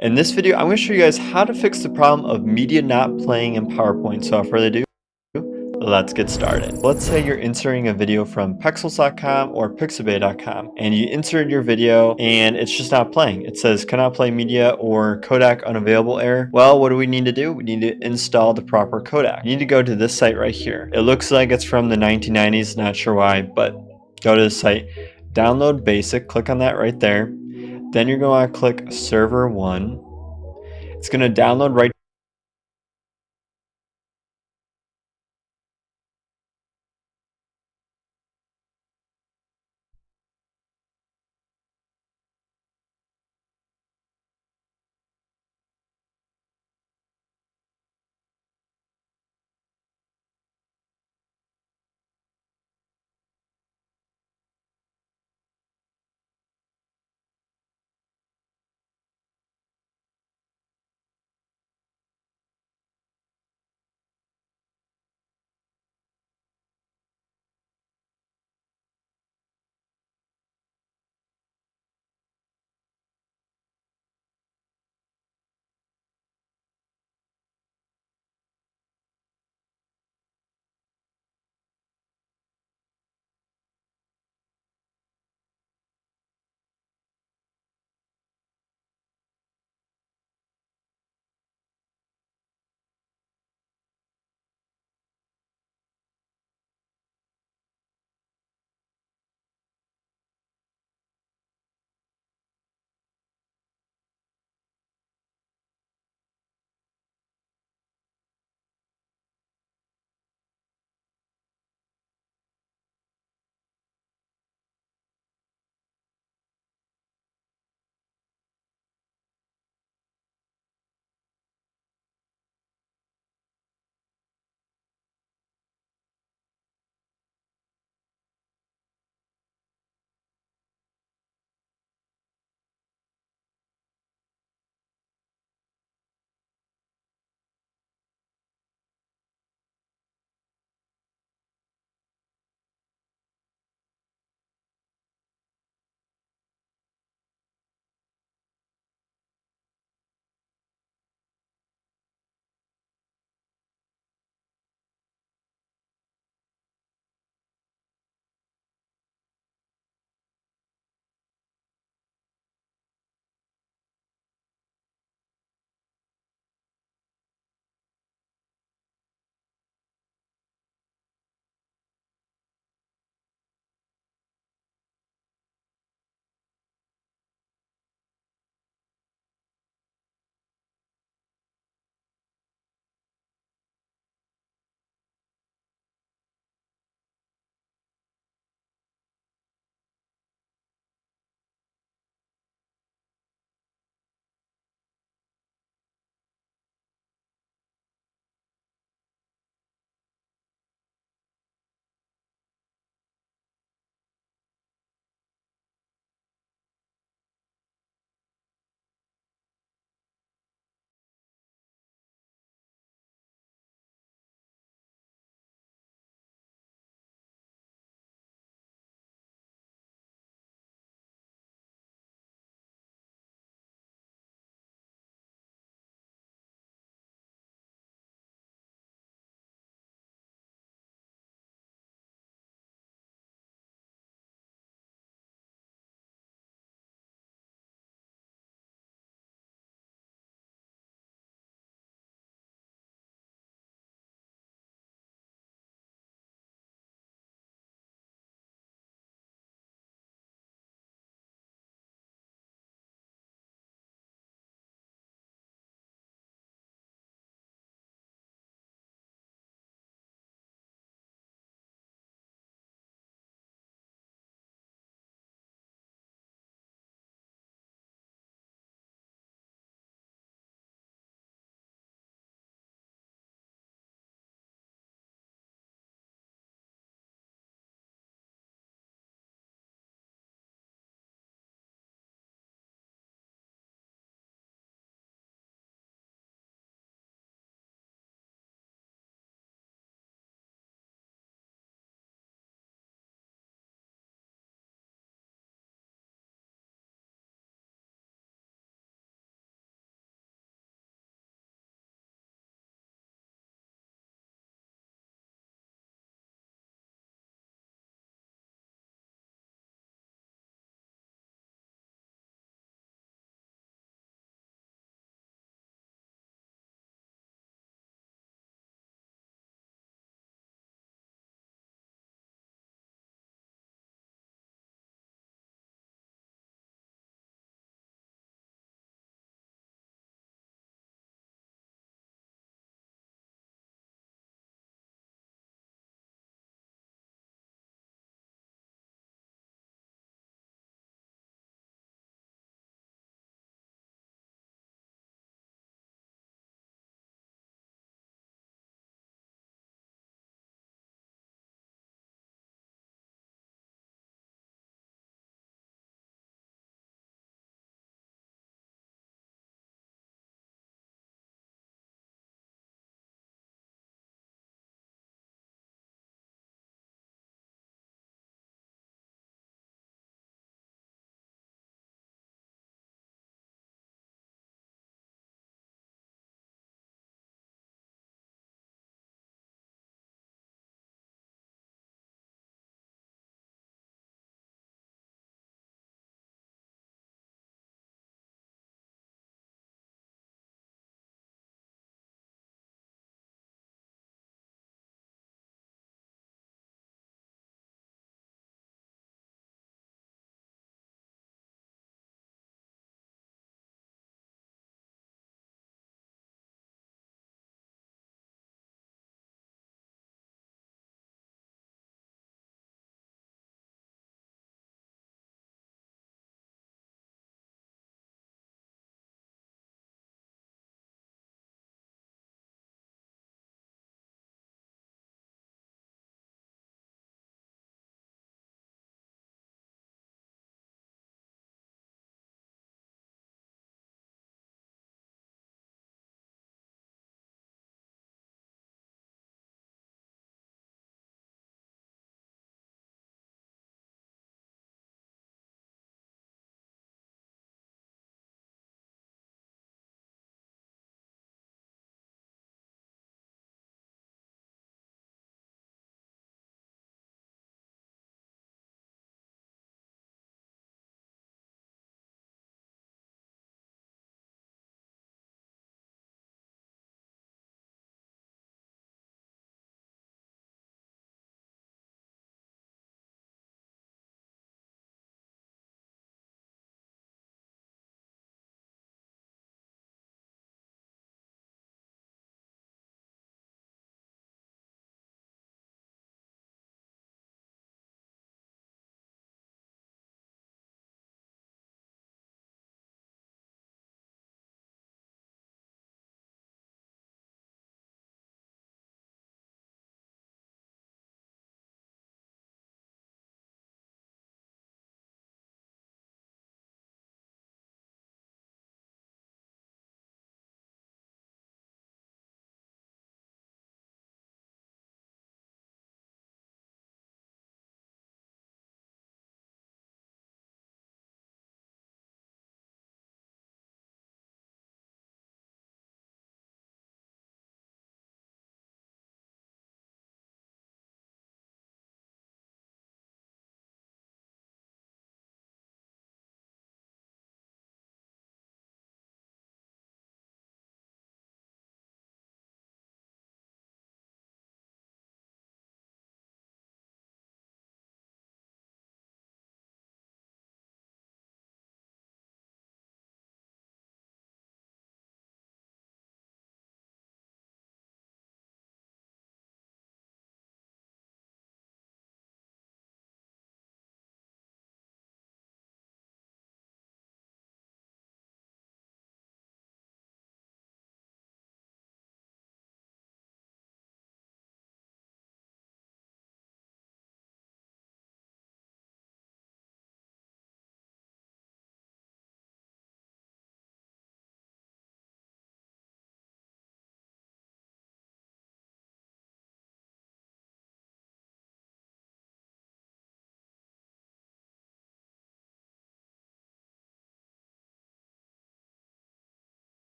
In this video, I'm going to show you guys how to fix the problem of media not playing in PowerPoint. So without further ado, let's get started. Let's say you're inserting a video from pexels.com or pixabay.com and you insert your video and it's just not playing. It says cannot play media or codec unavailable error. Well, what do we need to do? We need to install the proper codec. You need to go to this site right here. It looks like it's from the 1990s, not sure why, but go to the site, download basic, click on that right there. Then you're going to click server 1. It's going to download right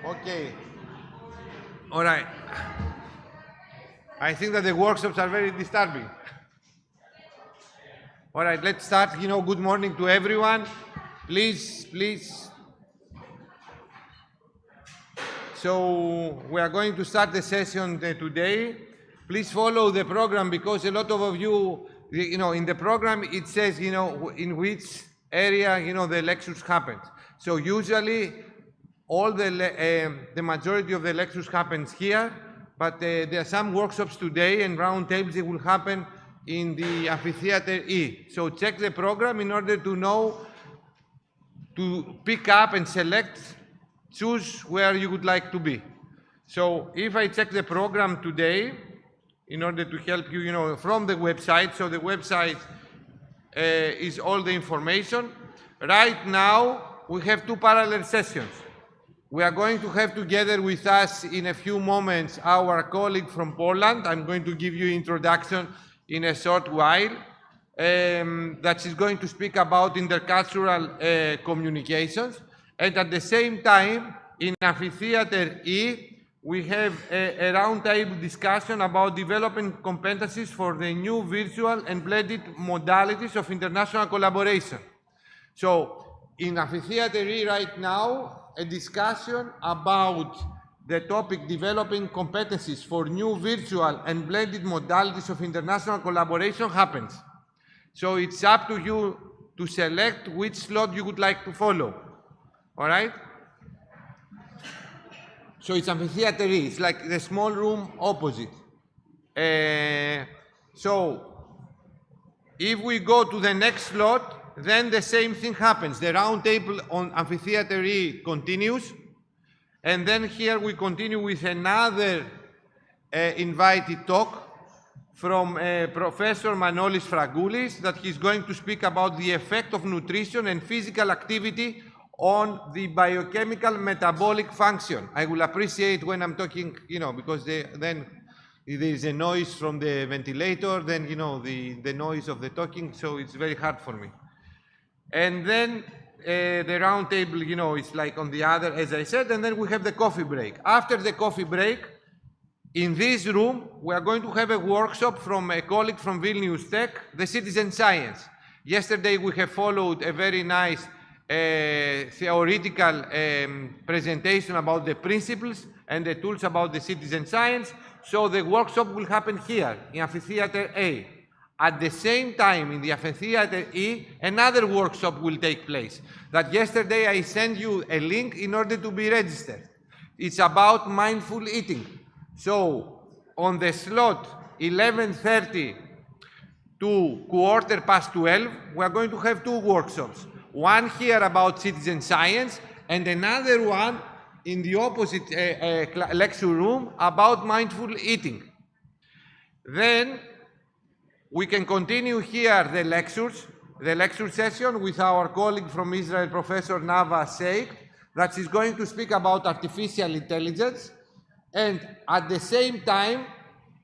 Okay. All right. I think that the workshops are very disturbing. All right, let's start. Good morning to everyone. Please. So we are going to start the session today. Please follow the program because a lot of you, in the program it says, in which area, the lectures happen. So usually all the majority of the lectures happens here, but there are some workshops today and round tables that will happen in the Amphitheatre A. So check the program in order to know, to pick up and select, choose where you would like to be. So if I check the program today, in order to help you, from the website, so the website is all the information. Right now, we have 2 parallel sessions. We are going to have together with us in a few moments our colleague from Poland. I'm going to give you introduction in a short while. That she's going to speak about intercultural communications. And at the same time, in Amphitheatre E, we have a roundtable discussion about developing competencies for the new virtual and blended modalities of international collaboration. So, in Amphitheatre E right now, a discussion about the topic developing competencies for new virtual and blended modalities of international collaboration happens. So it's up to you to select which slot you would like to follow. All right? So it's Amphitheatre E. It's like the small room opposite. So if we go to the next slot, then the same thing happens. The round table on Amphitheatre E continues. And then here we continue with another invited talk from Professor Manolis Fragoulis, that he's going to speak about the effect of nutrition and physical activity on the biochemical metabolic function. I will appreciate when I'm talking, because then there is a noise from the ventilator, then, the noise of the talking, so it's very hard for me. And then the round table, is like on the other, as I said, and then we have the coffee break. After the coffee break, in this room, we are going to have a workshop from a colleague from Vilnius Tech, the citizen science. Yesterday, we have followed a very nice theoretical presentation about the principles and the tools about the citizen science. So the workshop will happen here in Amphitheatre A. At the same time, in the Amphitheatre E, another workshop will take place. That yesterday I sent you a link in order to be registered. It's about mindful eating. So on the slot 11:30 to 12:15, we are going to have 2 workshops. One here about citizen science and another one in the opposite lecture room about mindful eating. Then we can continue here the lecture session with our colleague from Israel, Professor Nava Sheikh, that is going to speak about artificial intelligence. And at the same time,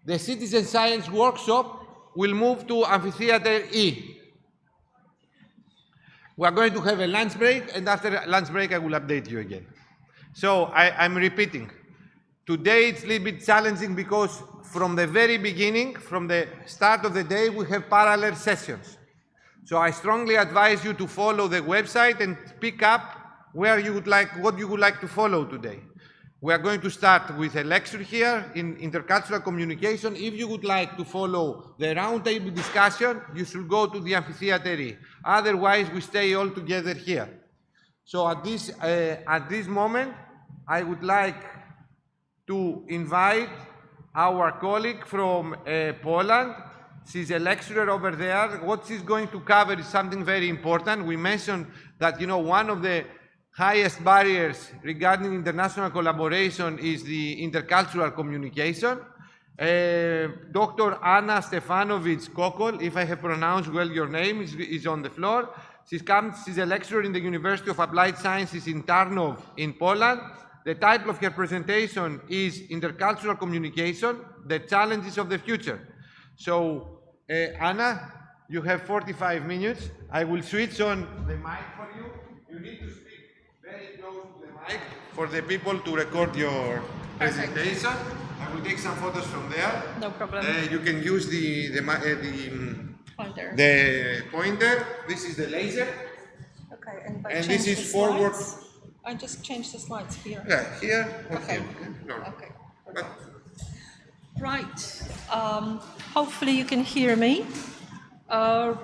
the citizen science workshop will move to Amphitheatre E. We are going to have a lunch break, and after lunch break, I will update you again. So I'm repeating. Today it's a little bit challenging because from the very beginning, from the start of the day, we have parallel sessions. So I strongly advise you to follow the website and pick up where you would like, what you would like to follow today. We are going to start with a lecture here in intercultural communication. If you would like to follow the roundtable discussion, you should go to the Amphitheatre. Otherwise, we stay all together here. So at this moment, I would like to invite our colleague from Poland. She's a lecturer over there. What she's going to cover is something very important. We mentioned that, one of the highest barriers regarding international collaboration is the intercultural communication. Dr. Anna Stefanovic-Kokol, if I have pronounced well your name, is on the floor. She's a lecturer in the University of Applied Sciences in Tarnów in Poland. The title of her presentation is Intercultural Communication, the Challenges of the Future. So, Anna, you have 45 minutes. I will switch on the mic for you. You need to speak very close to the mic for the people to record your Perfect. presentation. I will take some photos from there. No problem. You can use the Pointer. pointer. This is the laser. Okay, and if I And change this is the forward. slides, I just change the slides here. Yeah, here or Okay. here. No. Okay. But Right. Hopefully you can hear me.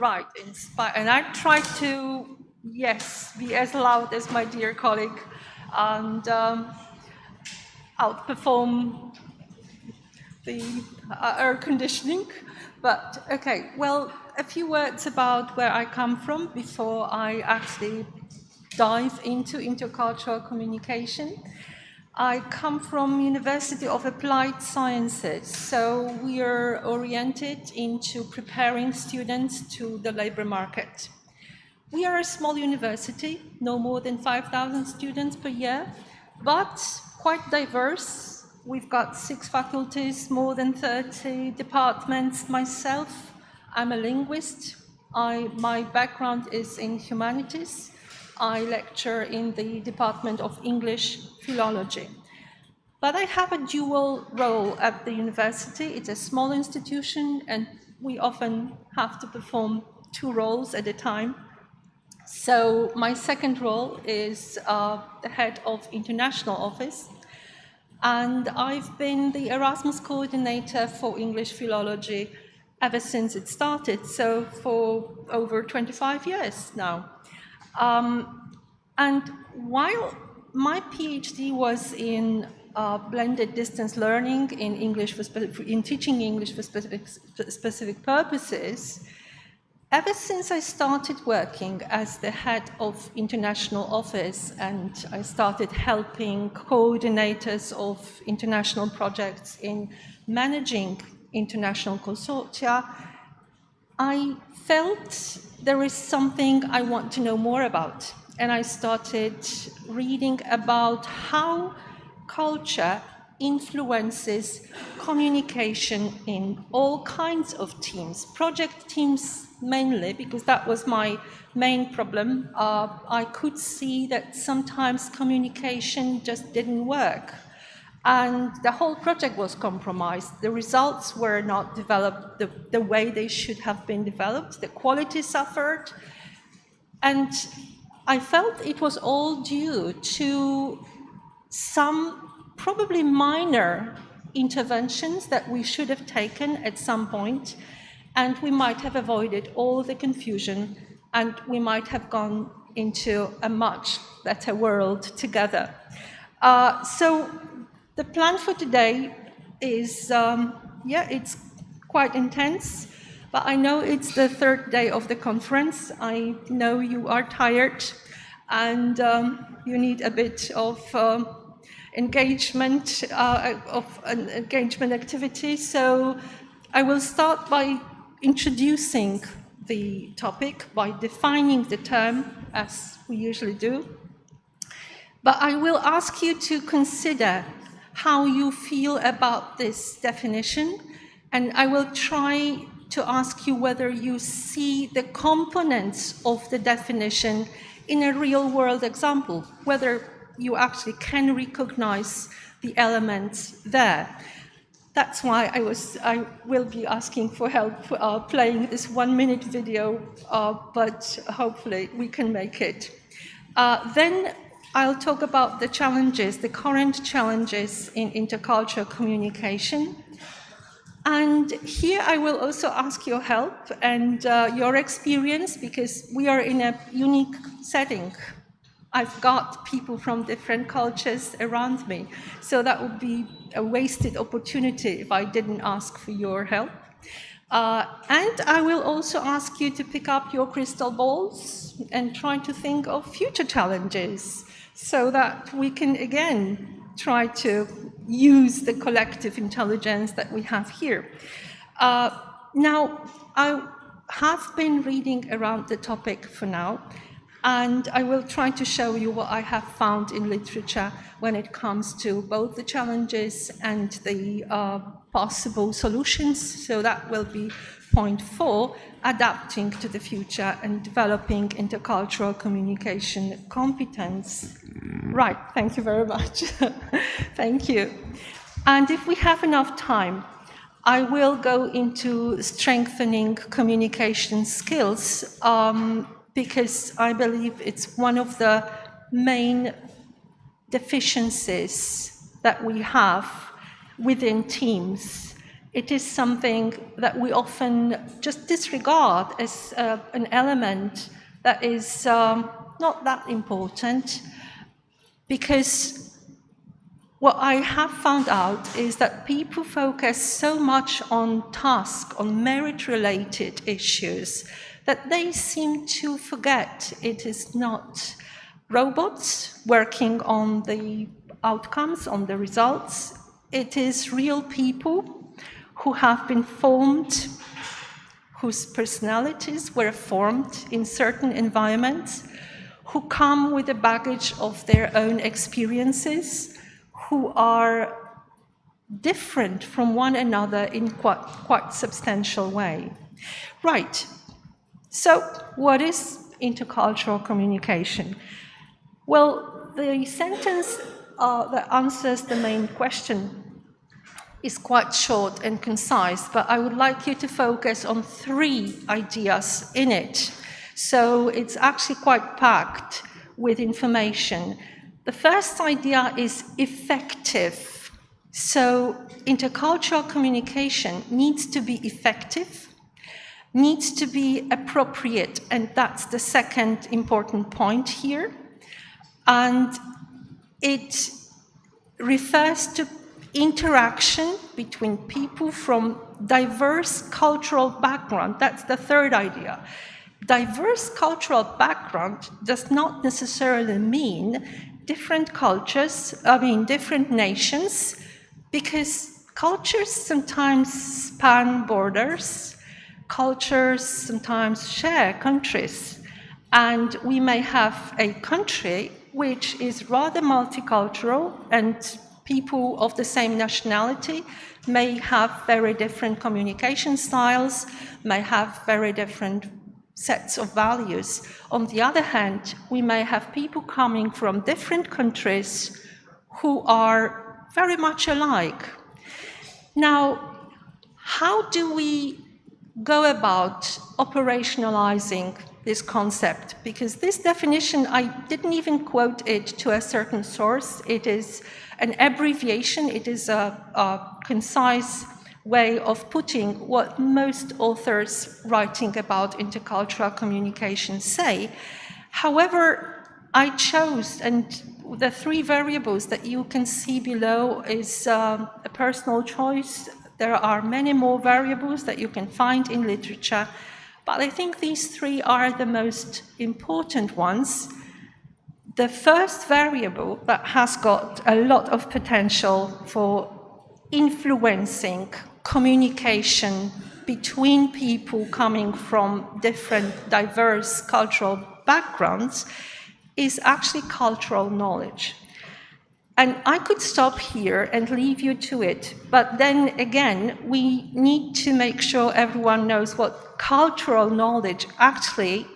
Right. And I try to, yes, be as loud as my dear colleague and outperform the air conditioning. But okay, well, a few words about where I come from before I actually dive into intercultural communication. I come from University of Applied Sciences, so we are oriented into preparing students to the labor market. We are a small university, no more than 5,000 students per year, but quite diverse. We've got 6 faculties, more than 30 departments. Myself, I'm a linguist. My background is in humanities. I lecture in the Department of English Philology. But I have a dual role at the university. It's a small institution, and we often have to perform 2 roles at a time. So my second role is the head of international office. And I've been the Erasmus coordinator for English philology ever since it started, so for over 25 years now. And while my PhD was in blended distance learning in teaching English for specific purposes, ever since I started working as the head of international office and I started helping coordinators of international projects in managing international consortia, I felt there is something I want to know more about. And I started reading about how culture influences communication in all kinds of teams, project teams mainly, because that was my main problem. I could see that sometimes communication just didn't work. And the whole project was compromised. The results were not developed the way they should have been developed. The quality suffered. And I felt it was all due to some probably minor interventions that we should have taken at some point, and we might have avoided all the confusion, and we might have gone into a much better world together. So the plan for today is, it's quite intense, but I know it's the 3rd day of the conference. I know you are tired, and you need a bit of engagement activity. So I will start by introducing the topic, by defining the term, as we usually do. But I will ask you to consider how you feel about this definition, and I will try to ask you whether you see the components of the definition in a real-world example, whether you actually can recognize the elements there. That's why I will be asking for help playing this 1-minute video, but hopefully we can make it. Then I'll talk about the challenges, the current challenges in intercultural communication. And here I will also ask your help and your experience, because we are in a unique setting. I've got people from different cultures around me, so that would be a wasted opportunity if I didn't ask for your help. And I will also ask you to pick up your crystal balls and try to think of future challenges so that we can again try to use the collective intelligence that we have here. Now, I have been reading around the topic for now, and I will try to show you what I have found in literature when it comes to both the challenges and the possible solutions. So that will be point 4, adapting to the future and developing intercultural communication competence. Right, thank you very much. Thank you. And if we have enough time, I will go into strengthening communication skills because I believe it's one of the main deficiencies that we have within teams. It is something that we often just disregard as an element that is not that important, because what I have found out is that people focus so much on tasks, on merit-related issues, that they seem to forget it is not robots working on the outcomes, on the results. It is real people who have been formed, whose personalities were formed in certain environments, who come with a baggage of their own experiences, who are different from one another in quite substantial way. Right, so what is intercultural communication? Well, the sentence that answers the main question is quite short and concise, but I would like you to focus on 3 ideas in it. So it's actually quite packed with information. The first idea is effective. So intercultural communication needs to be effective, needs to be appropriate, and that's the second important point here. And it refers to interaction between people from diverse cultural background. That's the third idea. Diverse cultural background does not necessarily mean different cultures, different nations, because cultures sometimes span borders, cultures sometimes share countries, and we may have a country which is rather multicultural, and people of the same nationality may have very different communication styles, may have very different sets of values. On the other hand, we may have people coming from different countries who are very much alike. Now, how do we go about operationalizing this concept? Because this definition, I didn't even quote it to a certain source. It is an abbreviation. It is a concise way of putting what most authors writing about intercultural communication say. However, I chose, and the 3 variables that you can see below is a personal choice. There are many more variables that you can find in literature, but I think these 3 are the most important ones. The first variable that has got a lot of potential for influencing communication between people coming from different diverse cultural backgrounds is actually cultural knowledge. And I could stop here and leave you to it, but then again, we need to make sure everyone knows what cultural knowledge actually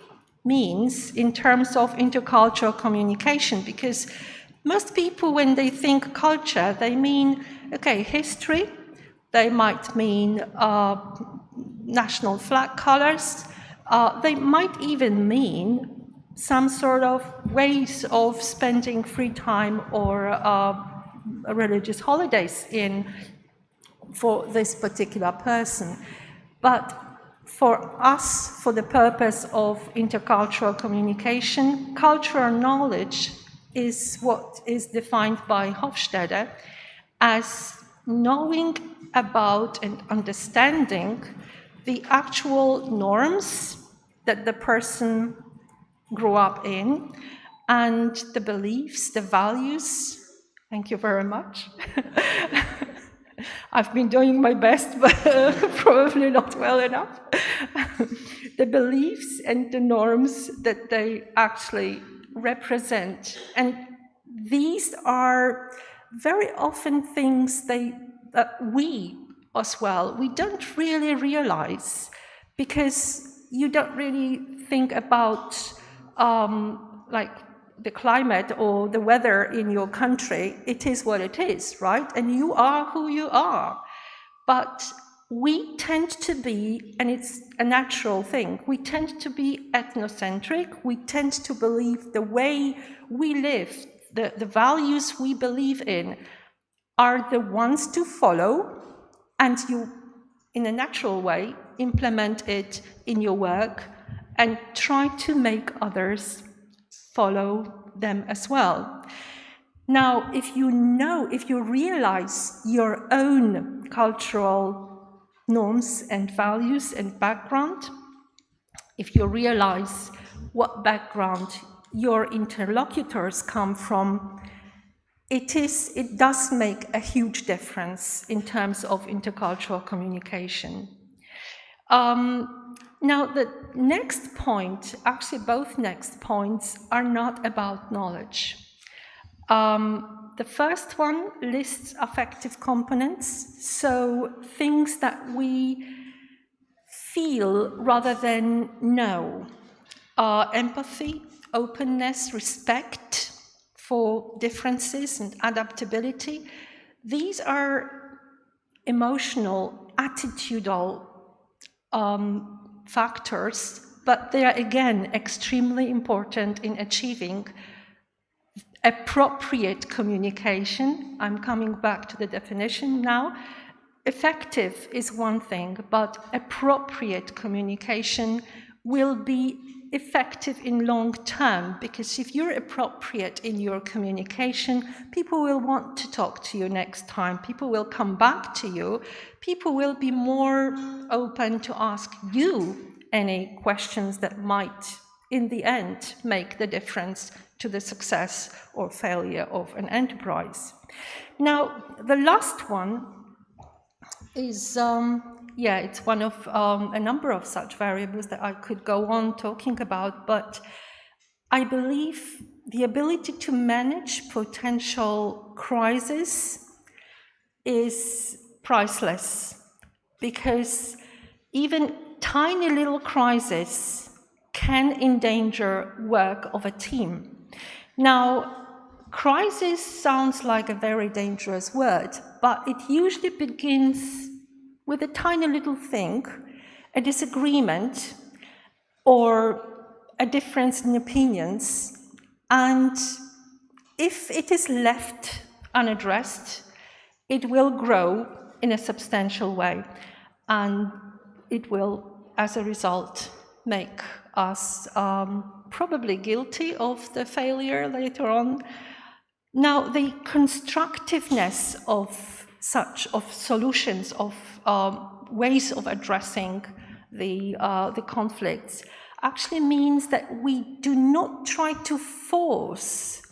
means in terms of intercultural communication, because most people, when they think culture, they mean, okay, history, they might mean national flag colors, they might even mean some sort of ways of spending free time or religious holidays for this particular person. But for us, for the purpose of intercultural communication, cultural knowledge is what is defined by Hofstede as knowing about and understanding the actual norms that the person grew up in, and the beliefs, the values. Thank you very much. I've been doing my best, but probably not well enough. The beliefs and the norms that they actually represent. And these are very often things that we as well, we don't really realize, because you don't really think about like the climate or the weather in your country, it is what it is, right? And you are who you are. But we tend to be, and it's a natural thing, we tend to be ethnocentric. We tend to believe the way we live, the values we believe in are the ones to follow, and you, in a natural way, implement it in your work and try to make others follow them as well. Now, if you realize your own cultural norms and values and background, if you realize what background your interlocutors come from, it does make a huge difference in terms of intercultural communication. Now, the next point, actually both next points, are not about knowledge. The first one lists affective components, so things that we feel rather than know. Empathy, openness, respect for differences and adaptability. These are emotional, attitudinal factors, but they are again extremely important in achieving appropriate communication. I'm coming back to the definition now. Effective is one thing, but appropriate communication will be effective in long term, because if you're appropriate in your communication, people will want to talk to you next time, people will come back to you, people will be more open to ask you any questions that might, in the end, make the difference to the success or failure of an enterprise. Now, the last one is, it's one of a number of such variables that I could go on talking about, but I believe the ability to manage potential crisis is priceless, because even tiny little crises can endanger work of a team. Now, crisis sounds like a very dangerous word, but it usually begins with a tiny little thing, a disagreement or a difference in opinions, and if it is left unaddressed, it will grow in a substantial way, and it will, as a result, make us probably guilty of the failure later on. Now, the constructiveness of solutions, of ways of addressing the conflicts actually means that we do not try to force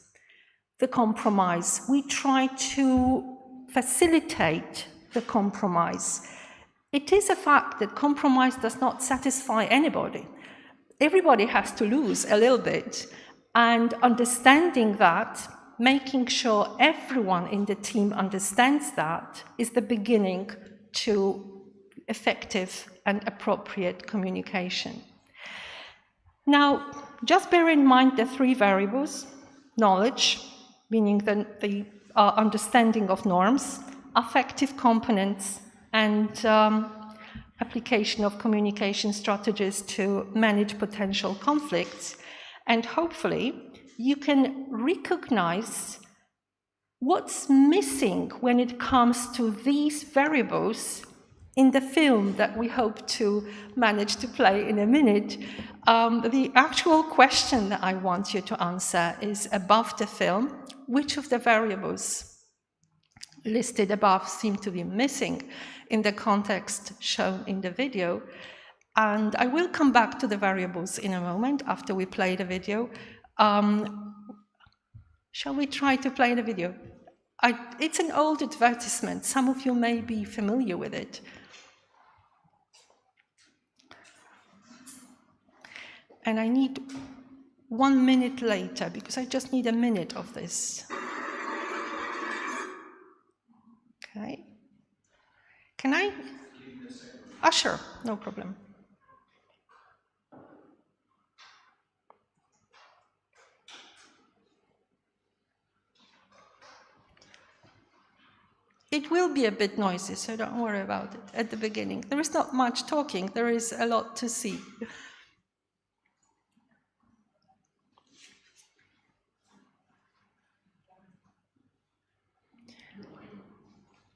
the compromise. We try to facilitate the compromise. It is a fact that compromise does not satisfy anybody. Everybody has to lose a little bit, and understanding that, making sure everyone in the team understands that, is the beginning to effective and appropriate communication. Now, just bear in mind the three variables: knowledge, meaning the understanding of norms, affective components, and application of communication strategies to manage potential conflicts. And hopefully, you can recognize what's missing when it comes to these variables in the film that we hope to manage to play in a minute. The actual question that I want you to answer is above the film: which of the variables listed above seem to be missing in the context shown in the video? And I will come back to the variables in a moment after we play the video. Shall we try to play the video? It's an old advertisement. Some of you may be familiar with it. And I need 1 minute later, because I just need a minute of this. Okay. Can I? Sure, no problem. It will be a bit noisy, so don't worry about it at the beginning. There is not much talking, there is a lot to see.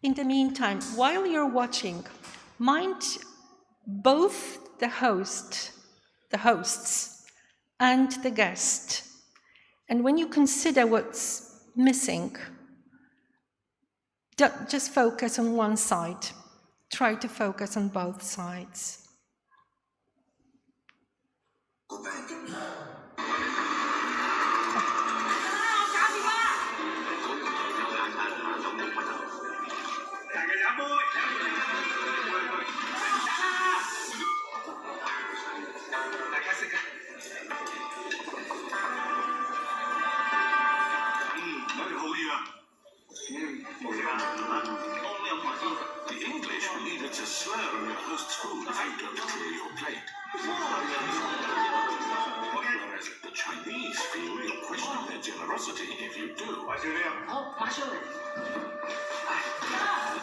In the meantime, while you're watching, mind both the hosts, and the guest. And when you consider what's missing, don't just focus on one side. Try to focus on both sides. The English believe it's a slur on your host's food if you don't clear your plate. Whereas the Chinese feel you're questioning their generosity if you do. At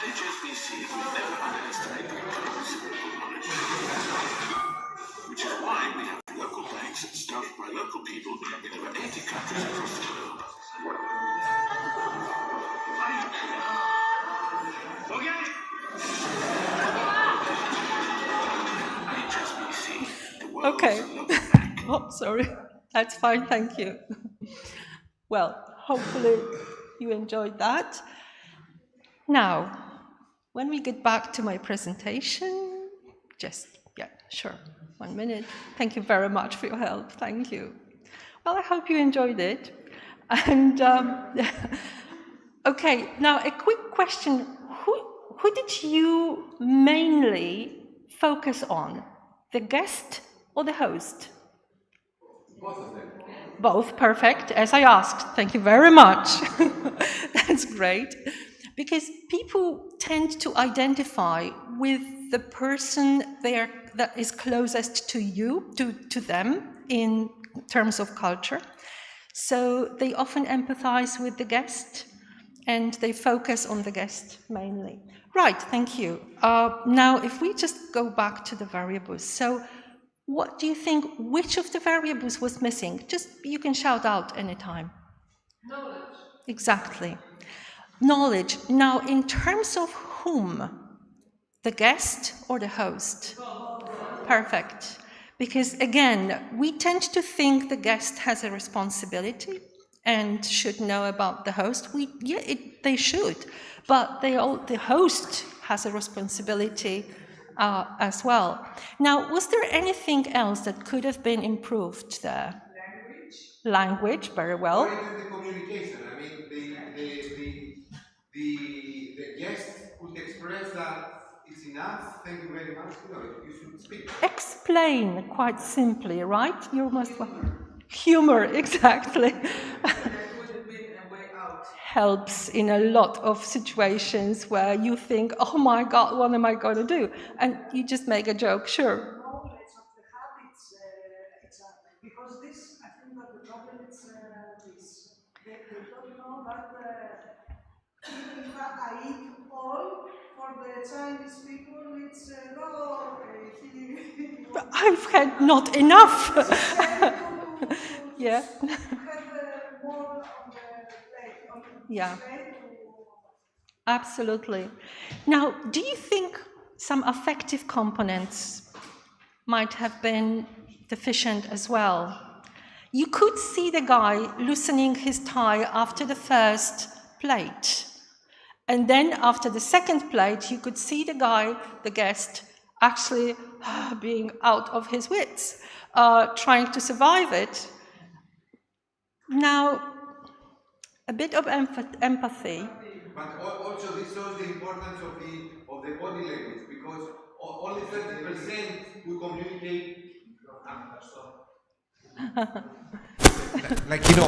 HSBC, we never underestimate the importance of local knowledge. Which is why we have local banks staffed by local people in over 80 countries across the globe. Okay. Oh, sorry. That's fine, thank you. Well, hopefully you enjoyed that. Now, when we get back to my presentation, sure, 1 minute. Thank you very much for your help, thank you. Well, I hope you enjoyed it. And, okay, now a quick question. Who did you mainly focus on? The guest or the host? Both of them. Both, perfect, as I asked. Thank you very much. That's great. Because people tend to identify with the person that is closest to you, to them, in terms of culture. So they often empathize with the guest, and they focus on the guest mainly. Right, thank you. Now, if we just go back to the variables. So what do you think, which of the variables was missing? Just, you can shout out anytime. Knowledge. Exactly. Knowledge. Now, in terms of whom? The guest or the host? Perfect. Because again, we tend to think the guest has a responsibility and should know about the host. They should, but the host has a responsibility as well. Now, was there anything else that could have been improved there? Language, very well. Or even the communication. I mean, the guest could express that it's enough, thank you very much, you should speak. Explain, quite simply, right? You're most welcome. Humor, exactly. Helps in a lot of situations where you think, oh my God, what am I going to do? And you just make a joke, sure. Knowledge of the habits, because this, I think that the problem is this. They don't know that if I eat all, for the Chinese people, it's no, I've had not enough. Yeah. have more on the plate, Yeah. Absolutely. Now, do you think some affective components might have been deficient as well? You could see the guy loosening his tie after the first plate. And then after the second plate, you could see the guest, actually being out of his wits, trying to survive it. Now, a bit of empathy. But also this shows the importance of the body language, because only 30% will communicate.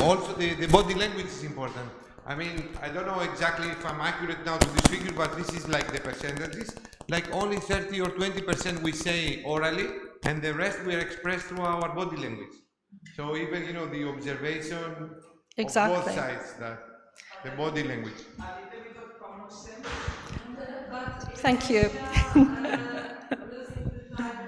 Also the body language is important. I mean, I don't know exactly if I'm accurate now to this figure, but this is like the percentages. Like only 30 or 20% we say orally, and the rest we express through our body language. So even, the observation Exactly. of both sides, the body language. a little bit of Thank you.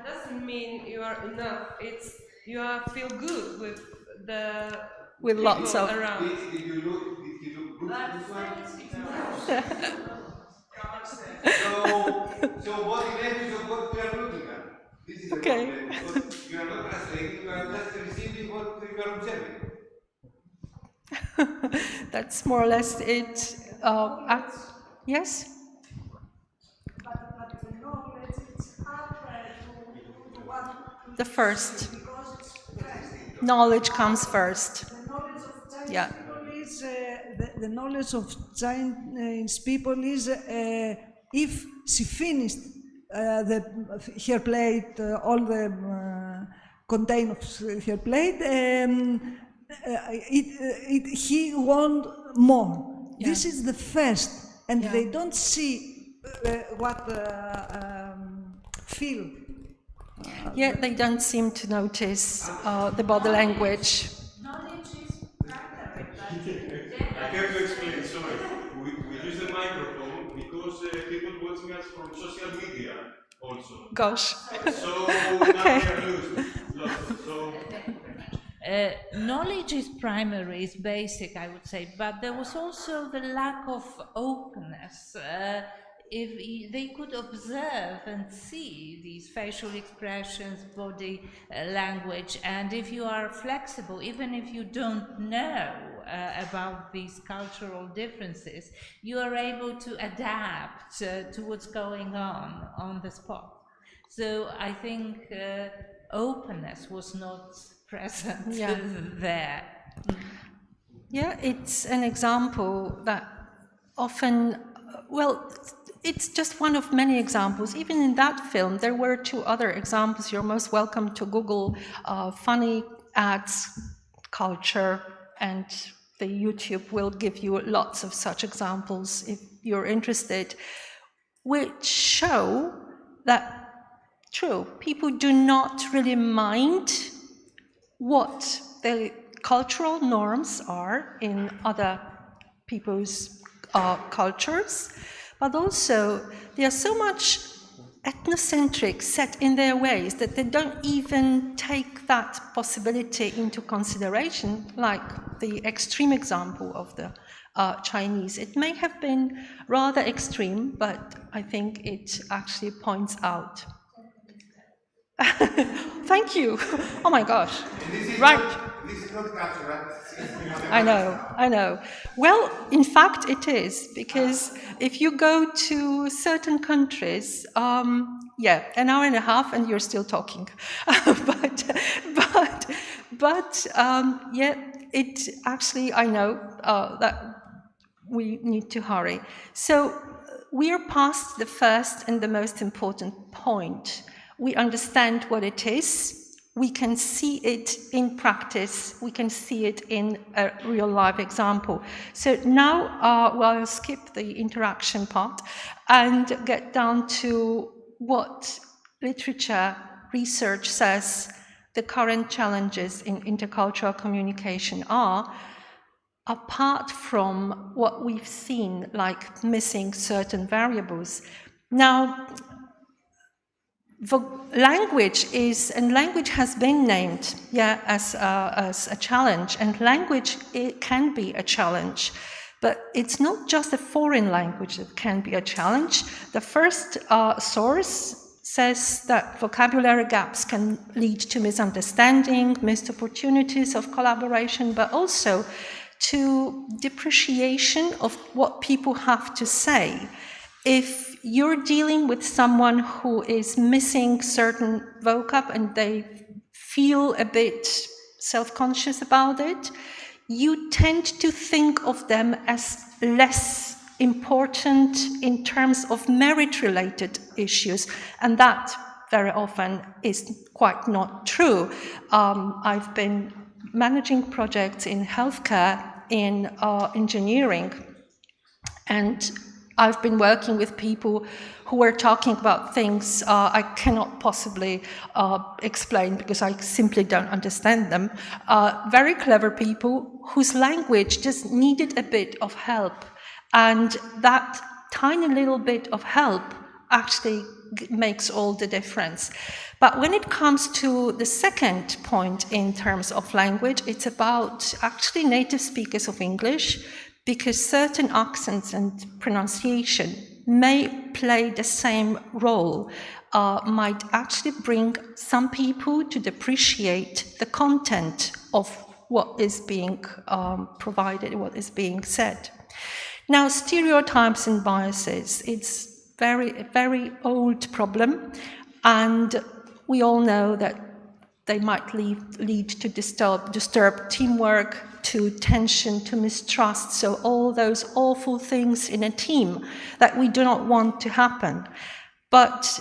Doesn't mean you are enough. It's you are feel good with the With lots people of around. If you look good at this one. So body language of what we are looking at. This is Okay. the body language because you are not translating, you are just receiving what you are observing. That's more or less it. Yes? But the knowledge is up to what The first. because it's first. Knowledge comes first. The knowledge of Chinese Yeah. people is the knowledge of Chinese people is if she finished her plate, all the content of her plate, he want more. Yeah. This is the first, and Yeah. they don't see what feel. Yet they don't seem to notice the body language. Knowledge is primary, I have to explain, sorry. We use the microphone because people watching us from social media also. Gosh. So Okay. now we are lost. So knowledge is primary, is basic, I would say, but there was also the lack of openness. If they could observe and see these facial expressions, body language, and if you are flexible, even if you don't know about these cultural differences, you are able to adapt to what's going on the spot. So I think openness was not present Yeah. there. Yeah, it's an example that often, well, it's just one of many examples. Even in that film, there were 2 other examples. You're most welcome to Google funny ads culture, and the YouTube will give you lots of such examples if you're interested, which show that, true, people do not really mind what the cultural norms are in other people's cultures, but also they are so much ethnocentric, set in their ways, that they don't even take that possibility into consideration, like the extreme example of the Chinese. It may have been rather extreme, but I think it actually points out. Thank you. Oh my gosh. Right. This is not cultural. I know. Well, in fact, it is, because if you go to certain countries, yeah, an hour and a half and you're still talking. but yeah, it actually, I know that we need to hurry. So we are past the first and the most important point. We understand what it is. We can see it in practice. We can see it in a real-life example. So now I'll skip the interaction part and get down to what literature research says the current challenges in intercultural communication are, apart from what we've seen, like missing certain variables. Now, language has been named, yeah, as a challenge, and language, it can be a challenge, but it's not just a foreign language that can be a challenge. The first source says that vocabulary gaps can lead to misunderstanding, missed opportunities of collaboration, but also to depreciation of what people have to say. If you're dealing with someone who is missing certain vocab and they feel a bit self-conscious about it, you tend to think of them as less important in terms of merit-related issues, and that very often is quite not true. I've been managing projects in healthcare, in engineering, and I've been working with people who are talking about things I cannot possibly explain because I simply don't understand them. Very clever people whose language just needed a bit of help, and that tiny little bit of help actually makes all the difference. But when it comes to the second point in terms of language, it's about actually native speakers of English, because certain accents and pronunciation may play the same role, might actually bring some people to depreciate the content of what is being provided, what is being said. Now, stereotypes and biases, it's a very old problem, and we all know that they might lead to disturb teamwork, to tension, to mistrust, so all those awful things in a team that we do not want to happen. But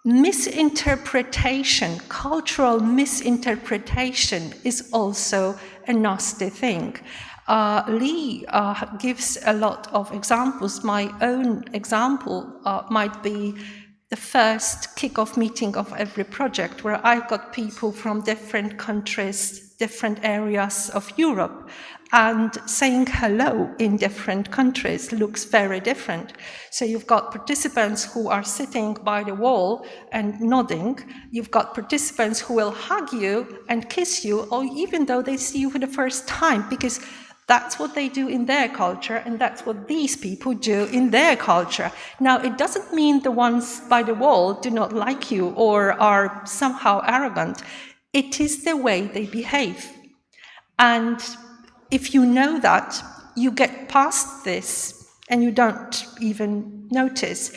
misinterpretation, cultural misinterpretation, is also a nasty thing. Lee gives a lot of examples. My own example might be the first kick-off meeting of every project, where I've got people from different countries, different areas of Europe, and saying hello in different countries looks very different. So you've got participants who are sitting by the wall and nodding. You've got participants who will hug you and kiss you, or even though they see you for the first time, because that's what they do in their culture, and that's what these people do in their culture. Now, it doesn't mean the ones by the wall do not like you or are somehow arrogant. It is the way they behave. And if you know that, you get past this and you don't even notice.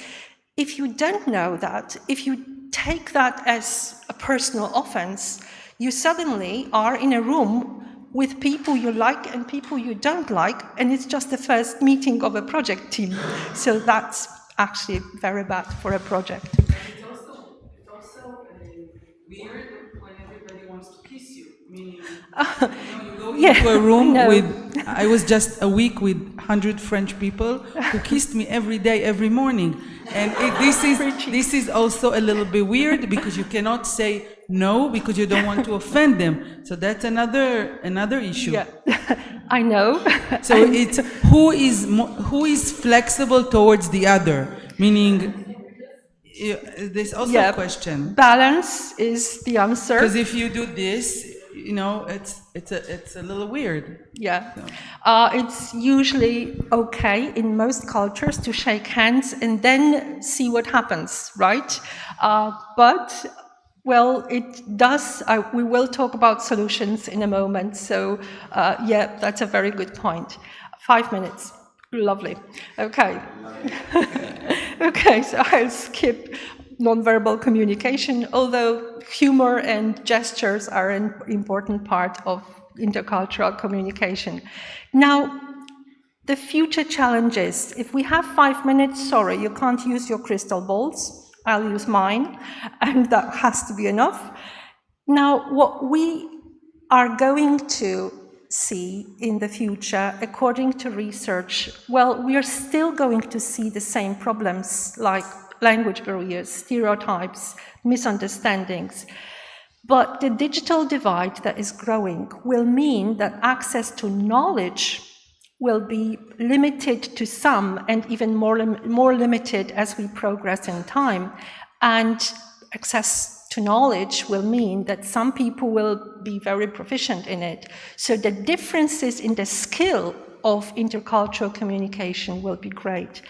If you don't know that, if you take that as a personal offense, you suddenly are in a room with people you like and people you don't like, and it's just the first meeting of a project team. So that's actually very bad for a project. It's also weird when everybody wants to kiss you, meaning you go into a room with, I was just a week with 100 French people who kissed me every day, every morning. And this is also a little bit weird, because you cannot say no because you don't want to offend them. So that's another issue. Yeah, I know. So it's who is flexible towards the other, meaning there's also a question. Balance is the answer. Because if you do this, it's a little weird. Yeah, so. It's usually okay in most cultures to shake hands and then see what happens, right? But well, it does. We will talk about solutions in a moment. So yeah, that's a very good point. 5 minutes. Lovely. Okay. Okay, so I'll skip nonverbal communication, although humor and gestures are an important part of intercultural communication. Now, the future challenges. If we have 5 minutes, sorry, you can't use your crystal balls. I'll use mine, and that has to be enough. Now, what we are going to see in the future, according to research, well, we are still going to see the same problems like language barriers, stereotypes, misunderstandings. But the digital divide that is growing will mean that access to knowledge will be limited to some, and even more limited as we progress in time. And access to knowledge will mean that some people will be very proficient in it. So the differences in the skill of intercultural communication will be great.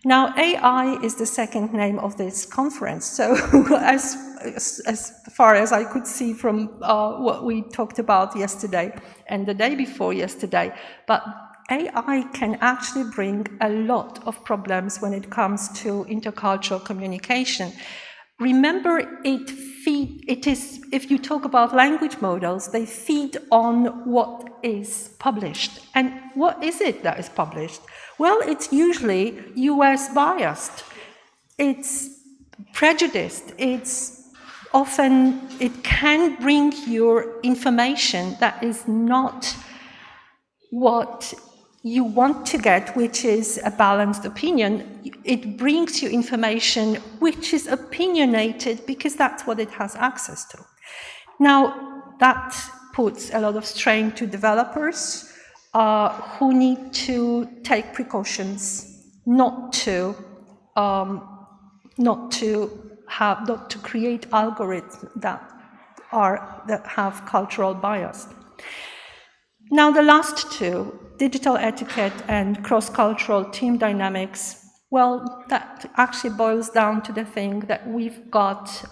Now, AI is the second name of this conference. So as far as I could see from what we talked about yesterday and the day before yesterday, but AI can actually bring a lot of problems when it comes to intercultural communication. Remember, it is, if you talk about language models, they feed on what is published. And what is it that is published? Well, it's usually US biased. It's prejudiced. It's often, it can bring you information that is not what you want to get, which is a balanced opinion. It brings you information which is opinionated because that's what it has access to. Now, that puts a lot of strain to developers who need to take precautions not to create algorithms that have cultural bias. Now, the last two, digital etiquette and cross-cultural team dynamics, well, that actually boils down to the thing that we've got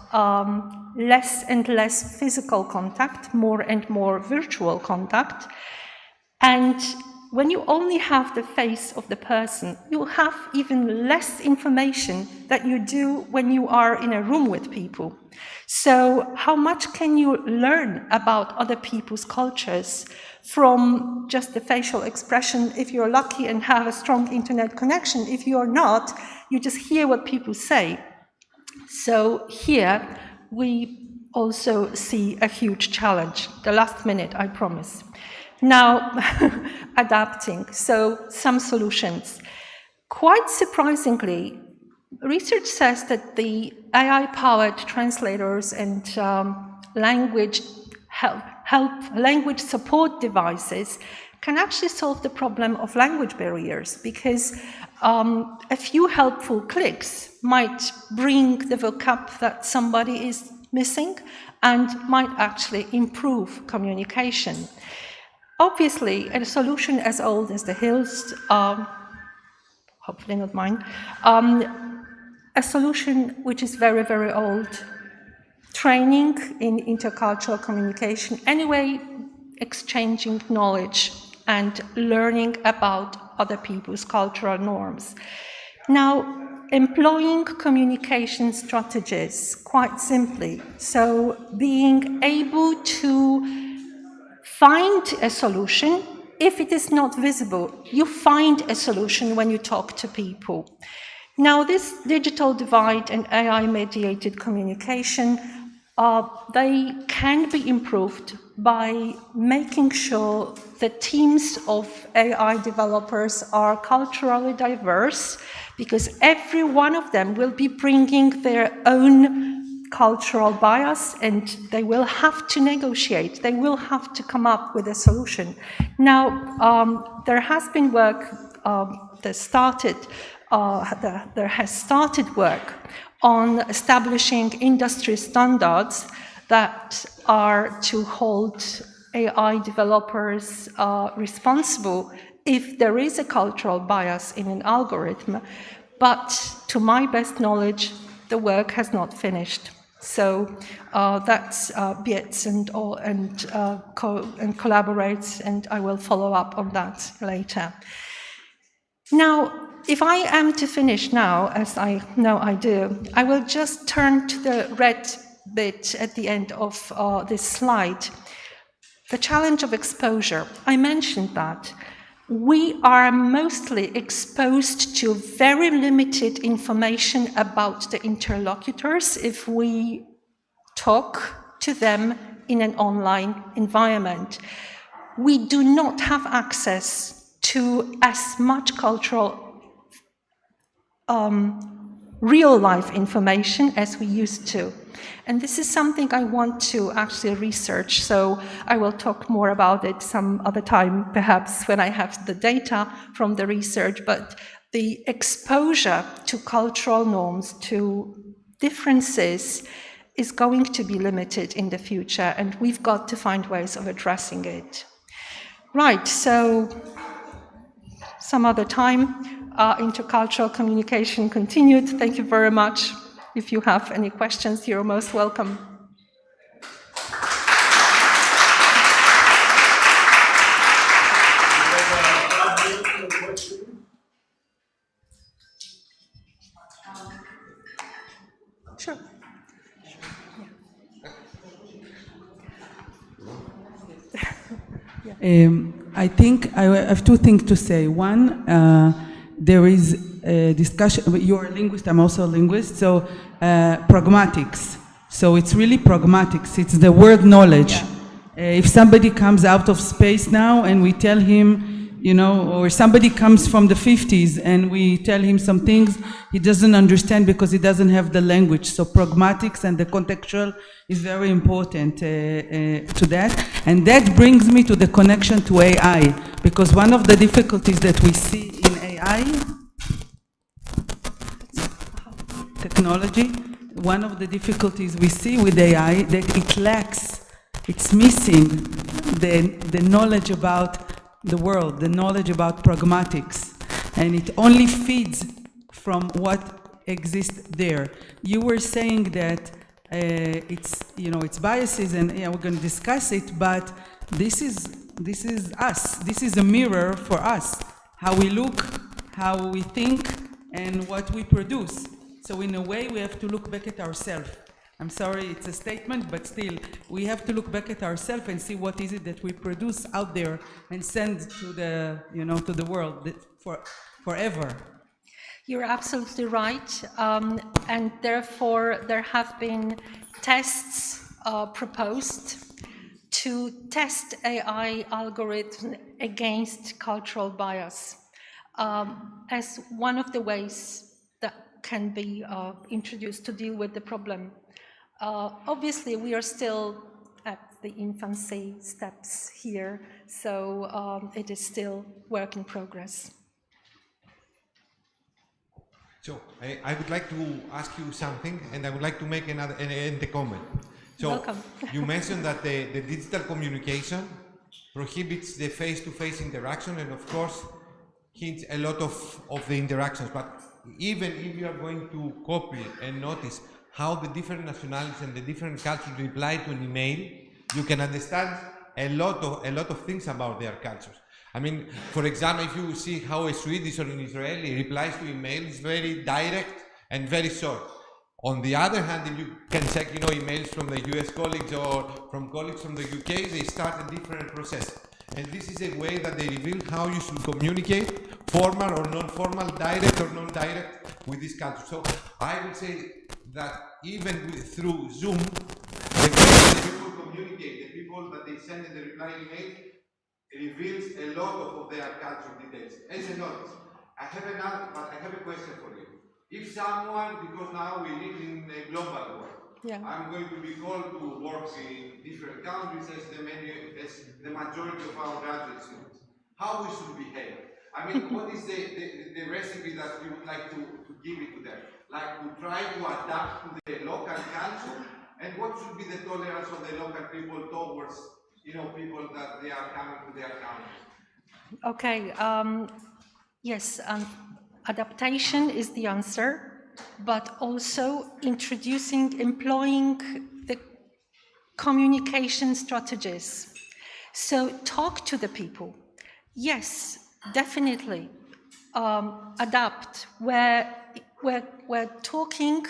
less and less physical contact, more and more virtual contact. And when you only have the face of the person, you have even less information that you do when you are in a room with people. So how much can you learn about other people's cultures from just the facial expression if you're lucky and have a strong internet connection? If you're not, you just hear what people say. So here we also see a huge challenge. The last minute, I promise. Now, adapting, so some solutions. Quite surprisingly, research says that the AI-powered translators and language support devices can actually solve the problem of language barriers, because a few helpful clicks might bring the vocab that somebody is missing and might actually improve communication. Obviously, a solution as old as the hills, hopefully not mine, a solution which is very, very old, training in intercultural communication, anyway, exchanging knowledge and learning about other people's cultural norms. Now, employing communication strategies, quite simply, so being able to find a solution. If it is not visible, you find a solution when you talk to people. Now, this digital divide and AI-mediated communication, they can be improved by making sure the teams of AI developers are culturally diverse, because every one of them will be bringing their own cultural bias, and they will have to negotiate. They will have to come up with a solution. Now, there has been work there has started work on establishing industry standards that are to hold AI developers responsible if there is a cultural bias in an algorithm. But to my best knowledge, the work has not finished. So that's Dietetics and collaborates, and I will follow up on that later. Now, if I am to finish now, as I know I do, I will just turn to the red bit at the end of this slide. The challenge of exposure. I mentioned that. We are mostly exposed to very limited information about the interlocutors if we talk to them in an online environment. We do not have access to as much cultural real-life information as we used to. And this is something I want to actually research, so I will talk more about it some other time, perhaps when I have the data from the research, but the exposure to cultural norms, to differences, is going to be limited in the future, and we've got to find ways of addressing it. Right, so some other time. Intercultural communication continued. Thank you very much. If you have any questions, you're most welcome. Sure. I think I have two things to say. One, there is a discussion. You're a linguist, I'm also a linguist, so pragmatics. So it's really pragmatics, it's the word knowledge. Yeah. If somebody comes out of space now and we tell him, you know, or somebody comes from the 50s and we tell him some things, he doesn't understand because he doesn't have the language. So pragmatics and the contextual is very important to that. And that brings me to the connection to AI, because one of the difficulties that we see in AI technology. One of the difficulties we see with AI that it lacks, it's missing the knowledge about the world, the knowledge about pragmatics, and it only feeds from what exists there. You were saying that it's biases, and yeah, we're going to discuss it, but this is us. This is a mirror for us, how we look, how we think, and what we produce. So in a way, we have to look back at ourselves. I'm sorry, it's a statement, but still, we have to look back at ourselves and see what is it that we produce out there and send to the, to the world forever. You're absolutely right, and therefore there have been tests proposed to test AI algorithms against cultural bias as one of the ways that can be introduced to deal with the problem. Obviously, we are still at the infancy steps here, so it is still work in progress. So I would like to ask you something, and I would like to make a comment. So Welcome. You mentioned that the digital communication prohibits the face-to-face interaction, and of course hints a lot of the interactions. But even if you are going to copy and notice how the different nationalities and the different cultures reply to an email, you can understand a lot of things about their cultures. I mean, for example, if you see how a Swedish or an Israeli replies to email, it's very direct and very short. On the other hand, if you can check, emails from the US colleagues or from colleagues from the UK, they start a different process. And this is a way that they reveal how you should communicate, formal or non-formal, direct or non-direct, with this culture. So I would say that even through Zoom, the way that people communicate, the people that they send in the reply email, reveals a lot of their cultural details. As a notice, I have a question for you. If someone, because now we live in a global world, yeah. I'm going to be called to work in different countries as the majority of our graduate students, how we should behave? I mean, what is the recipe that you would like to give it to them? Like to try to adapt to the local culture, and what should be the tolerance of the local people towards people that they are coming to their country? Okay, yes, adaptation is the answer, but also employing the communication strategies. So talk to the people. Yes, definitely adapt where talking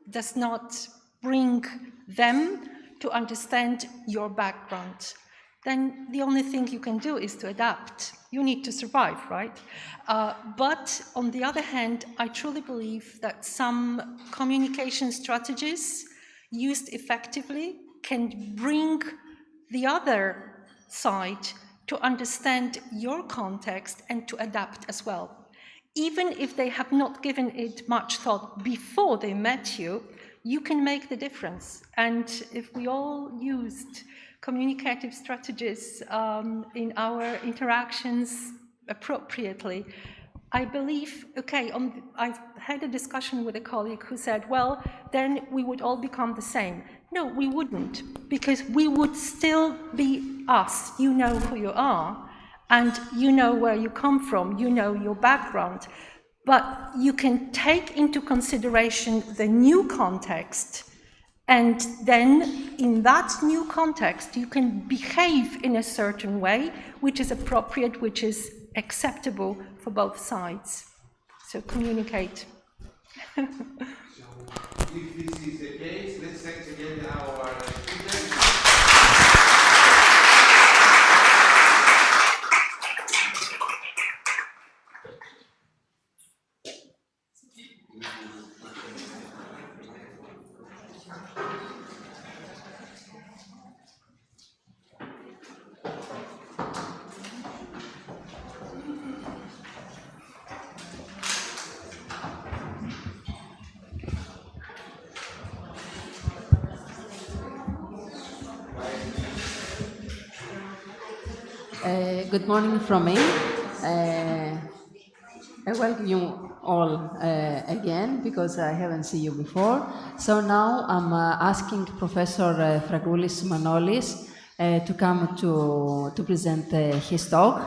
does not bring them to understand your background. Then the only thing you can do is to adapt. You need to survive, right? But on the other hand, I truly believe that some communication strategies used effectively can bring the other side to understand your context and to adapt as well. Even if they have not given it much thought before they met you, you can make the difference. And if we all used communicative strategies in our interactions appropriately, I believe, I've had a discussion with a colleague who said, well, then we would all become the same. No, we wouldn't, because we would still be us. You know who you are, and you know where you come from, you know your background, but you can take into consideration the new context, and then in that new context, you can behave in a certain way, which is appropriate, which is acceptable for both sides. So communicate. So if this is the case, let's thank again our speakers. Good morning from me. I welcome you all again because I haven't seen you before. So now I'm asking Professor Fragoulis Manolis to come to present his talk.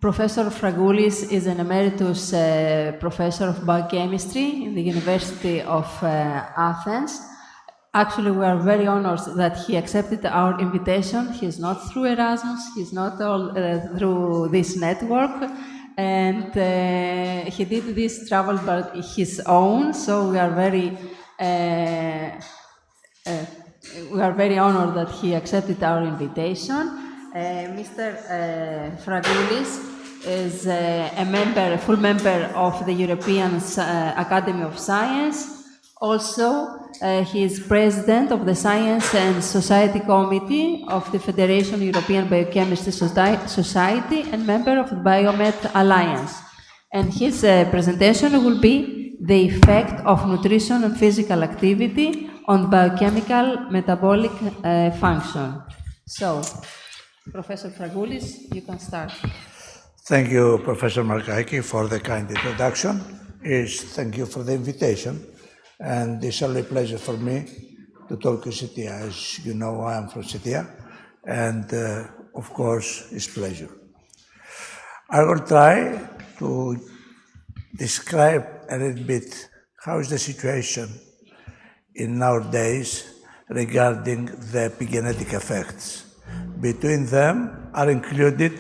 Professor Fragoulis is an emeritus professor of biochemistry in the University of Athens. Actually, we are very honored that he accepted our invitation. He's not through Erasmus, he's not all through this network, and he did this travel by his own, so we are very honored that he accepted our invitation. Mr. Fragoulis is a full member of the European Academy of Science. Also, he is president of the Science and Society Committee of the Federation European Biochemistry Society and member of the Biomed Alliance. And his presentation will be the effect of nutrition and physical activity on biochemical metabolic function. So, Professor Fragoulis, you can start. Thank you, Professor Markaki, for the kind introduction. Thank you for the invitation. And it's only a pleasure for me to talk to Scythia. As you know, I am from Scythia, and of course, it's a pleasure. I will try to describe a little bit how is the situation in nowadays regarding the epigenetic effects. Between them are included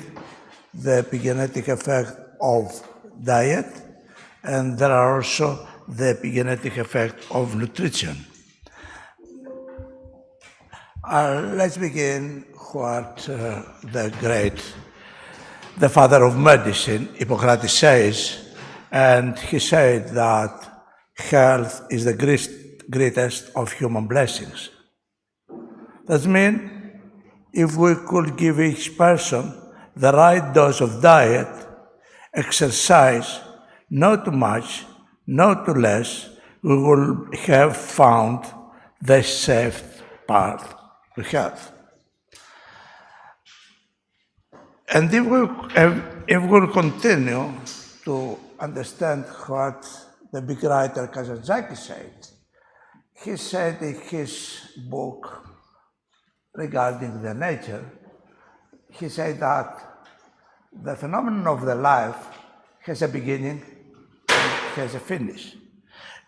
the epigenetic effect of diet, and there are also the epigenetic effect of nutrition. Let's begin what the father of medicine, Hippocrates, says, and he said that health is the greatest of human blessings. That means if we could give each person the right dose of diet, exercise, not too much, not too less, we will have found the safe path to health. And if we'll continue to understand what the big writer Kazantzakis said, he said in his book regarding the nature, he said that the phenomenon of the life has a beginning and has a finish.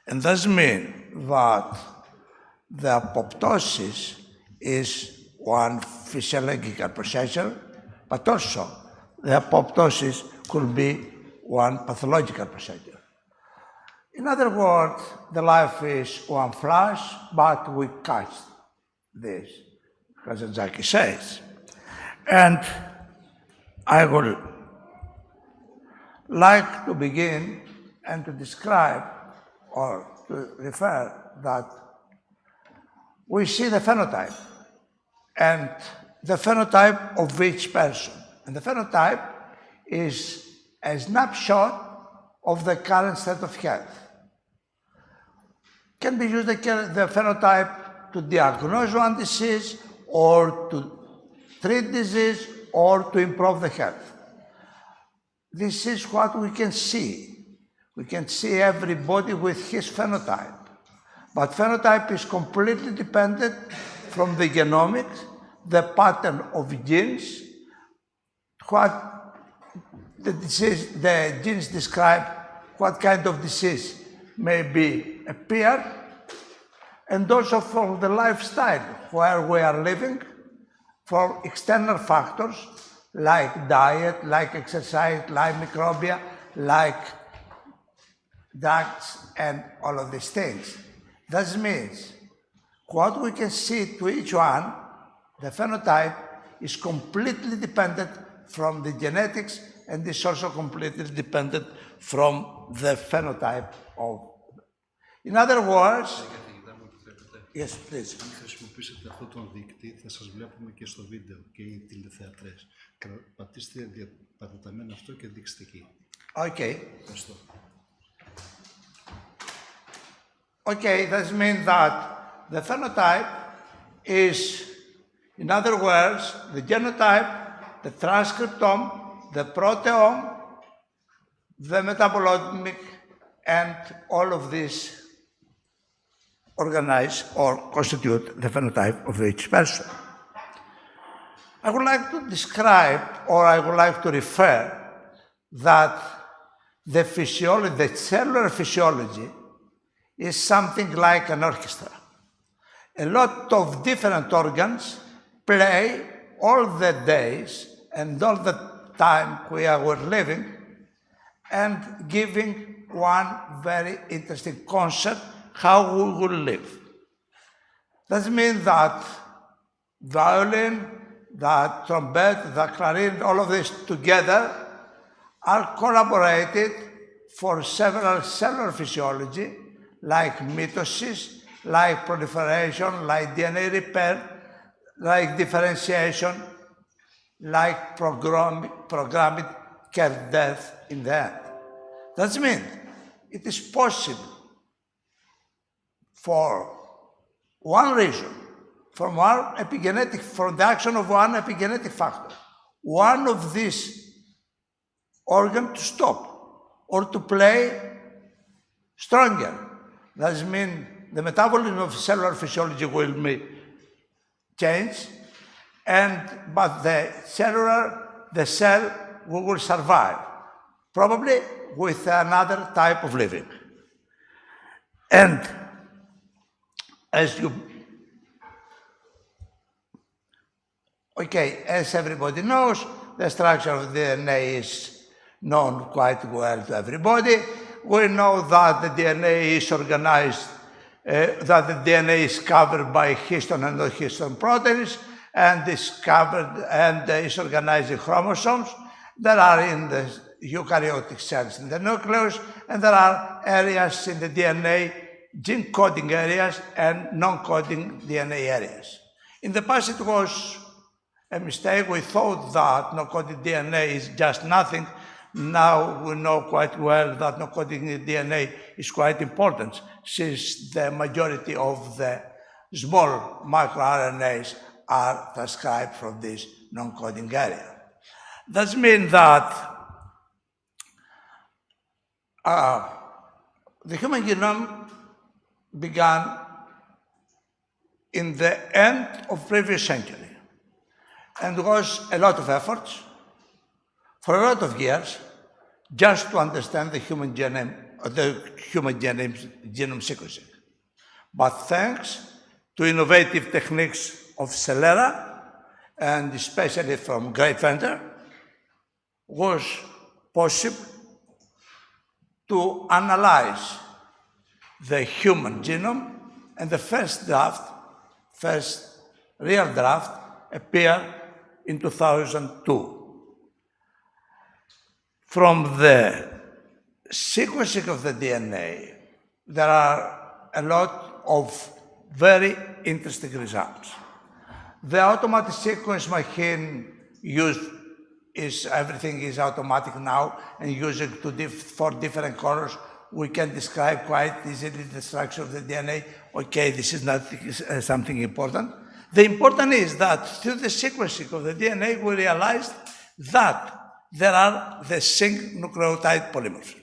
And that means that the apoptosis is one physiological procedure, but also the apoptosis could be one pathological procedure. In other words, the life is one flash, but we catch this, as Kazantzakis says. And I would like to begin and to describe or to refer that we see the phenotype and the phenotype of each person. And the phenotype is a snapshot of the current state of health. Can be used the phenotype to diagnose one disease or to treat disease or to improve the health. This is what we can see. We can see everybody with his phenotype. But phenotype is completely dependent from the genomics, the pattern of genes, what the genes describe, what kind of disease may be appear, and also for the lifestyle where we are living, for external factors like diet, like exercise, like microbia, like drugs, and all of these things. That means what we can see to each one, the phenotype is completely dependent from the genetics and is also completely dependent from the phenotype of. In other words, yes, please. Αν χρησιμοποιήσετε αυτό το δείκτη, θα σας βλέπουμε και στο βίντεο και οι τηλεθεατές. Πατήστε παραταμένα αυτό και δείξτε εκεί. Okay. Okay, that means that the phenotype is, in other words, the genotype, the transcriptome, the proteome, the metabolomic, and all of these organize or constitute the phenotype of each person. I would like to describe, or I would like to refer, that the physiology, the cellular physiology, is something like an orchestra. A lot of different organs play all the days and all the time we are living and giving one very interesting concept how we will live. That means that violin, the trumpet, the clarinet, all of this together are collaborated for several cellular physiology, like mitosis, like proliferation, like DNA repair, like differentiation, like programmed care death in the end. That means it is possible for one region, from the action of one epigenetic factor, one of these organs to stop or to play stronger. That means the metabolism of cellular physiology will be changed, but the cell will survive, probably with another type of living. And as everybody knows, the structure of DNA is known quite well to everybody. We know that the DNA is organized, that the DNA is covered by histone and non-histone proteins, and is organized in chromosomes that are in the eukaryotic cells in the nucleus, and there are areas in the DNA, gene coding areas and non-coding DNA areas. In the past it was a mistake. We thought that non-coding DNA is just nothing. Now we know quite well that non-coding DNA is quite important, since the majority of the small microRNAs are transcribed from this non-coding area. That means that the human genome began in the end of previous century, and was a lot of efforts for a lot of years just to understand the human genome sequencing. But thanks to innovative techniques of Celera, and especially from Great Venter, was possible to analyze the human genome, and the first real draft appeared in 2002. From the sequencing of the DNA, there are a lot of very interesting results. The automatic sequence machine everything is automatic now, and using for different colors, we can describe quite easily the structure of the DNA. Okay, this is not something important. The important is that through the sequencing of the DNA, we realized that there are the zinc nucleotide polymorphism.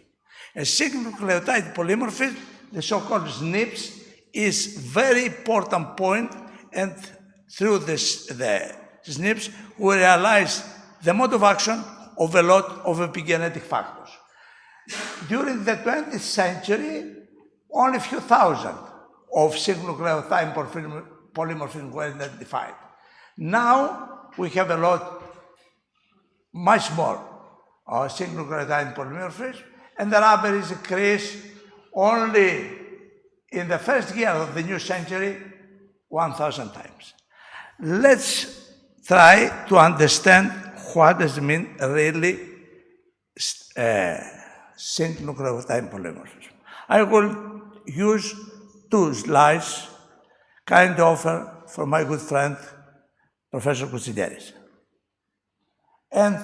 A zinc nucleotide polymorphism, the so-called SNPs, is very important point, and through the SNPs, we realize the mode of action of a lot of epigenetic factors. During the 20th century, only a few thousand of zinc nucleotide polymorphism were identified. Now we have a lot, much more zinc nucleotide polymorphism, and the average increase only in the first year of the new century 1,000 times. Let's try to understand what does it mean really zinc nucleotide polymorphism. I will use two slides, kind offer from my good friend, Professor Koutsideris. And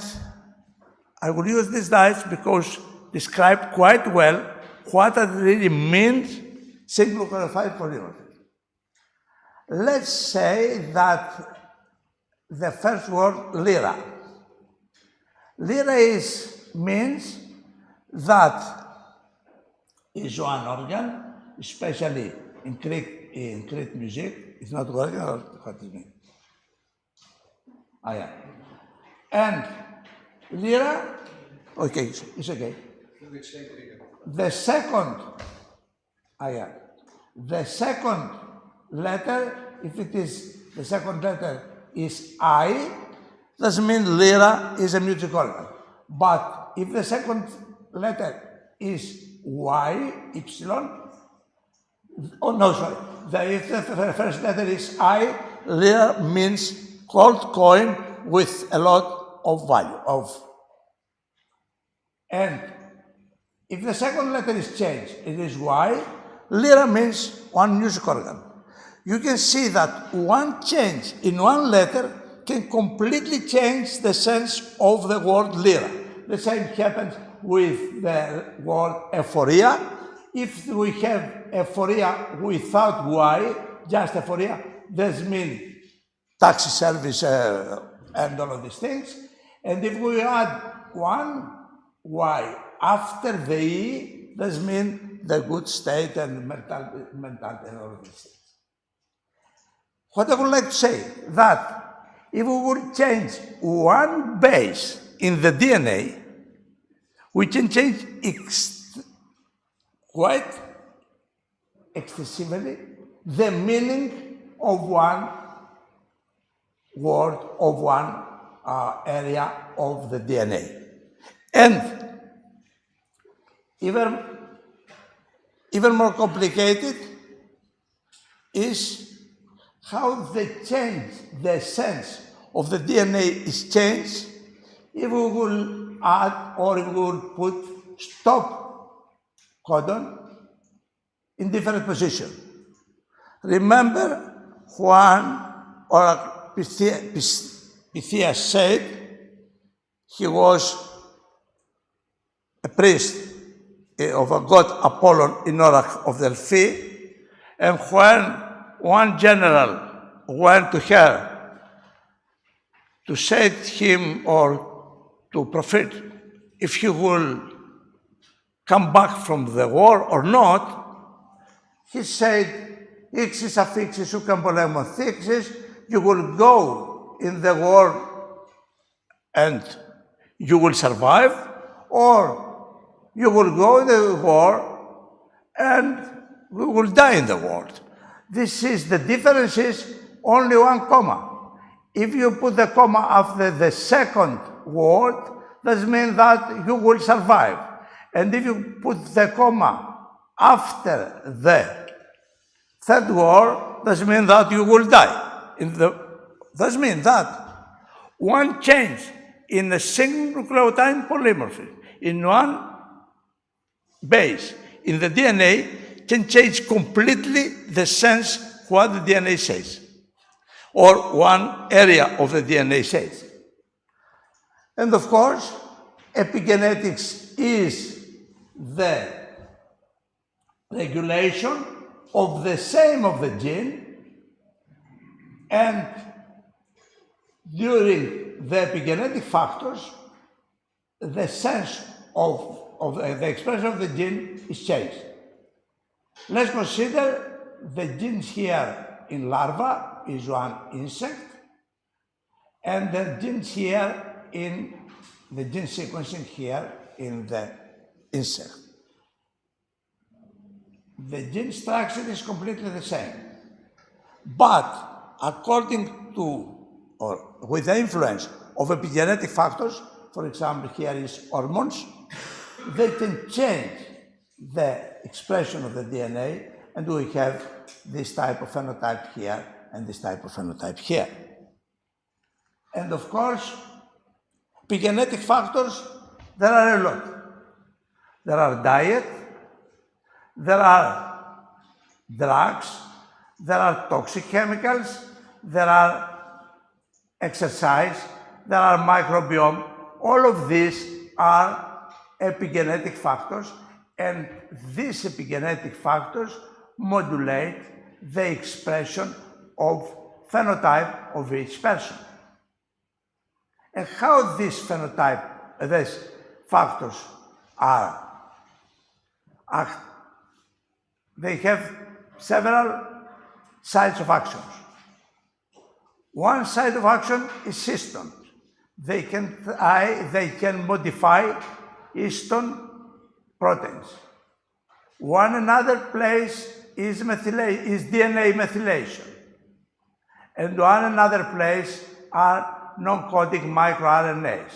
I will use these slides because describe quite well what it really means zinc nucleotide polymorphism. Let's say that the first word, lira. Lira means that is one organ, especially in Greek music. It's not working, or what do you mean? Ah, yeah. And lira, okay, it's okay. The second, the second letter, if it is, the second letter is I, that means lira is a music organ. But if the second letter is Y, Y, oh no, sorry. If the first letter is I, lira means gold coin with a lot of value. And if the second letter is changed, it is Y, lira means one music organ. You can see that one change in one letter can completely change the sense of the word lira. The same happens with the word euphoria. If we have euphoria without Y, just euphoria, that means taxi service and all of these things. And if we add one Y after the E, that means the good state and mental and all of these things. What I would like to say that if we would change one base in the DNA, we can change quite excessively the meaning of one word, of one area of the DNA. And even more complicated is how the sense of the DNA is changed if we will add or if we will put stop codon in different positions. Remember when Pythias said he was a priest of a god Apollon in Orach of Delphi, and when one general went to her to say to him or to prophet if he will come back from the war or not, he said, "Ixis affixis ucam polemo thixis," you will go in the war and you will survive, or you will go in the war and we will die in the war. This is the difference is only one comma. If you put the comma after the second word, that means that you will survive. And if you put the comma after the third word, that means that you will die. That means that one change in a single nucleotide polymorphism in one base in the DNA can change completely the sense what the DNA says, or one area of the DNA says. And of course, epigenetics is the regulation of the same of the gene, and during the epigenetic factors, the sense of the expression of the gene is changed. Let's consider the genes here in larva is one insect, and the genes here in the gene sequencing here in the insect. The gene structure is completely the same, but according to or with the influence of epigenetic factors, for example, here is hormones, they can change the expression of the DNA, and we have this type of phenotype here and this type of phenotype here. And of course, epigenetic factors, there are a lot. There are diet, there are drugs, there are toxic chemicals, there are exercise, there are microbiome. All of these are epigenetic factors, and these epigenetic factors modulate the expression of phenotype of each person. And how these factors are they have several sites of actions. One side of action is histone. They can modify histone proteins. One another place is DNA methylation. And one another place are non-coding microRNAs.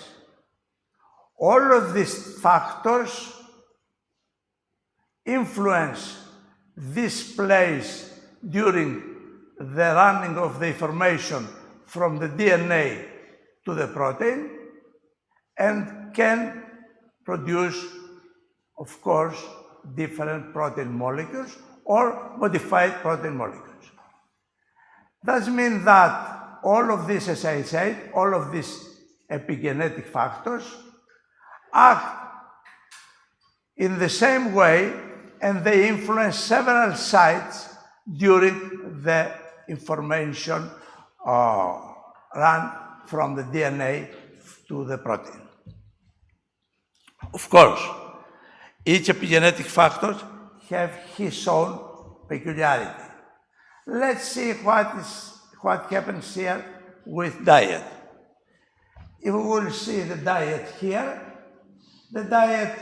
All of these factors influence this place during the running of the information from the DNA to the protein and can produce, of course, different protein molecules or modified protein molecules. That means that all of these, as I said, all of these epigenetic factors act in the same way and they influence several sites during the information run from the DNA to the protein. Of course, each epigenetic factor has his own peculiarity. Let's see what happens here with diet. If we will see the diet here, the diet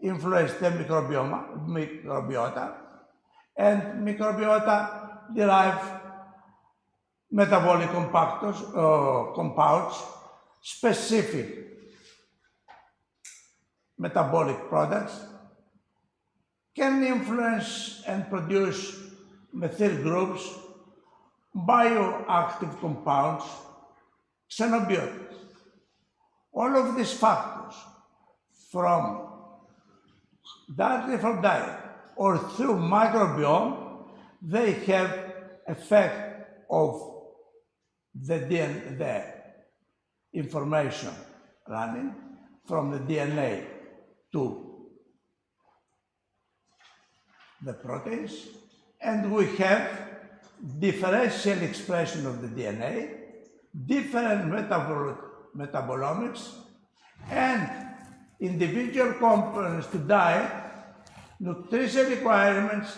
influences the microbiota, and microbiota derive metabolic compounds, specific metabolic products, can influence and produce methyl groups, bioactive compounds, xenobiotics. All of these factors directly from diet or through microbiome, they have effect of the information running from the DNA to the proteins, and we have differential expression of the DNA, different metabolomics, and individual components to diet, nutrition requirements,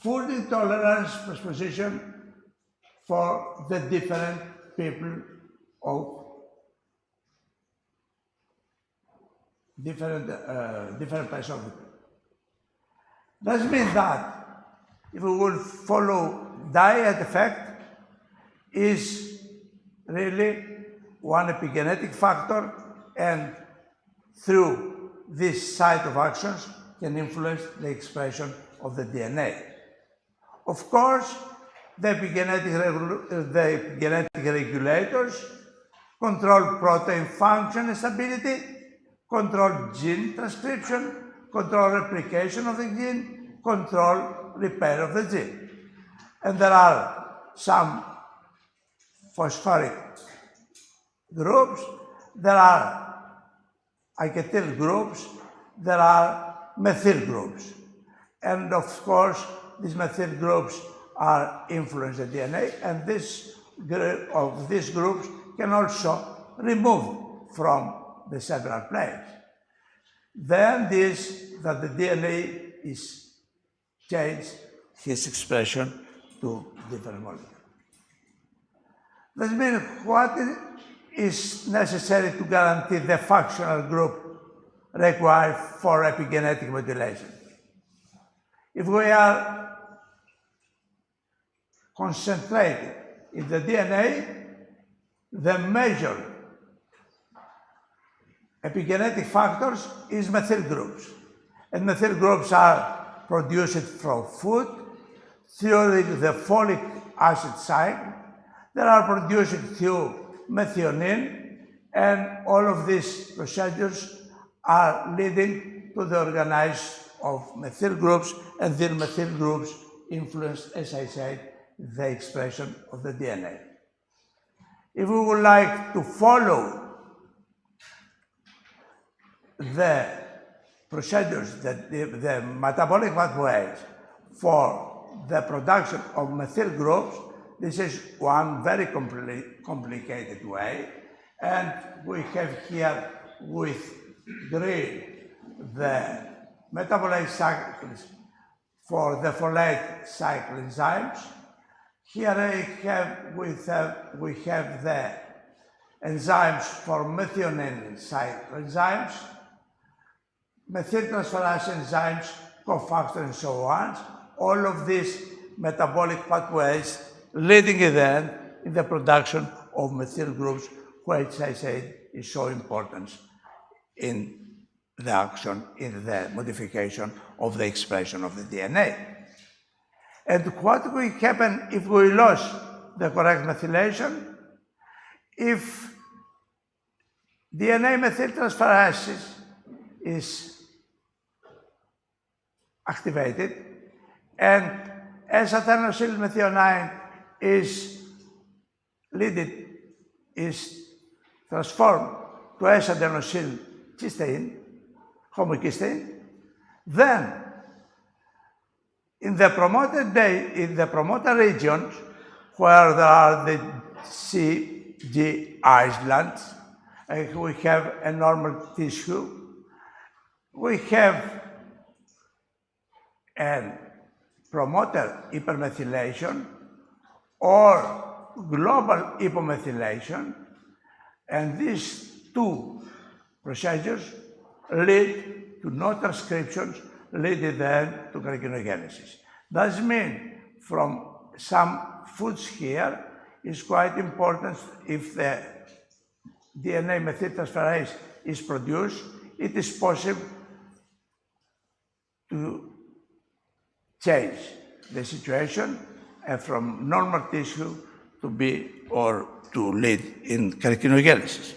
food intolerance predisposition for the different people of different parts of the people. That means that if we will follow diet effect is really one epigenetic factor, and through this site of actions can influence the expression of the DNA. Of course, the epigenetic regulators control protein function and stability, control gene transcription, control replication of the gene, control repair of the gene. And there are some phosphoric groups, there are alkyl groups, there are methyl groups. And of course, these methyl groups are influence the DNA, and these groups can also remove from the several planes. Then that the DNA is changed his expression to different molecules. That means what is necessary to guarantee the functional group required for epigenetic modulation. If we are concentrated in the DNA, the major epigenetic factors is methyl groups. And methyl groups are produced from food through the folic acid cycle. They are produced through methionine, and all of these procedures are leading to the organization of methyl groups, and these methyl groups influence, as I said, the expression of the DNA. If we would like to follow the procedures, the metabolic pathways for the production of methyl groups, this is one very complicated way, and we have here with green the metabolic cycles for the folate cycle enzymes. Here we have the enzymes for methionine cycle enzymes, methyltransferase enzymes, cofactor, and so on. All of these metabolic pathways leading in the end in the production of methyl groups, which I said is so important in the action, in the modification of the expression of the DNA. And what will happen if we lose the correct methylation? If DNA methyltransferase is activated and S-athenosyl methionine is transformed to S-adenosyl cysteine, homocysteine, then in the promoter regions where there are the CG islands, we have a normal tissue, we have a promoter hypermethylation or global hypomethylation, and these two procedures lead to no transcriptions, leading then to carcinogenesis. That means from some foods here is quite important. If the DNA methyltransferase is produced, it is possible to change the situation from normal tissue to be or to lead in carcinogenesis.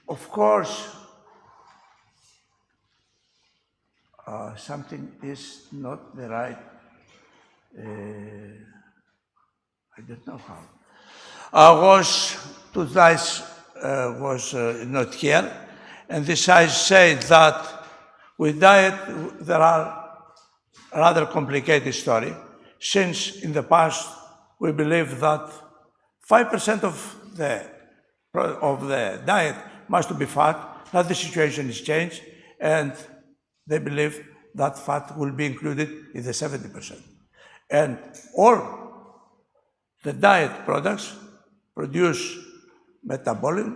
Of course, something is not the right, I don't know how. Two slides was not here, and this side said that with diet there are rather complicated story, since in the past we believe that 5% of the diet must be fat. Now the situation is changed, and they believe that fat will be included in the 70%. And all the diet products produce metabolic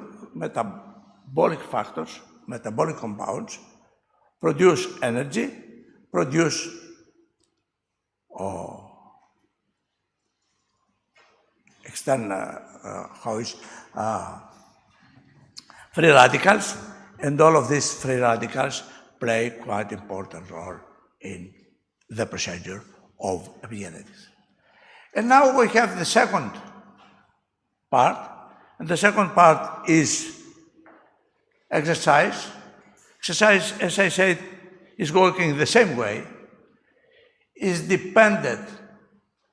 factors, metabolic compounds, produce energy, produce free radicals, and all of these free radicals play quite important role in the procedure of epigenetics. And now we have the second part, and the second part is exercise. Exercise, as I said, is working the same way, is dependent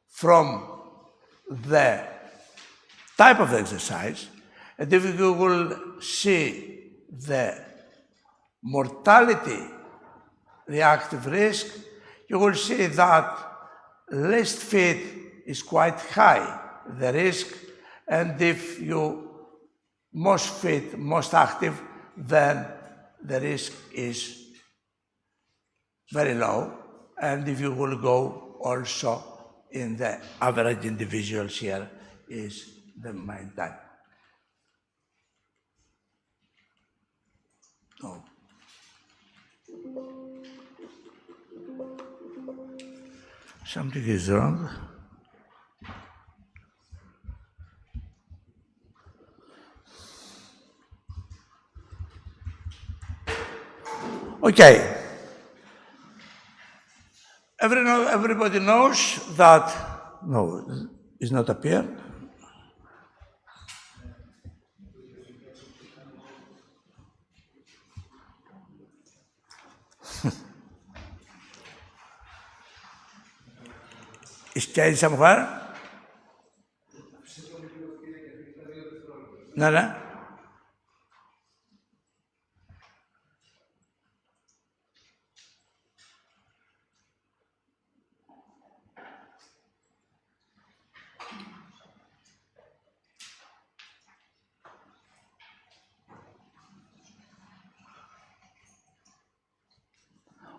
from the type of exercise. And if you will see the mortality reactive risk, you will see that least fit is quite high, the risk, and if you most fit, most active, then the risk is very low. And if you will go also in the average individuals here is the main type. Oh. Something is wrong. Okay. Everybody knows that, no, it's not appear. It's changed somewhere? No.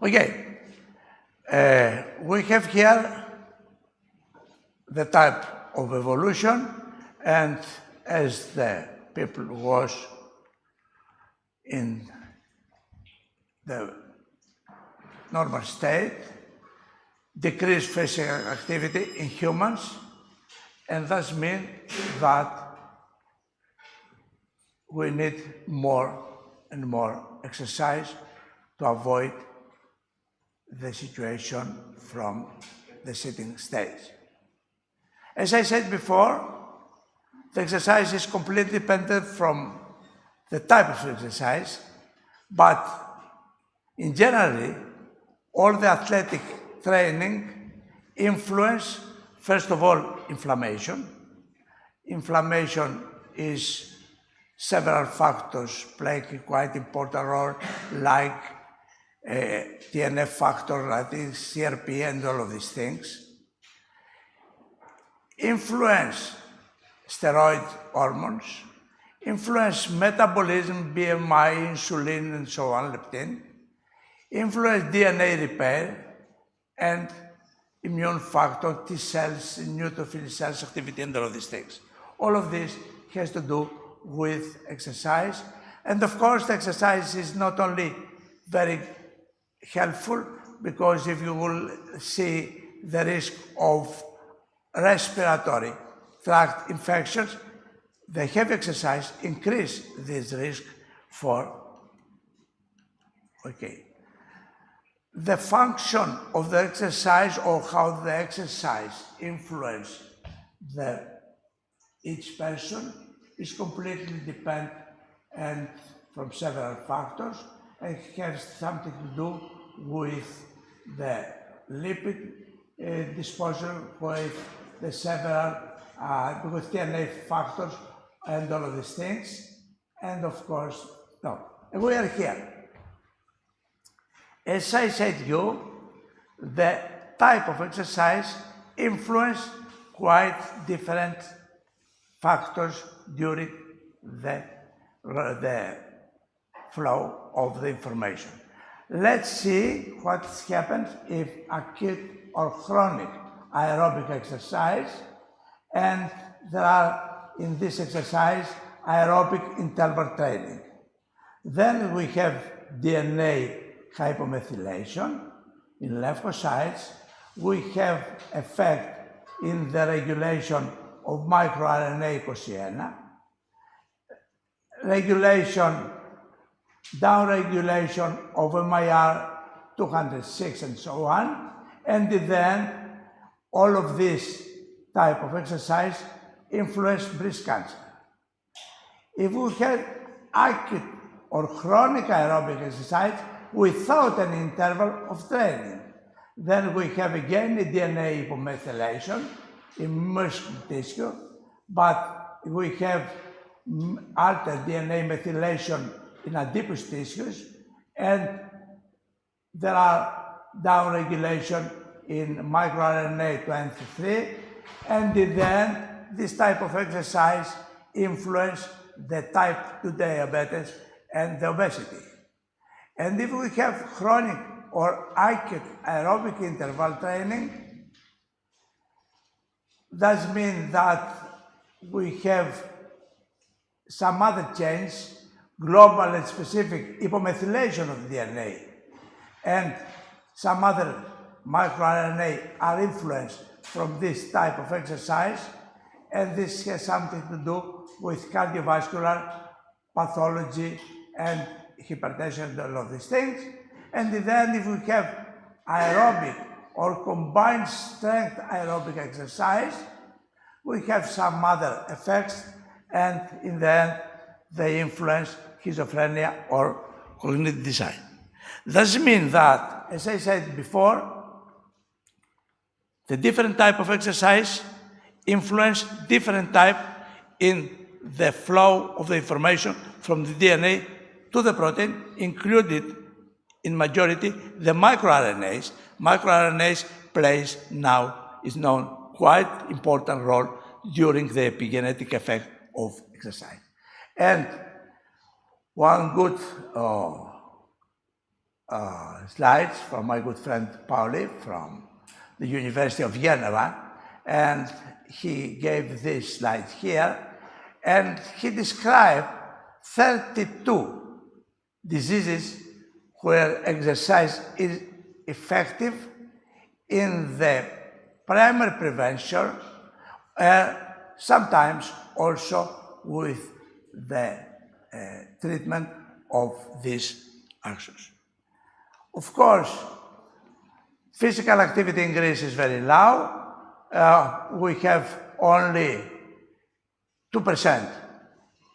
Okay, We have here the type of evolution, and as the people was in the normal state, decreased physical activity in humans, and that means that we need more and more exercise to avoid the situation from the sitting stage. As I said before, the exercise is completely dependent from the type of exercise, but in general, all the athletic training influence, first of all, inflammation. Inflammation is several factors playing a quite important role, like TNF factor, I think CRP and all of these things. Influence steroid hormones, influence metabolism, BMI, insulin, and so on, leptin, influence DNA repair, and immune factor, T cells, neutrophil cells activity, and all of these things. All of this has to do with exercise. And of course, the exercise is not only very helpful, because if you will see the risk of respiratory tract infections, the heavy exercise increase this risk for, the function of the exercise, or how the exercise influence each person, is completely dependent and from several factors, and has something to do with the lipid disposal, with the several with TNF factors and all of these things. And of course, we are here. As I said to you, the type of exercise influence quite different factors during the flow of the information. Let's see what happens if acute or chronic aerobic exercise, and there are in this exercise aerobic interval training. Then we have DNA hypomethylation in lymphocytes. We have effect in the regulation of microRNA ATHENA, regulation, downregulation of MIR 206 and so on, and then all of this type of exercise influence breast cancer. If we have acute or chronic aerobic exercise without an interval of training, then we have again a DNA hypomethylation in muscle tissue, but we have altered DNA methylation in adipose tissues, and there are downregulation in microRNA 23, and then this type of exercise influence the type 2 diabetes and the obesity. And if we have chronic or acute aerobic interval training, that means that we have some other change, global and specific hypomethylation of DNA, and some other microRNA are influenced from this type of exercise, and this has something to do with cardiovascular pathology and hypertension and all of these things. And then if we have aerobic or combined strength aerobic exercise, we have some other effects, and in the end, they influence schizophrenia or cognitive design. That means that, as I said before, the different type of exercise influence different type in the flow of the information from the DNA to the protein, included in majority the microRNAs. MicroRNAs plays now, is known, quite important role during the epigenetic effect of exercise. And one good slides from my good friend Pauli from the University of Geneva, and he gave these slides here, and he described 32 diseases where exercise is effective in the primary prevention, sometimes also with the treatment of these actions. Of course, physical activity in Greece is very low. We have only 2%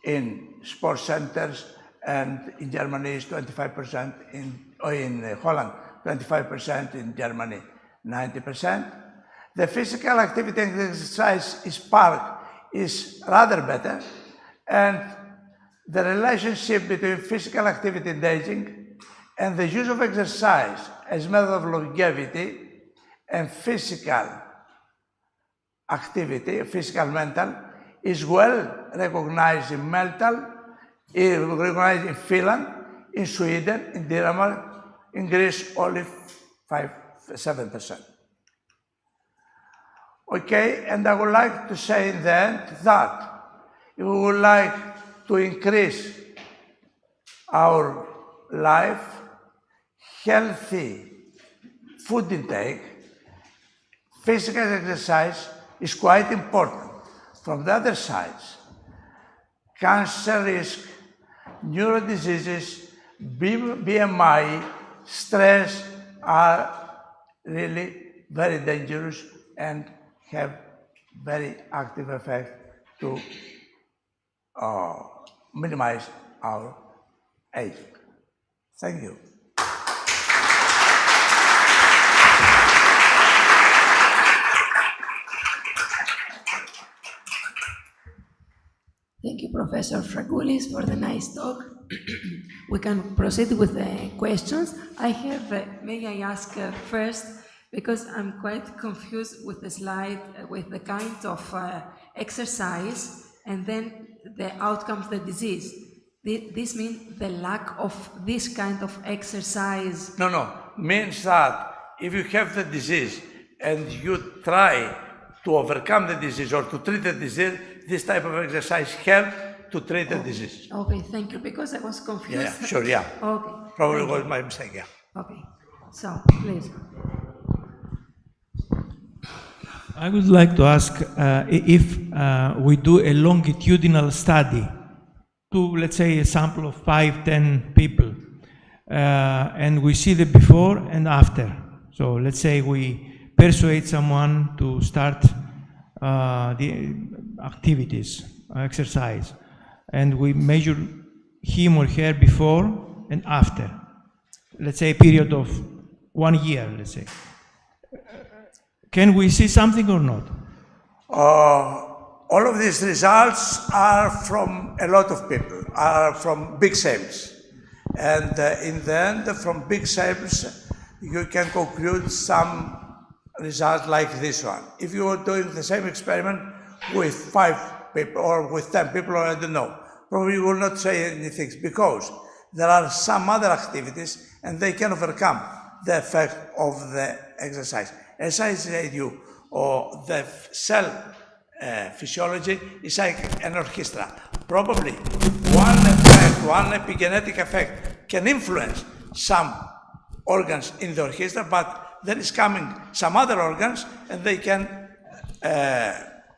in sports centers, and in Germany is 25%, in Holland 25%, in Germany 90%. The physical activity and exercise is rather better, and the relationship between physical activity and aging and the use of exercise as method of longevity and physical activity, physical mental, is well recognized in recognized in Finland, in Sweden, in Denmark, in Greece only 7%. Okay, and I would like to say in the end that if we would like to increase our life, healthy food intake, physical exercise is quite important. From the other side, cancer risk, neurodiseases, BMI, stress are really very dangerous and have very active effect to minimize our aging. Thank you. Thank you, Professor Fragoulis, for the nice talk. We can proceed with the questions. I have, may I ask first, because I'm quite confused with the slide, with the kind of exercise and then the outcomes of the disease. This means the lack of this kind of exercise? No, means that if you have the disease and you try to overcome the disease or to treat the disease, this type of exercise helps to treat the disease. Okay, thank you, because I was confused. Yeah, sure, yeah. Okay. Probably was my mistake, yeah. Okay, so please. I would like to ask if we do a longitudinal study to, let's say, a sample of 5-10 people, and we see the before and after. So let's say we persuade someone to start the activities, exercise, and we measure him or her before and after. Let's say a period of 1 year, let's say. Can we see something or not? All of these results are from a lot of people, are from big samples. And in the end, from big samples, you can conclude some results like this one. If you are doing the same experiment with 5 people or with 10 people, or I don't know, probably you will not say anything, because there are some other activities and they can overcome the effect of the exercise. As I said to you, the cell physiology is like an orchestra. Probably one effect, one epigenetic effect can influence some organs in the orchestra, but there is coming some other organs and they can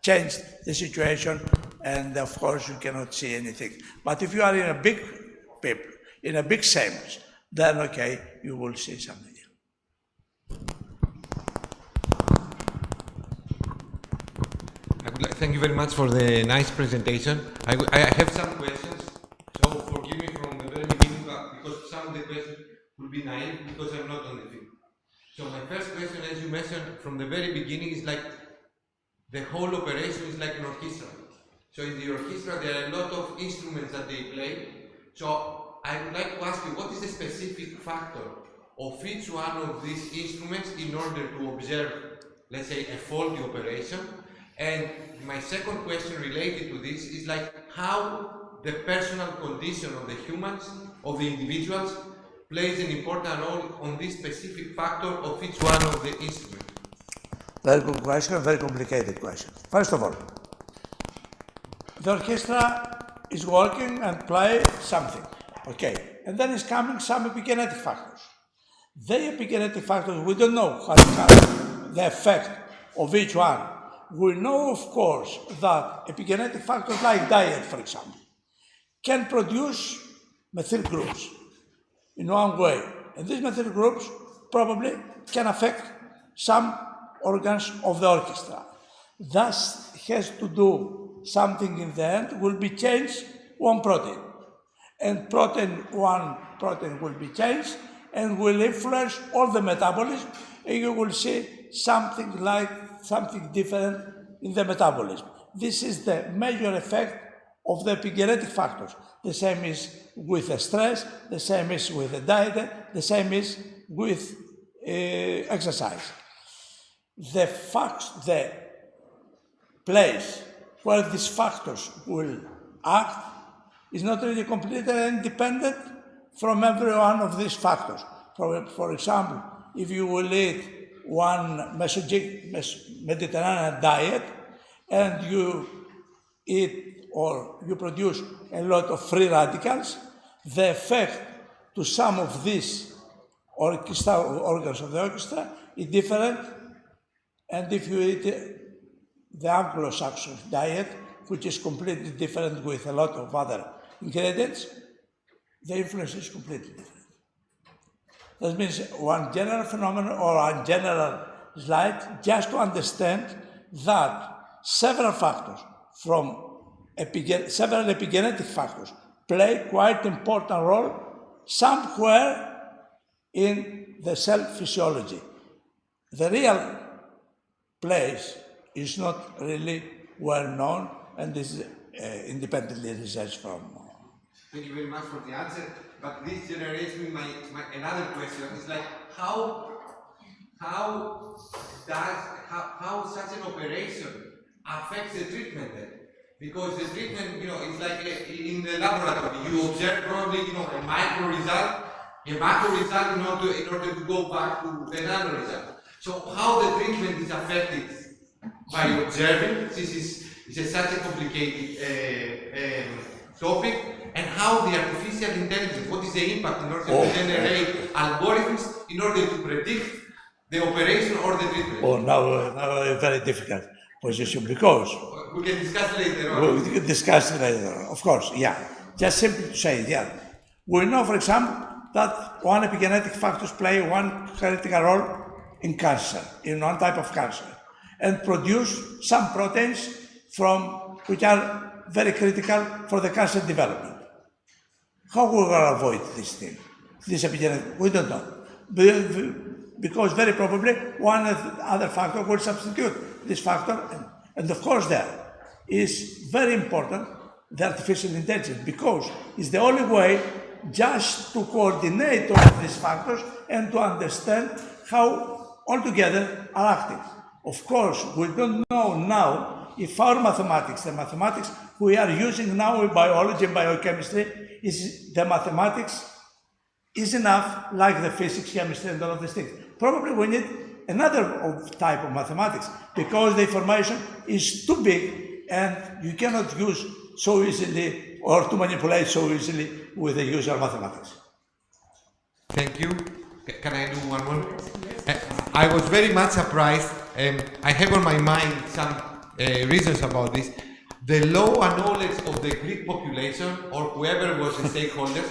change the situation, and of course you cannot see anything. But if you are in a big people, in a big samples, then okay, you will see something. Thank you very much for the nice presentation. I have some questions, so forgive me from the very beginning, because some of the questions will be naive, because I'm not on the field. So my first question, as you mentioned from the very beginning, is like the whole operation is like an orchestra. So in the orchestra there are a lot of instruments that they play. So I would like to ask you, what is the specific factor of each one of these instruments in order to observe, let's say, a faulty operation? And my second question related to this is like how the personal condition of the humans, of the individuals, plays an important role on this specific factor of each one of the instruments? Very good question, very complicated question. First of all, the orchestra is working and play something, okay, and then is coming some epigenetic factors. The epigenetic factors, we don't know how to count the effect of each one. We know, of course, that epigenetic factors like diet, for example, can produce methyl groups in one way. And these methyl groups probably can affect some organs of the orchestra. Thus, has to do something in the end, will be changed one protein. And one protein will be changed and will influence all the metabolism, and you will see something different in the metabolism. This is the major effect of the epigenetic factors. The same is with the stress, the same is with the diet, the same is with exercise. The place where these factors will act is not really completely independent from every one of these factors. For example, if you will eat one Mediterranean diet and you eat or you produce a lot of free radicals, the effect to some of these organs of the orchestra is different. And if you eat the Anglo-Saxon diet, which is completely different with a lot of other ingredients, the influence is completely different. That means one general phenomenon or one general slide, just to understand that several factors several epigenetic factors play quite important role somewhere in the cell physiology. The real place is not really well known, and this is independently researched from. Thank you very much for the answer. But this generates me another question. It's like how such an operation affects the treatment then? Because the treatment, it's like in the laboratory, you observe probably, a micro result, a macro result in order to go back to the nano result. So how the treatment is affected by observing, this is such a complicated topic, and how the artificial intelligence, what is the impact in order to generate algorithms in order to predict the operation or the treatment? Oh, now a very difficult position, because we can discuss later on. We can discuss later on, of course, yeah. Just simply to say, yeah. We know, for example, that one epigenetic factors play one critical role in cancer, in one type of cancer, and produce some proteins which are very critical for the cancer development. How we will avoid this thing, this epigenetic? We don't know. Because very probably one other factor will substitute this factor. And of course there is very important the artificial intelligence, because it's the only way just to coordinate all of these factors and to understand how altogether are acting. Of course, we don't know now if our mathematics, the mathematics we are using now in biology and biochemistry, the mathematics is enough like the physics, chemistry, and all of these things. Probably we need another type of mathematics, because the information is too big and you cannot use so easily or to manipulate so easily with the usual mathematics. Thank you. Can I do one more? I was very much surprised, I have on my mind some reasons about this. The low knowledge of the Greek population, or whoever was the stakeholders,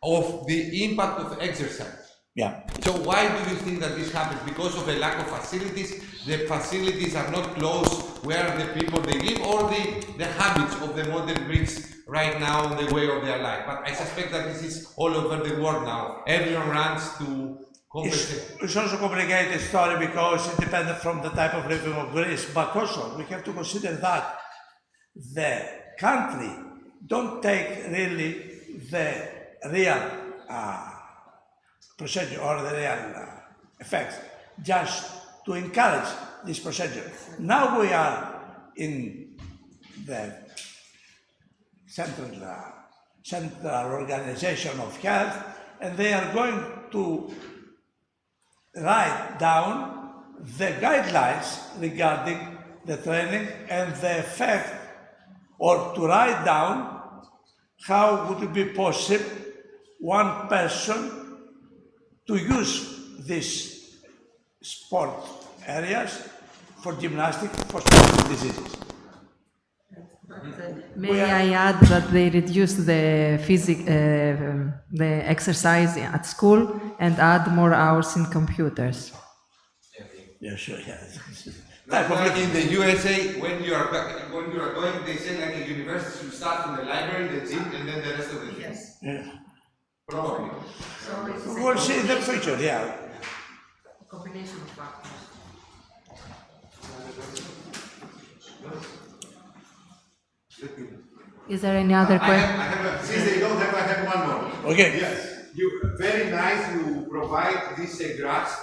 of the impact of exercise. Yeah. So why do you think that this happens? Because of a lack of facilities? The facilities are not close where the people they live, or the habits of the modern Greeks right now in the way of their life. But I suspect that this is all over the world now. Everyone runs to compensate. It's also a complicated story, because it depends from the type of living of Greece. But also we have to consider that the country don't take really the real procedure or the real effects, just to encourage this procedure. Now we are in the central organization of health, and they are going to write down the guidelines regarding the training and the effect, or to write down how would it be possible one person to use these sport areas for gymnastics, for specific diseases. May I add that they reduced the the exercise at school and add more hours in computers. Yeah, sure, yeah. Like in the USA, when you are going, they say like a university, you start from the library, the gym, and then the rest of the things. Yes. Yeah. Probably. We'll see in the future, yeah. Combination of factors. Is there any other question? Since they don't have, I have one more. Okay. Yes. Very nice. You provide these graphs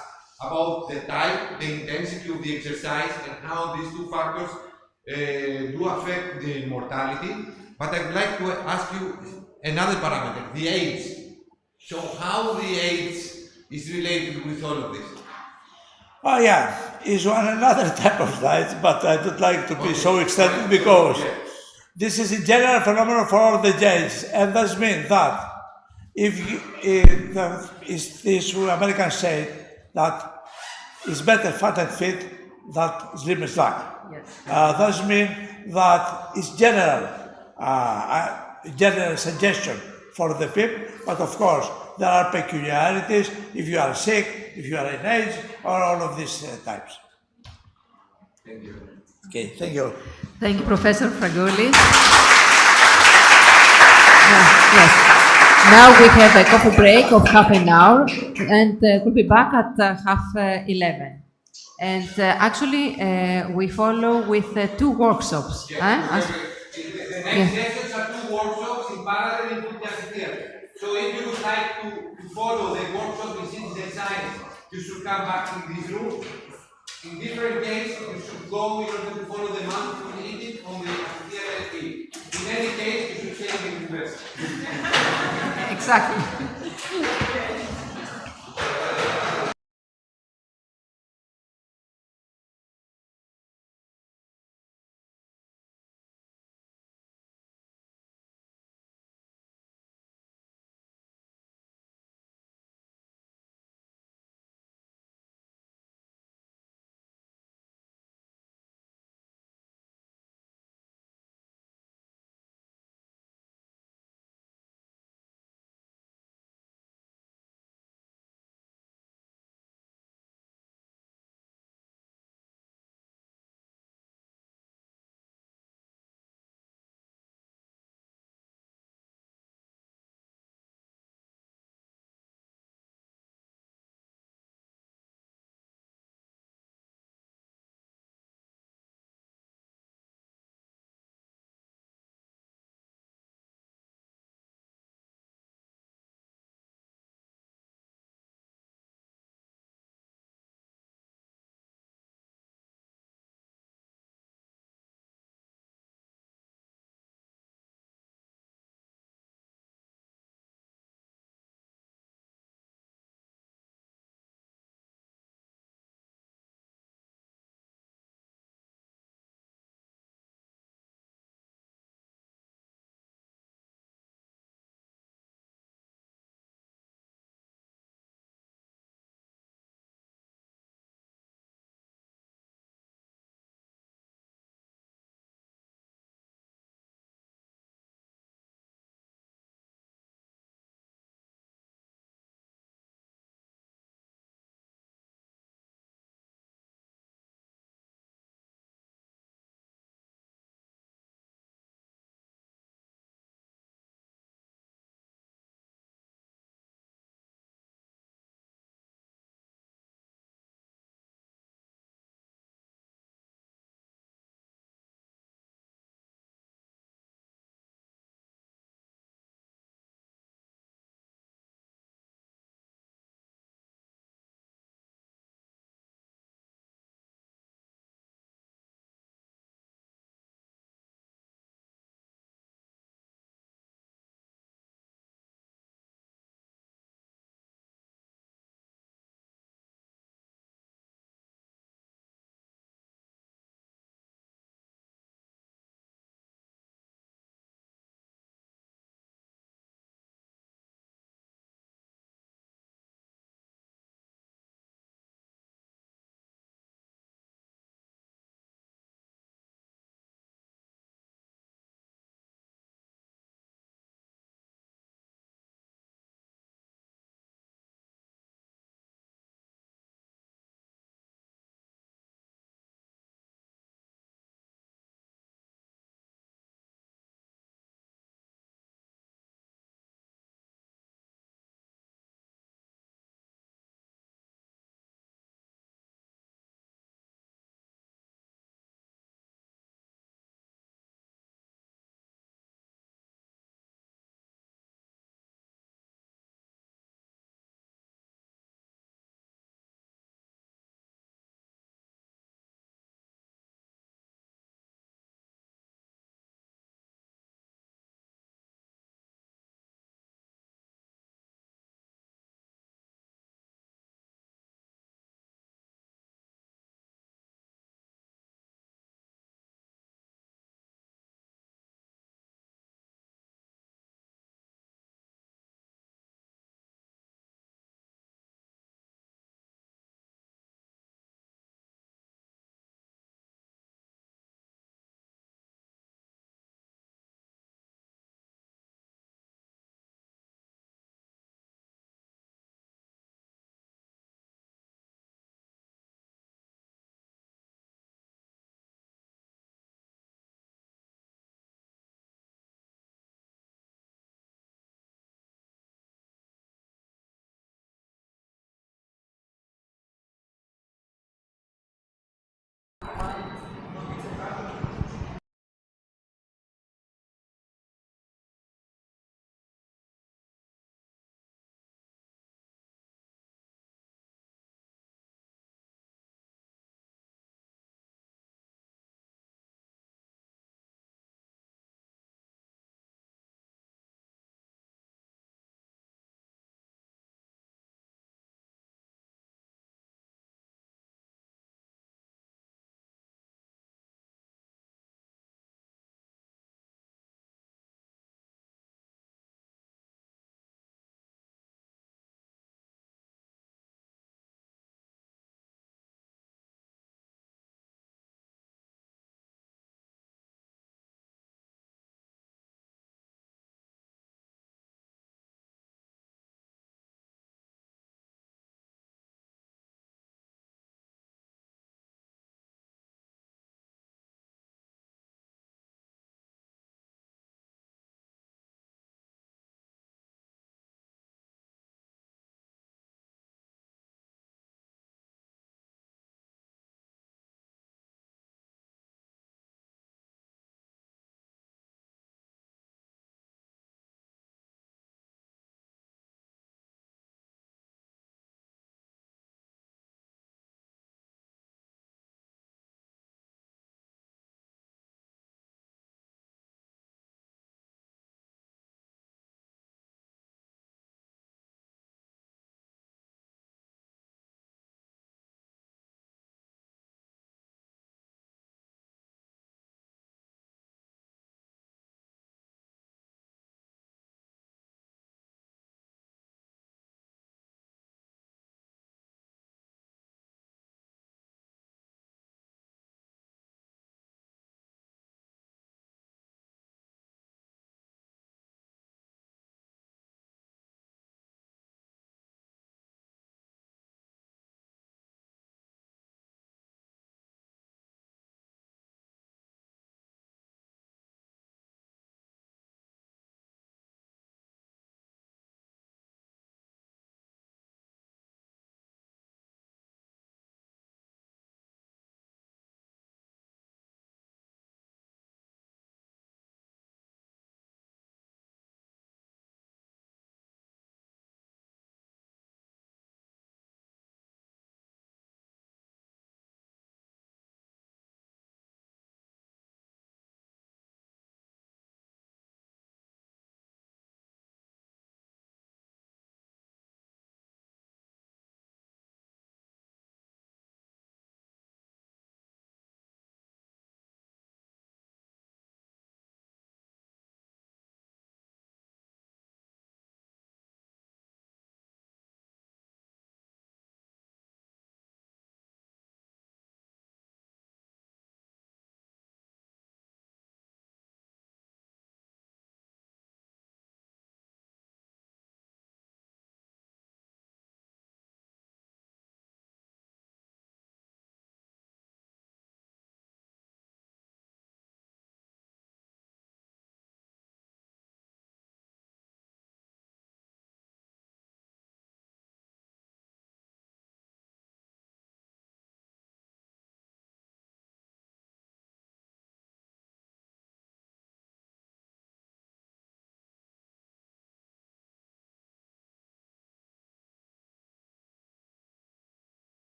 about the type, the intensity of the exercise, and how these two factors do affect the mortality. But I'd like to ask you another parameter, the age. So how the age is related with all of this? Oh yeah, is one another type of slides, but I don't like to be so extended because this is a general phenomenon for all the ages, and that means that if this Americans say that it's better fat and fit than slim and slack. Yes. That means that it's general suggestion for the people, but of course there are peculiarities if you are sick, if you are in age, or all of these types. Thank you. Okay, thank you. Thank you, Professor Fragoulis. Yes. Now we have a coffee break of half an hour, and we'll be back at 11:30. And actually, we follow with 2 workshops. The next sessions are 2 workshops in parallel in the amphitheater. So if you would like to follow the workshop in citizen science, you should come back in this room. In different cases, you should go in order to follow the monthly meeting on the Amphitheatre A. In any case, you should stay in the university. Exactly.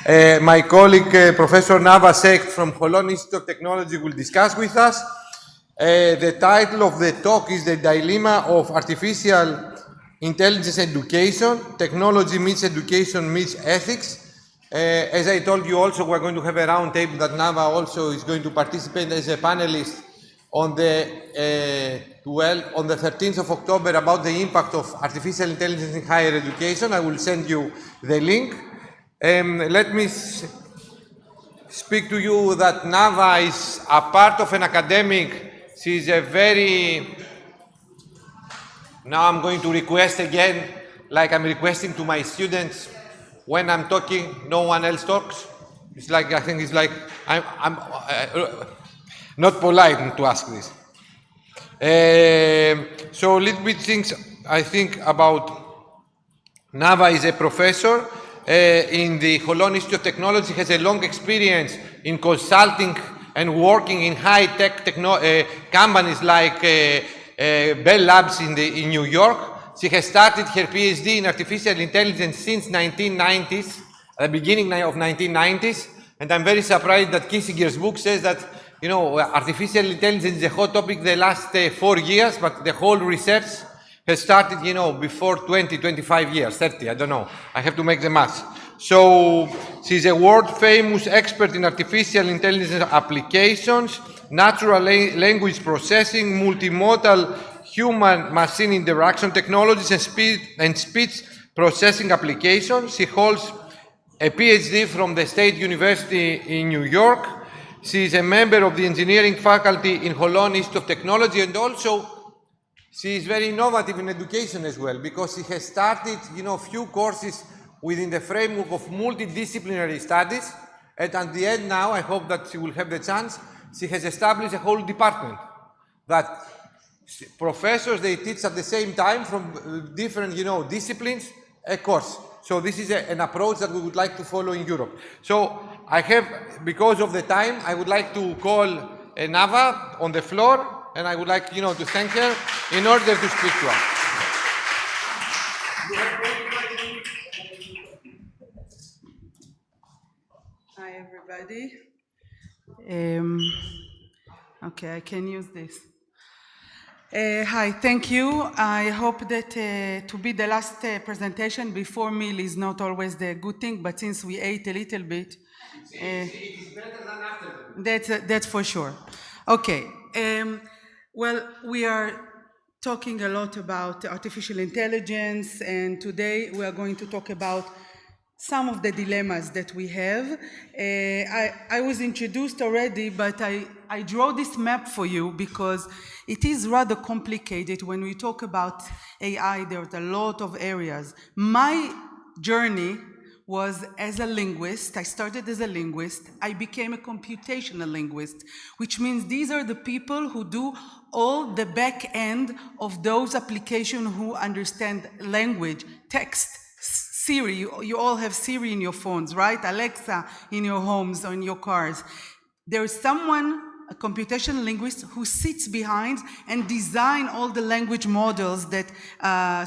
My colleague, Professor Nava Sekt from Holon Institute of Technology will discuss with us. The title of the talk is The Dilemma of Artificial Intelligence Education. Technology meets education meets ethics. As I told you also, we're going to have a round table that Nava also is going to participate as a panelist on the 13th of October about the impact of artificial intelligence in higher education. I will send you the link. Let me speak to you that Nava is a part of an academic. She's a very... Now I'm going to request again, like I'm requesting to my students, when I'm talking, no one else talks. It's like, I think it's like, I'm not polite to ask this. So a little bit things I think about. Nava is a professor in the Holon Institute of Technology, has a long experience in consulting and working in high-tech companies like Bell Labs in New York. She has started her PhD in artificial intelligence since 1990s, the beginning of 1990s, and I'm very surprised that Kissinger's book says that, you know, artificial intelligence is a hot topic the last 4 years, but the whole research has started, you know, before 20, 25 years, 30, I don't know. I have to make the math. So she's a world-famous expert in artificial intelligence applications, natural language processing, multimodal human-machine interaction technologies, and speech processing applications. She holds a PhD from the State University in New York. She is a member of the engineering faculty in Holon Institute of Technology, and also she is very innovative in education as well, because she has started, you know, few courses within the framework of multidisciplinary studies, and at the end now, I hope that she will have the chance, she has established a whole department that professors, they teach at the same time from different, you know, disciplines, a course. So this is an approach that we would like to follow in Europe. So I have, because of the time, I would like to call Nava on the floor, and I would like, you know, to thank her in order to speak to us. Hi, everybody. Okay, I can use this. Hi, thank you. I hope that to be the last presentation before meal is not always the good thing, but since we ate a little bit, it's better than after. That's for sure. Okay. Well, we are talking a lot about artificial intelligence, and today we are going to talk about some of the dilemmas that we have. I was introduced already, but I draw this map for you because it is rather complicated. When we talk about AI, there's a lot of areas. My journey was as a linguist. I started as a linguist. I became a computational linguist, which means these are the people who do all the back end of those applications who understand language, text, Siri. You all have Siri in your phones, right? Alexa in your homes or in your cars. There is someone, a computational linguist, who sits behind and design all the language models that,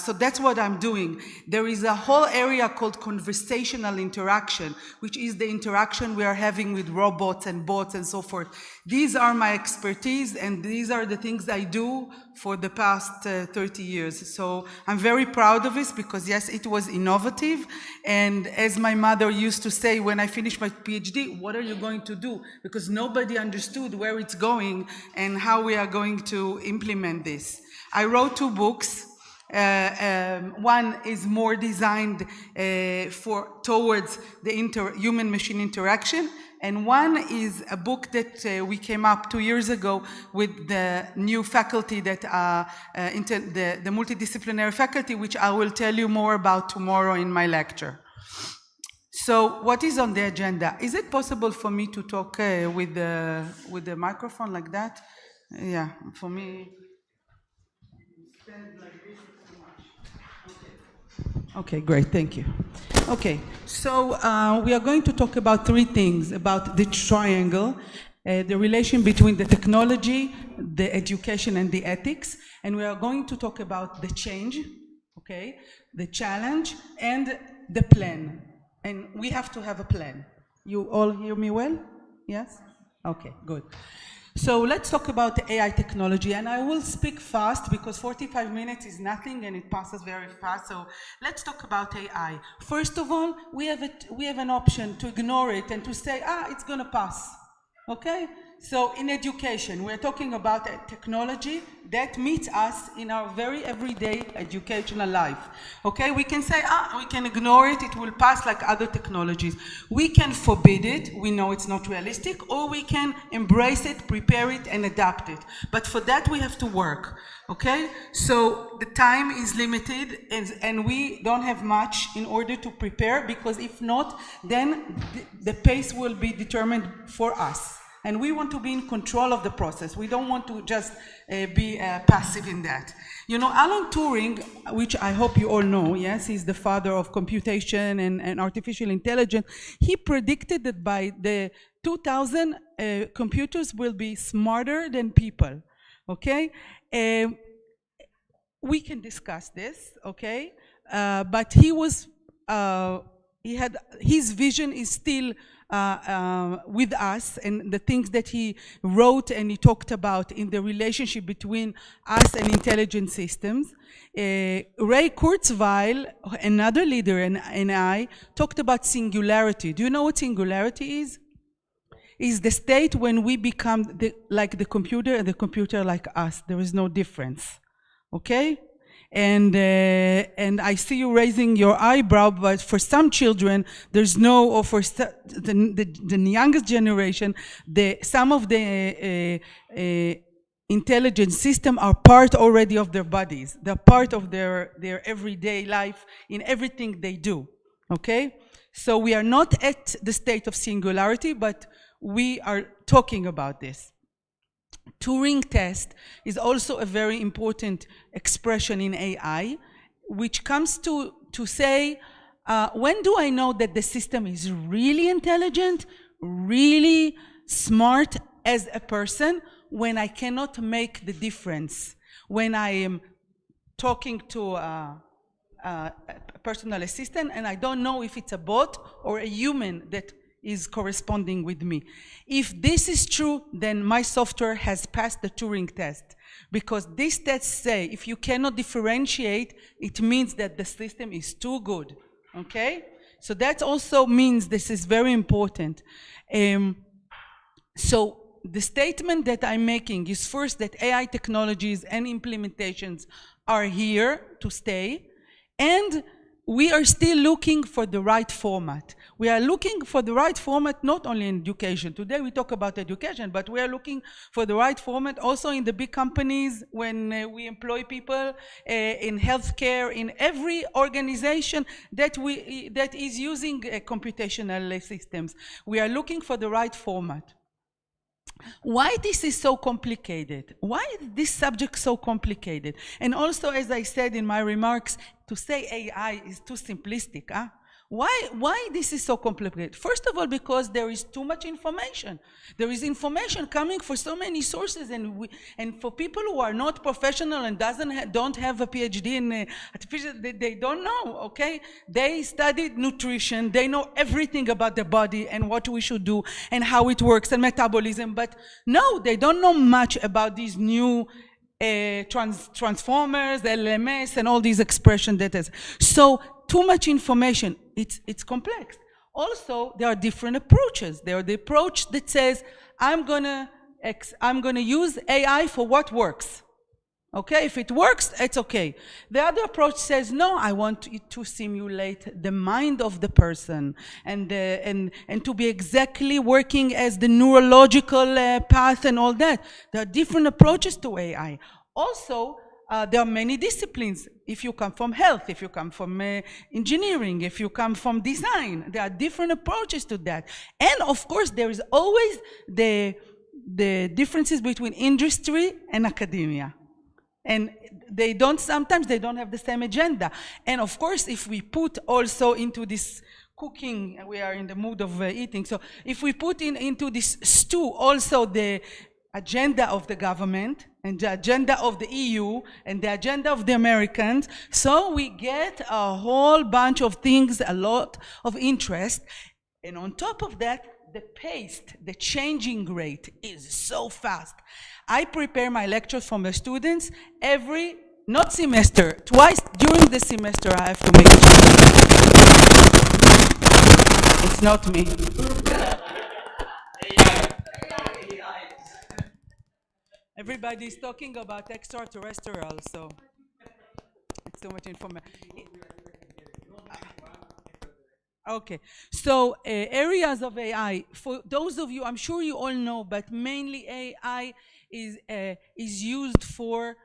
so that's what I'm doing. There is a whole area called conversational interaction, which is the interaction we are having with robots and bots and so forth. These are my expertise, and these are the things I do for the past 30 years. So I'm very proud of this because, yes, it was innovative. And as my mother used to say when I finished my PhD, what are you going to do? Because nobody understood where it's going and how we are going to implement this. I wrote 2 books. One is more designed towards the human-machine interaction, and one is a book that we came up 2 years ago with the new faculty that the multidisciplinary faculty, which I will tell you more about tomorrow in my lecture. So what is on the agenda? Is it possible for me to talk with the microphone like that? Yeah, for me. Okay, great, thank you. Okay, so we are going to talk about 3 things, about the triangle, the relation between the technology, the education, and the ethics, and we are going to talk about the change, okay, the challenge, and the plan. And we have to have a plan. You all hear me well? Yes? Okay, good. So let's talk about the AI technology, and I will speak fast because 45 minutes is nothing and it passes very fast. So let's talk about AI. First of all, we have an option to ignore it and to say, it's going to pass. Okay? So in education, we're talking about a technology that meets us in our very everyday educational life. Okay, we can say, we can ignore it, it will pass like other technologies. We can forbid it, we know it's not realistic, or we can embrace it, prepare it, and adapt it. But for that, we have to work. Okay, so the time is limited, and we don't have much in order to prepare, because if not, then the pace will be determined for us. And we want to be in control of the process. We don't want to just be passive in that. You know, Alan Turing, which I hope you all know, yes, he's the father of computation and artificial intelligence. He predicted that by the 2000, computers will be smarter than people, okay? We can discuss this, okay? But he was, his vision is still with us, and the things that he wrote and he talked about in the relationship between us and intelligent systems. Ray Kurzweil, another leader, and I talked about singularity. Do you know what singularity is? Is the state when we become like the computer and the computer like us. There is no difference, okay? And I see you raising your eyebrow, but for some children, there's no, or for the youngest generation, some of the intelligent system are part already of their bodies. They're part of their everyday life in everything they do, okay? So we are not at the state of singularity, but we are talking about this. Turing test is also a very important expression in AI, which comes to say, when do I know that the system is really intelligent, really smart as a person, when I cannot make the difference, when I am talking to a personal assistant and I don't know if it's a bot or a human that is corresponding with me. If this is true, then my software has passed the Turing test, because these tests say if you cannot differentiate, it means that the system is too good, okay? So that also means this is very important. So the statement that I'm making is first that AI technologies and implementations are here to stay, and we are still looking for the right format. We are looking for the right format not only in education. Today we talk about education, but we are looking for the right format also in the big companies when we employ people, in healthcare, in every organization that is using computational systems. We are looking for the right format. Why this is so complicated? Why is this subject so complicated? And also, as I said in my remarks, to say AI is too simplistic. Why this is so complicated? First of all, because there is too much information. There is information coming from so many sources, and for people who are not professional and don't have a PhD in artificial, they don't know, okay? They studied nutrition, they know everything about the body and what we should do and how it works and metabolism, but no, they don't know much about these new transformers, LMS, and all these expressions that is. So too much information, it's complex. Also, there are different approaches. There are the approach that says, I'm gonna use AI for what works. Okay, if it works, it's okay. The other approach says, no, I want it to simulate the mind of the person and to be exactly working as the neurological path and all that. There are different approaches to AI. Also, there are many disciplines. If you come from health, if you come from engineering, if you come from design, there are different approaches to that. And of course, there is always the differences between industry and academia. And sometimes they don't have the same agenda. And of course, if we put also into this cooking, we are in the mood of eating, so if we put into this stew also the agenda of the government, and the agenda of the EU and the agenda of the Americans. So we get a whole bunch of things, a lot of interest. And on top of that, the pace, the changing rate is so fast. I prepare my lectures for my students every, not semester, twice during the semester I have to make it. It's not me. Everybody's talking about extraterrestrials, so it's too much information. Okay, so areas of AI, for those of you, I'm sure you all know, but mainly AI is used for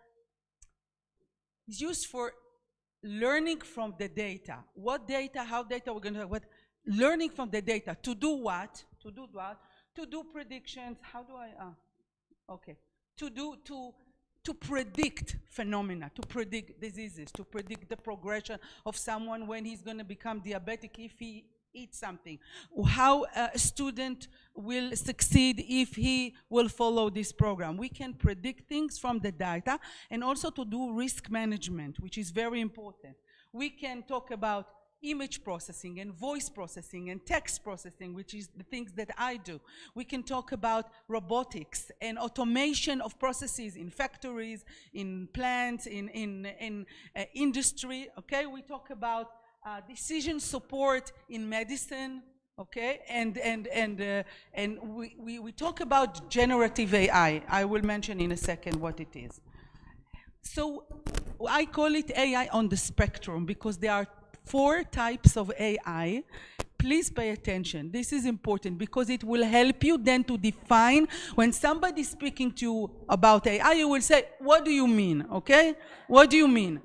learning from the data. What data, how data, we're going to talk about. Learning from the data. To do what? To do what? To do predictions. How do I, okay. To predict phenomena, to predict diseases, to predict the progression of someone when he's going to become diabetic if he eats something, how a student will succeed if he will follow this program. We can predict things from the data, and also to do risk management, which is very important. We can talk about image processing and voice processing and text processing, which is the things that I do. We can talk about robotics and automation of processes in factories, in plants, in industry, okay? We talk about decision support in medicine, okay? And we talk about generative AI. I will mention in a second what it is. So I call it AI on the spectrum because there are 4 types of AI. Please pay attention. This is important because it will help you then to define when somebody's speaking to you about AI, you will say, what do you mean, okay? What do you mean?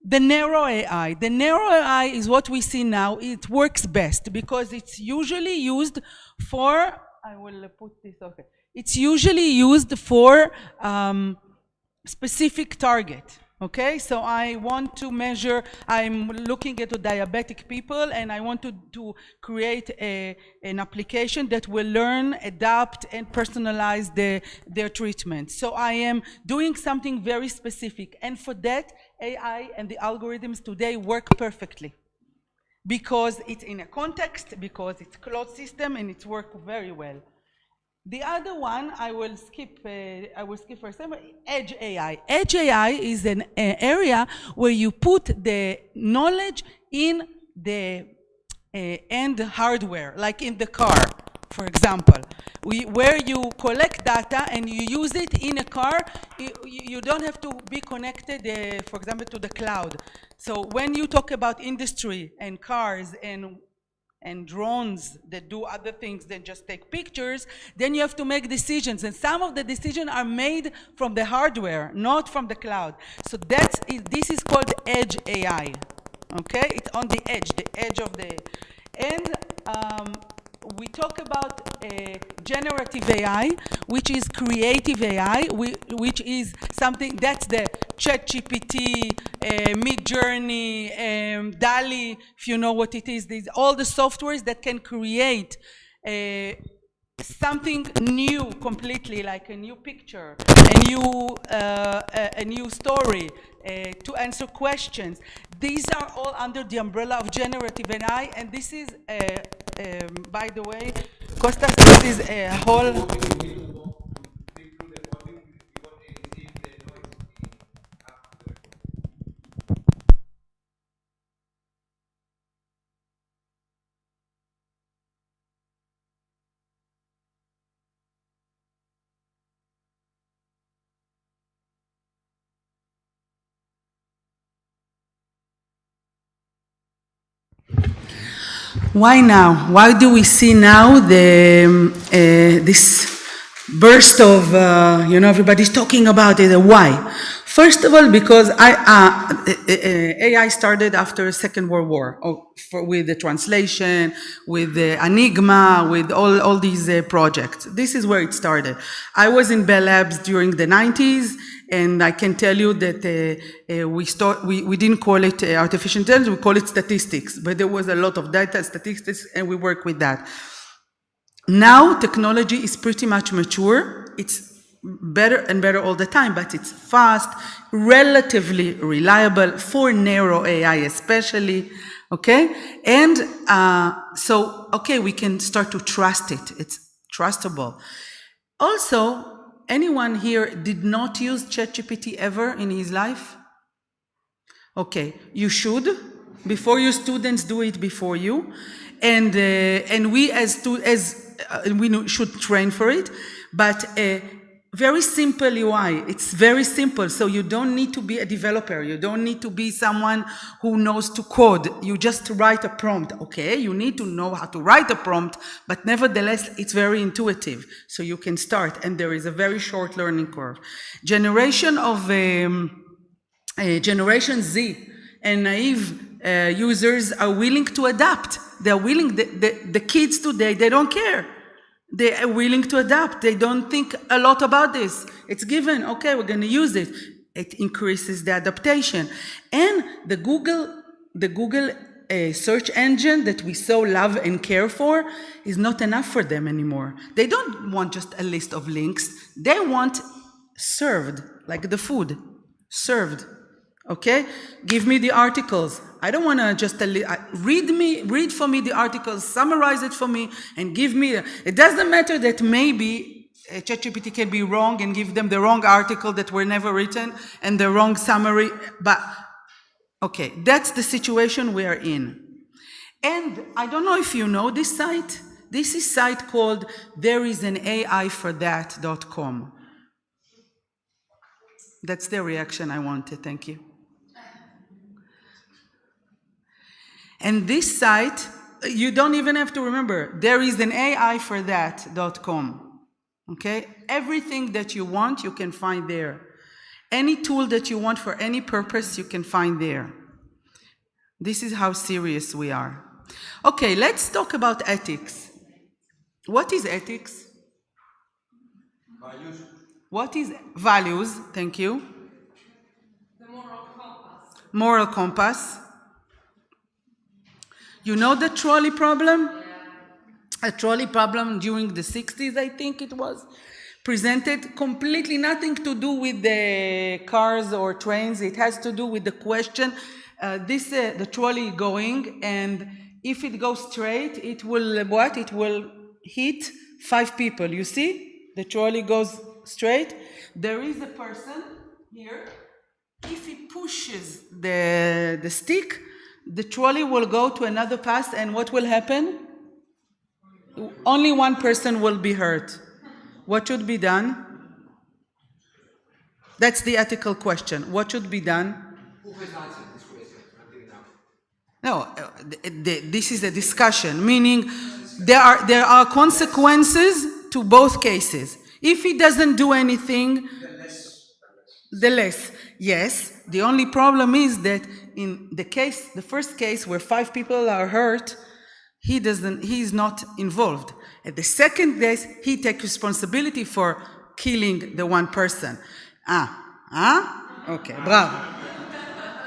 The narrow AI. The narrow AI is what we see now. It works best because it's usually used for, I will put this, okay. It's usually used for specific target. Okay, so I want to measure, I'm looking at diabetic people and I want to create an application that will learn, adapt, and personalize their treatment. So I am doing something very specific, and for that, AI and the algorithms today work perfectly. Because it's in a context, because it's a closed system, and it's worked very well. The other one, I will skip for a second, Edge AI. Edge AI is an area where you put the knowledge in the end hardware, like in the car, for example. Where you collect data and you use it in a car, you don't have to be connected, for example, to the cloud. So when you talk about industry and cars and drones that do other things than just take pictures, then you have to make decisions. And some of the decisions are made from the hardware, not from the cloud. So this is called Edge AI, okay? It's on the edge of the, and we talk about generative AI, which is creative AI, which is something that's the ChatGPT, Midjourney, DALI, if you know what it is. These all the softwares that can create something new completely, like a new picture, a new story, to answer questions. These are all under the umbrella of generative AI, and this is, by the way, Kostas, this is a whole... Why now? Why do we see now this burst of, everybody's talking about it? Why? First of all, because AI started after Second World War, with the translation, with the Enigma, with all these projects. This is where it started. I was in Bell Labs during the 90s, and I can tell you that we didn't call it artificial intelligence, we call it statistics, but there was a lot of data, statistics, and we work with that. Now technology is pretty much mature. It's better and better all the time, but it's fast, relatively reliable for narrow AI especially, okay? And okay, we can start to trust it. It's trustable. Also, anyone here did not use ChatGPT ever in his life? Okay, you should. Before your students do it before you. And we we should train for it. But very simple UI. It's very simple. So you don't need to be a developer. You don't need to be someone who knows to code. You just write a prompt. Okay, you need to know how to write a prompt, but nevertheless, it's very intuitive. So you can start, and there is a very short learning curve. Generation Z and naive users are willing to adapt. They're willing, the kids today, they don't care. They are willing to adapt. They don't think a lot about this. It's given, okay, we're going to use it. It increases the adaptation. And the Google search engine that we so love and care for is not enough for them anymore. They don't want just a list of links. They want served, like the food, served. Okay, give me the articles. I don't want to just read for me the articles, summarize it for me, and give me. It doesn't matter that maybe ChatGPT can be wrong and give them the wrong article that were never written and the wrong summary. But okay, that's the situation we are in. And I don't know if you know this site. This is a site called thereisanaIforthat.com. That's the reaction I wanted. Thank you. And this site, you don't even have to remember, thereisanaIforthat.com. Okay? Everything that you want, you can find there. Any tool that you want for any purpose, you can find there. This is how serious we are. Okay, let's talk about ethics. What is ethics? Values. What is values? Thank you. The moral compass. Moral compass. You know the trolley problem? A trolley problem during the 60s, I think it was, presented completely nothing to do with the cars or trains. It has to do with the question, the trolley going, and if it goes straight, it will what? It will hit 5 people. You see? The trolley goes straight. There is a person here. If it pushes the stick, the trolley will go to another path, and what will happen? Only one person will be hurt. What should be done? That's the ethical question. What should be done? Who has answered this question until No, now? this is a discussion, meaning there are consequences to both cases. If he doesn't do anything, the less. Yes, the only problem is that in the first case where 5 people are hurt, he is not involved. At the second case, he takes responsibility for killing the one person. Okay, bravo.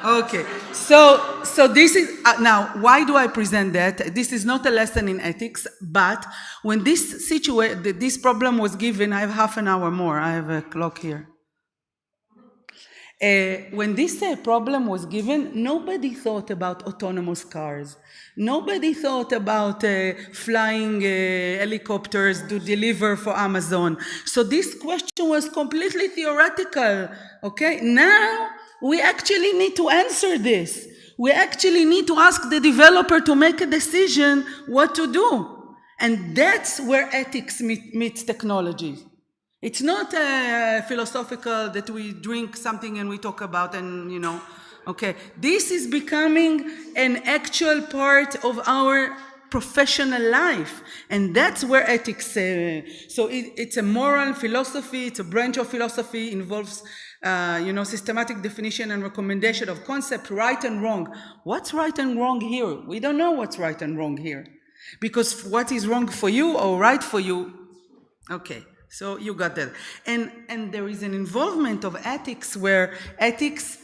Okay, so this is, now, why do I present that? This is not a lesson in ethics, but when this problem was given, I have half an hour more, I have a clock here. When this problem was given, nobody thought about autonomous cars. Nobody thought about flying helicopters to deliver for Amazon. So this question was completely theoretical, okay? Now, we actually need to answer this. We actually need to ask the developer to make a decision what to do. And that's where ethics meets technology. It's not philosophical that we drink something and we talk about and, you know, okay. This is becoming an actual part of our professional life. And that's where ethics, so it's a moral philosophy, it's a branch of philosophy, involves, systematic definition and recommendation of concept, right and wrong. What's right and wrong here? We don't know what's right and wrong here. Because what is wrong for you or right for you, okay. So you got that. And there is an involvement of ethics where ethics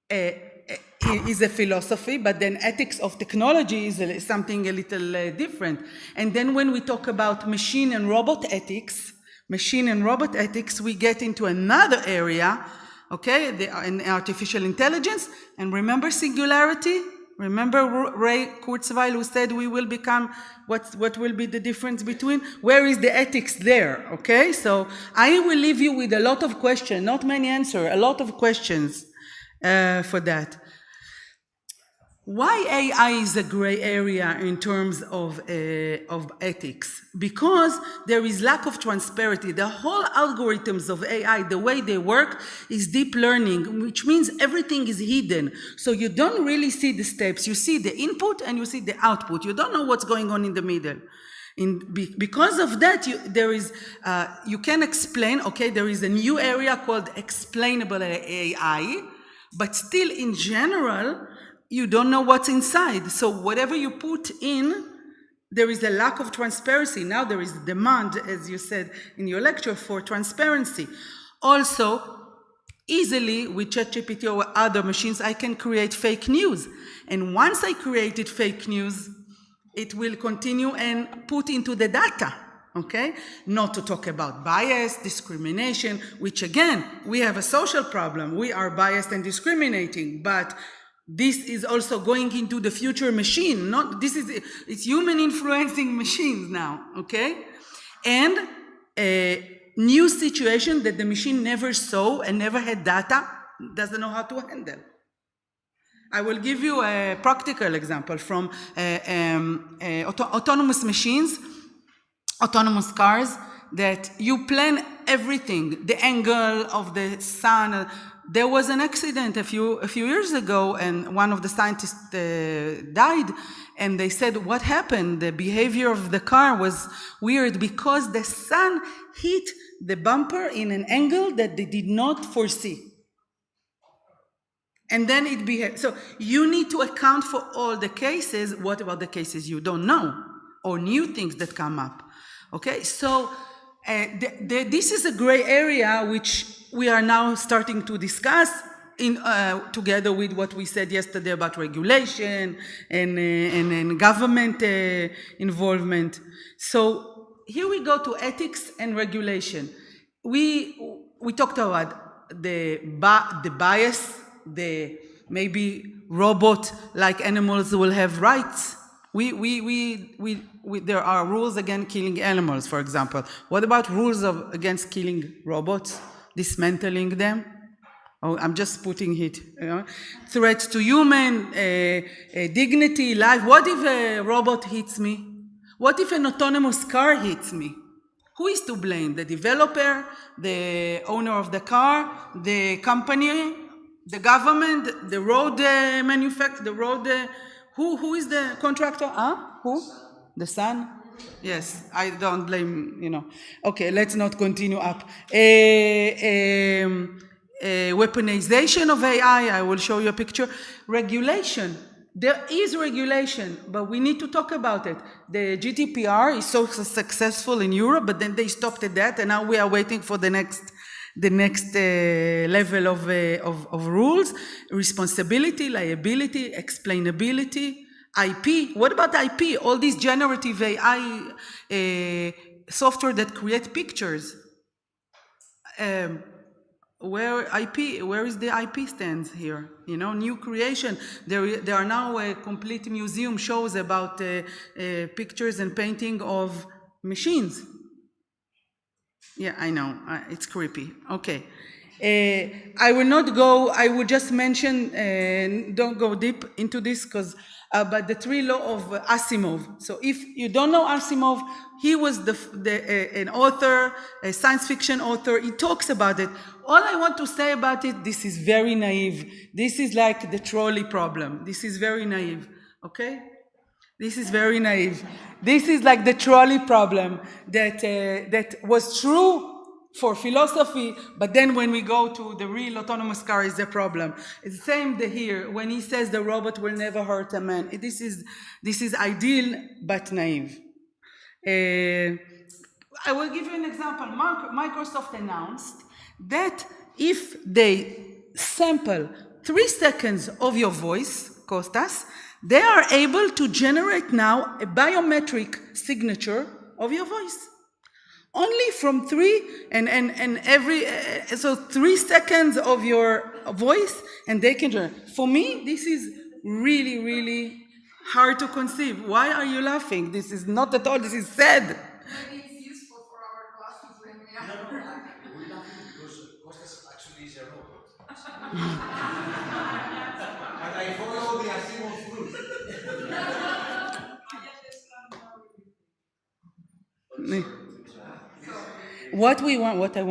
is a philosophy, but then ethics of technology is something a little different. And then when we talk about machine and robot ethics, machine and robot ethics, we get into another area, okay, in artificial intelligence. And remember singularity? Remember Ray Kurzweil, who said we will become, what will be the difference between? Where is the ethics there, okay? So I will leave you with a lot of questions, not many answers, a lot of questions for that. Why AI is a gray area in terms of ethics? Because there is lack of transparency. The whole algorithms of AI, the way they work, is deep learning, which means everything is hidden. So you don't really see the steps. You see the input and you see the output. You don't know what's going on in the middle. Because of that, you can explain, okay, there is a new area called explainable AI, but still in general, you don't know what's inside. So whatever you put in, there is a lack of transparency. Now there is demand, as you said in your lecture, for transparency. Also, easily with ChatGPT or other machines, I can create fake news. And once I created fake news, it will continue and put into the data, okay? Not to talk about bias, discrimination, which again, we have a social problem. We are biased and discriminating, but this is also going into the future machine. It's human influencing machines now, okay? And a new situation that the machine never saw and never had data, doesn't know how to handle. I will give you a practical example from autonomous machines, autonomous cars, that you plan everything, the angle of the sun. There was an accident a few years ago, and one of the scientists died, and they said, what happened? The behavior of the car was weird because the sun hit the bumper in an angle that they did not foresee. And then it behaved. So you need to account for all the cases. What about the cases you don't know or new things that come up? Okay, so this is a gray area which we are now starting to discuss together with what we said yesterday about regulation and government involvement. So here we go to ethics and regulation. We talked about the bias, maybe robot-like animals will have rights. There are rules against killing animals, for example. What about rules against killing robots, dismantling them? Oh, I'm just putting it. Threats to human dignity, life. What if a robot hits me? What if an autonomous car hits me? Who is to blame? The developer, the owner of the car, the company, the government, the road manufacturer, the road. Who is the contractor? Who? The sun? Yes, I don't blame, Okay, let's not continue up. Weaponization of AI, I will show you a picture. Regulation. There is regulation, but we need to talk about it. The GDPR is so successful in Europe, but then they stopped at that, and now we are waiting for the next level of rules. Responsibility, liability, explainability, IP. What about IP? All these generative AI software that create pictures. Where is the IP stands here? New creation. There are now complete museum shows about pictures and painting of machines. Yeah, I know. It's creepy. Okay. I will not go, I will just mention, don't go deep into this, but the three laws of Asimov. So if you don't know Asimov, he was an author, a science fiction author. He talks about it. All I want to say about it, this is very naive. This is like the trolley problem. This is very naive, okay? This is very naive. This is like the trolley problem that was true for philosophy, but then when we go to the real autonomous car is the problem. It's the same here, when he says the robot will never hurt a man. This is ideal, but naive. I will give you an example. Microsoft announced that if they sample 3 seconds of your voice, Kostas, they are able to generate now a biometric signature of your voice. Only from 3 and every, so 3 seconds of your voice and they can join. For me, this is really, really hard to conceive. Why are you laughing? This is not at all, this is sad. Maybe it's useful for our classes when we are. No, we're laughing because Kostas actually is a robot. And I follow the Asimov's rules. What I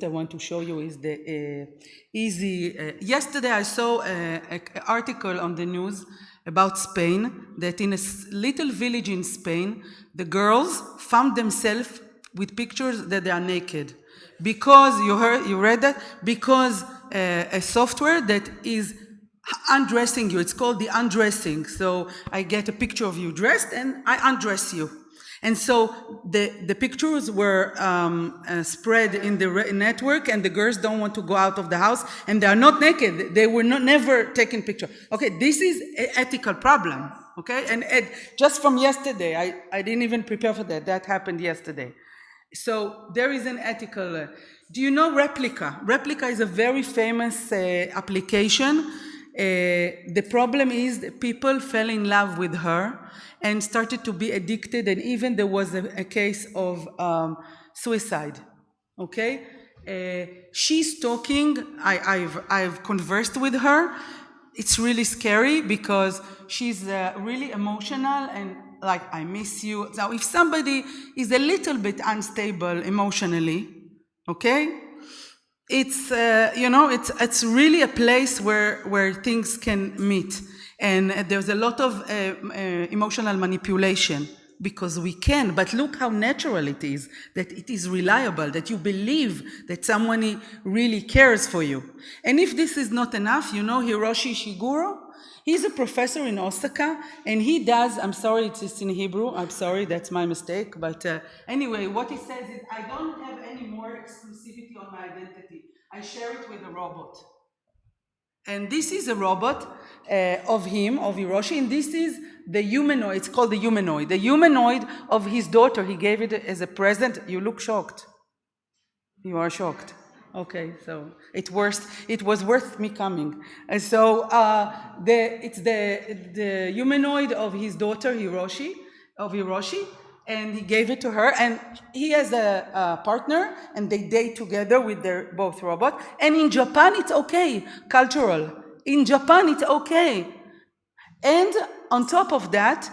want to show you is the easy. Yesterday I saw an article on the news about Spain, that in a little village in Spain, the girls found themselves with pictures that they are naked. Because, you read that? Because a software that is undressing you, it's called the undressing. So I get a picture of you dressed and I undress you. And so the pictures were spread in the network, and the girls don't want to go out of the house, and they are not naked. They were never taken picture. Okay, this is an ethical problem. Okay, and just from yesterday, I didn't even prepare for that. That happened yesterday. So there is an ethical. Do you know Replica? Replica is a very famous application. The problem is that people fell in love with her and started to be addicted, and even there was a case of suicide. Okay, she's talking. I've conversed with her. It's really scary because she's really emotional and like, I miss you. Now, if somebody is a little bit unstable emotionally, okay, it's it's really a place where things can meet, and there's a lot of emotional manipulation because we can. But look how natural it is, that it is reliable, that you believe that someone really cares for you. And if this is not enough, you know Hiroshi Ishiguro. He's a professor in Osaka, and he does, I'm sorry, it's in Hebrew, I'm sorry, that's my mistake, but anyway, what he says is, I don't have any more exclusivity on my identity. I share it with a robot. And this is a robot of him, of Hiroshi, and this is the humanoid, it's called the humanoid of his daughter. He gave it as a present. You look shocked. You are shocked. Okay, so it was worth me coming. And so it's the humanoid of his daughter Hiroshi, and he gave it to her. And he has a partner, and they date together with their both robots. And in Japan, it's okay, cultural. In Japan, it's okay. And on top of that,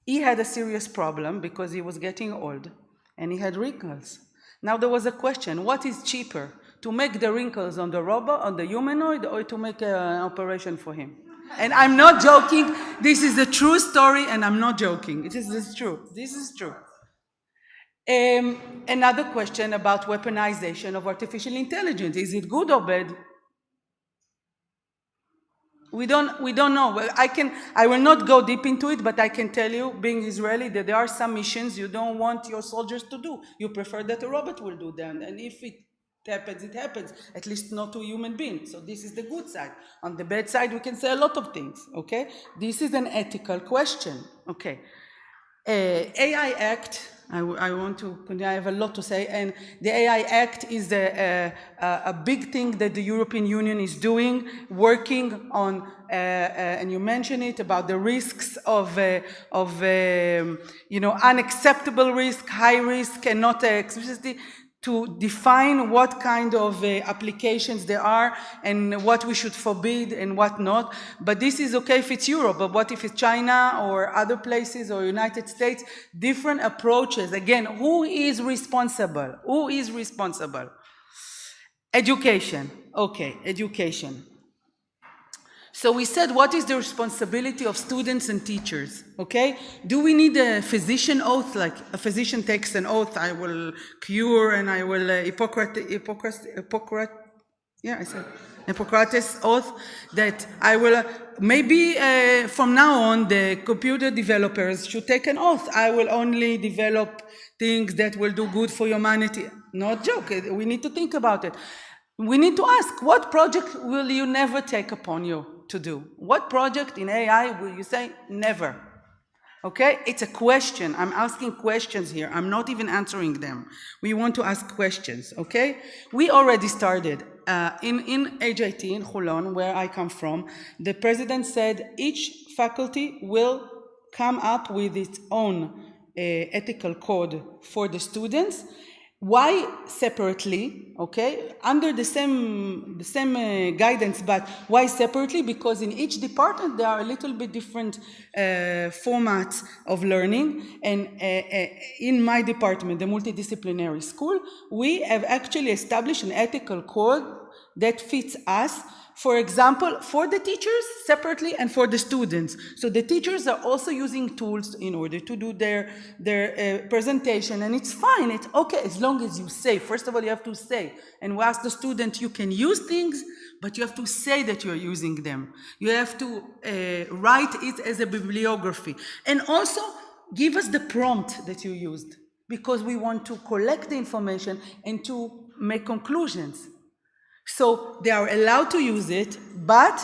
he had a serious problem because he was getting old, and he had wrinkles. Now there was a question: what is cheaper? To make the wrinkles on the robot, on the humanoid, or to make an operation for him? And I'm not joking. This is a true story, and I'm not joking. This is true. This is true. Another question about weaponization of artificial intelligence. Is it good or bad? We don't know. Well, I will not go deep into it, but I can tell you, being Israeli, that there are some missions you don't want your soldiers to do. You prefer that a robot will do them, and if it happens, at least not to a human being. So this is the good side. On the bad side, we can say a lot of things, okay? This is an ethical question, okay? AI Act, I have a lot to say, and the AI Act is a big thing that the European Union is doing, working on, and you mentioned it, about the risks of unacceptable risk, high risk, and not explicitly, to define what kind of applications there are and what we should forbid and what not. But this is okay if it's Europe, but what if it's China or other places or United States? Different approaches. Again, who is responsible? Who is responsible? Education. Okay, education. So we said, what is the responsibility of students and teachers, okay? Do we need a physician oath, like a physician takes an oath, I will cure and I will, Hippocrates oath, that I will, maybe from now on, the computer developers should take an oath. I will only develop things that will do good for humanity. Not joke, we need to think about it. We need to ask, what project will you never take upon you to do? What project in AI will you say never? Okay, it's a question. I'm asking questions here. I'm not even answering them. We want to ask questions, okay? We already started. In HIT, in Holon, where I come from, the president said each faculty will come up with its own ethical code for the students. Why separately, okay, under the same guidance, but why separately? Because in each department there are a little bit different formats of learning, and in my department, the multidisciplinary school, we have actually established an ethical code that fits us. For example, for the teachers separately and for the students. So the teachers are also using tools in order to do their presentation, and it's fine, it's okay, as long as you say. First of all, you have to say. And we ask the student, you can use things, but you have to say that you're using them. You have to write it as a bibliography. And also, give us the prompt that you used, because we want to collect the information and to make conclusions. So they are allowed to use it, but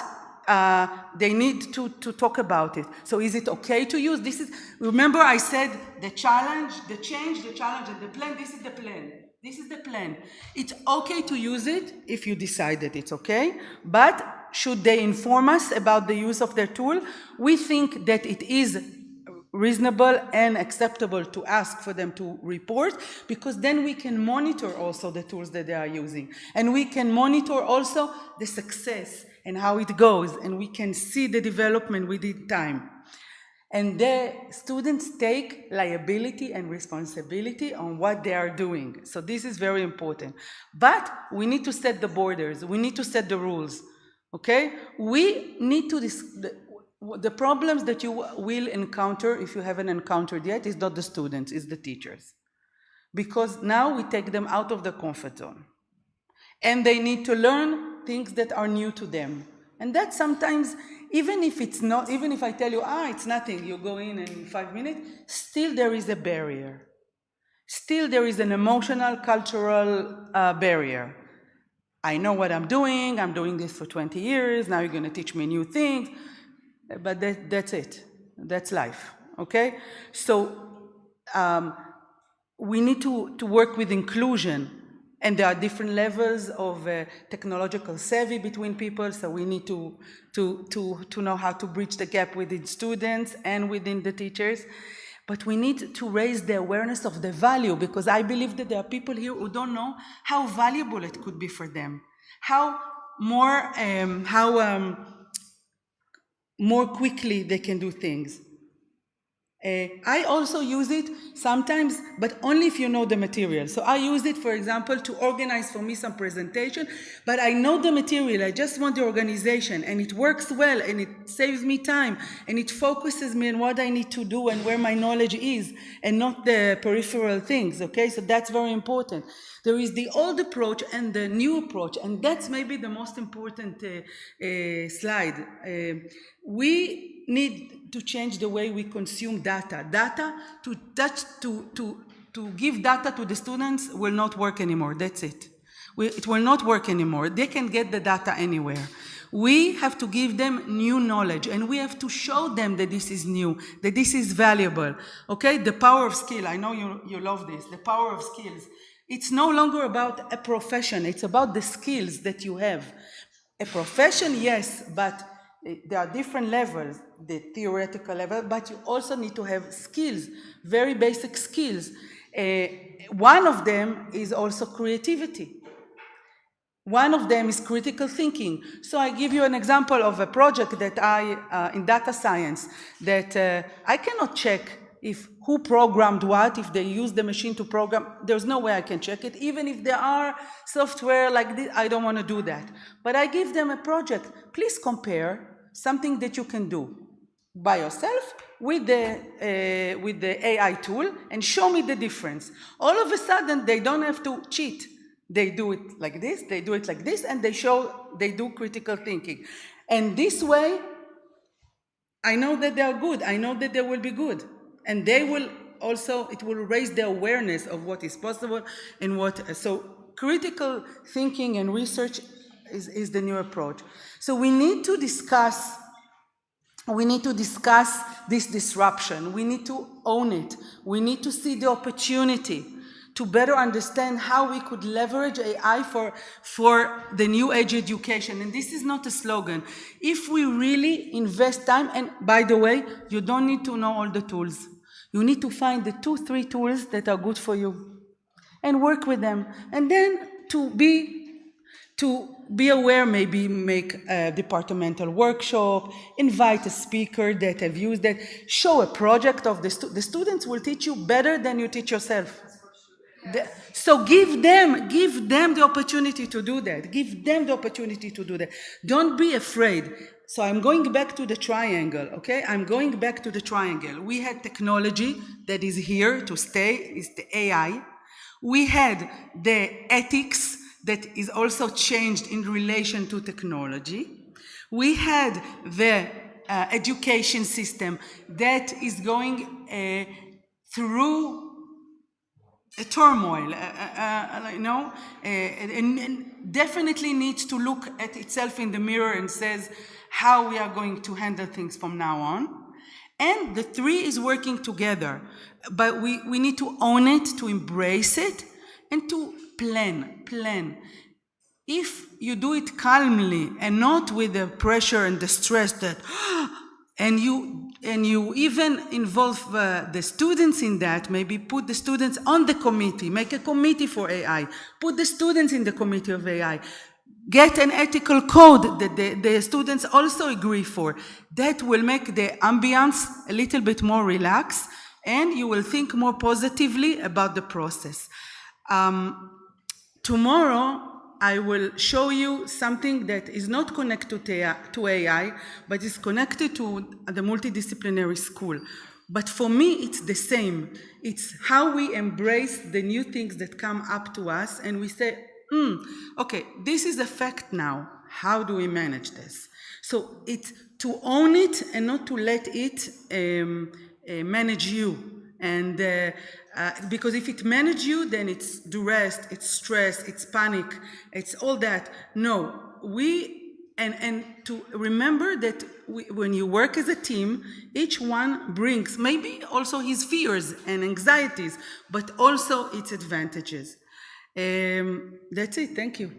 they need to talk about it. So is it okay to use? This is, remember I said the challenge, the change, the challenge, and the plan. This is the plan. This is the plan. It's okay to use it if you decide that it's okay, but should they inform us about the use of their tool? We think that it is reasonable and acceptable to ask for them to report, because then we can monitor also the tools that they are using, and we can monitor also the success and how it goes, and we can see the development within time. And the students take liability and responsibility on what they are doing. So this is very important. But we need to set the borders. We need to set the rules. Okay? We need to the problems that you will encounter, if you haven't encountered yet, is not the students, it's the teachers. Because now we take them out of the comfort zone. And they need to learn things that are new to them. And that sometimes, even if it's not, even if I tell you, it's nothing, you go in 5 minutes, still there is a barrier. Still there is an emotional, cultural barrier. I know what I'm doing this for 20 years, now you're going to teach me new things. But that's it. That's life, okay? So we need to work with inclusion, and there are different levels of technological savvy between people, so we need to know how to bridge the gap within students and within the teachers. But we need to raise the awareness of the value, because I believe that there are people here who don't know how valuable it could be for them, how more quickly they can do things. I also use it sometimes, but only if you know the material. So I use it, for example, to organize for me some presentation, but I know the material, I just want the organization, and it works well, and it saves me time, and it focuses me on what I need to do and where my knowledge is, and not the peripheral things, okay? So that's very important. There is the old approach and the new approach, and that's maybe the most important slide. We need to change the way we consume data. Data to give data to the students will not work anymore. That's it. It will not work anymore. They can get the data anywhere. We have to give them new knowledge, and we have to show them that this is new, that this is valuable. Okay, the power of skill. I know you love this. The power of skills. It's no longer about a profession. It's about the skills that you have. A profession, yes, but there are different levels, the theoretical level, but you also need to have skills, very basic skills. One of them is also creativity. One of them is critical thinking. So I give you an example of a project that in data science, that I cannot check if who programmed what, if they use the machine to program. There's no way I can check it. Even if there are software like this, I don't want to do that. But I give them a project. Please compare something that you can do by yourself with the AI tool and show me the difference. All of a sudden, they don't have to cheat. They do it like this, they do it like this, and they do critical thinking. And this way, I know that they are good. I know that they will be good. And they will also, it will raise the awareness of what is possible and what, so critical thinking and research is the new approach. So we need to discuss We need to discuss this disruption. We need to own it. We need to see the opportunity to better understand how we could leverage AI for the new age education. And this is not a slogan. If we really invest time, and by the way, you don't need to know all the tools. You need to find the 2-3 tools that are good for you and work with them. And then to be aware, maybe make a departmental workshop, invite a speaker that have used that, show a project of the students will teach you better than you teach yourself. So give them the opportunity to do that. Give them the opportunity to do that. Don't be afraid. So I'm going back to the triangle, okay? I'm going back to the triangle. We had technology that is here to stay, is the AI. We had the ethics that is also changed in relation to technology. We had the education system that is going through a turmoil, and definitely needs to look at itself in the mirror and says how we are going to handle things from now on. And the three is working together, but we need to own it, to embrace it, and to plan. If you do it calmly and not with the pressure and the stress that, and you even involve the students in that, maybe put the students on the committee, make a committee for AI, put the students in the committee of AI, get an ethical code that the students also agree for. That will make the ambience a little bit more relaxed, and you will think more positively about the process. Tomorrow, I will show you something that is not connected to AI, but is connected to the multidisciplinary school. But for me, it's the same. It's how we embrace the new things that come up to us, and we say, okay, this is a fact now. How do we manage this? So it's to own it and not to let it manage you. And because if it manages you, then it's duress, it's stress, it's panic, it's all that. No, and to remember that when you work as a team, each one brings maybe also his fears and anxieties, but also its advantages. That's it. Thank you.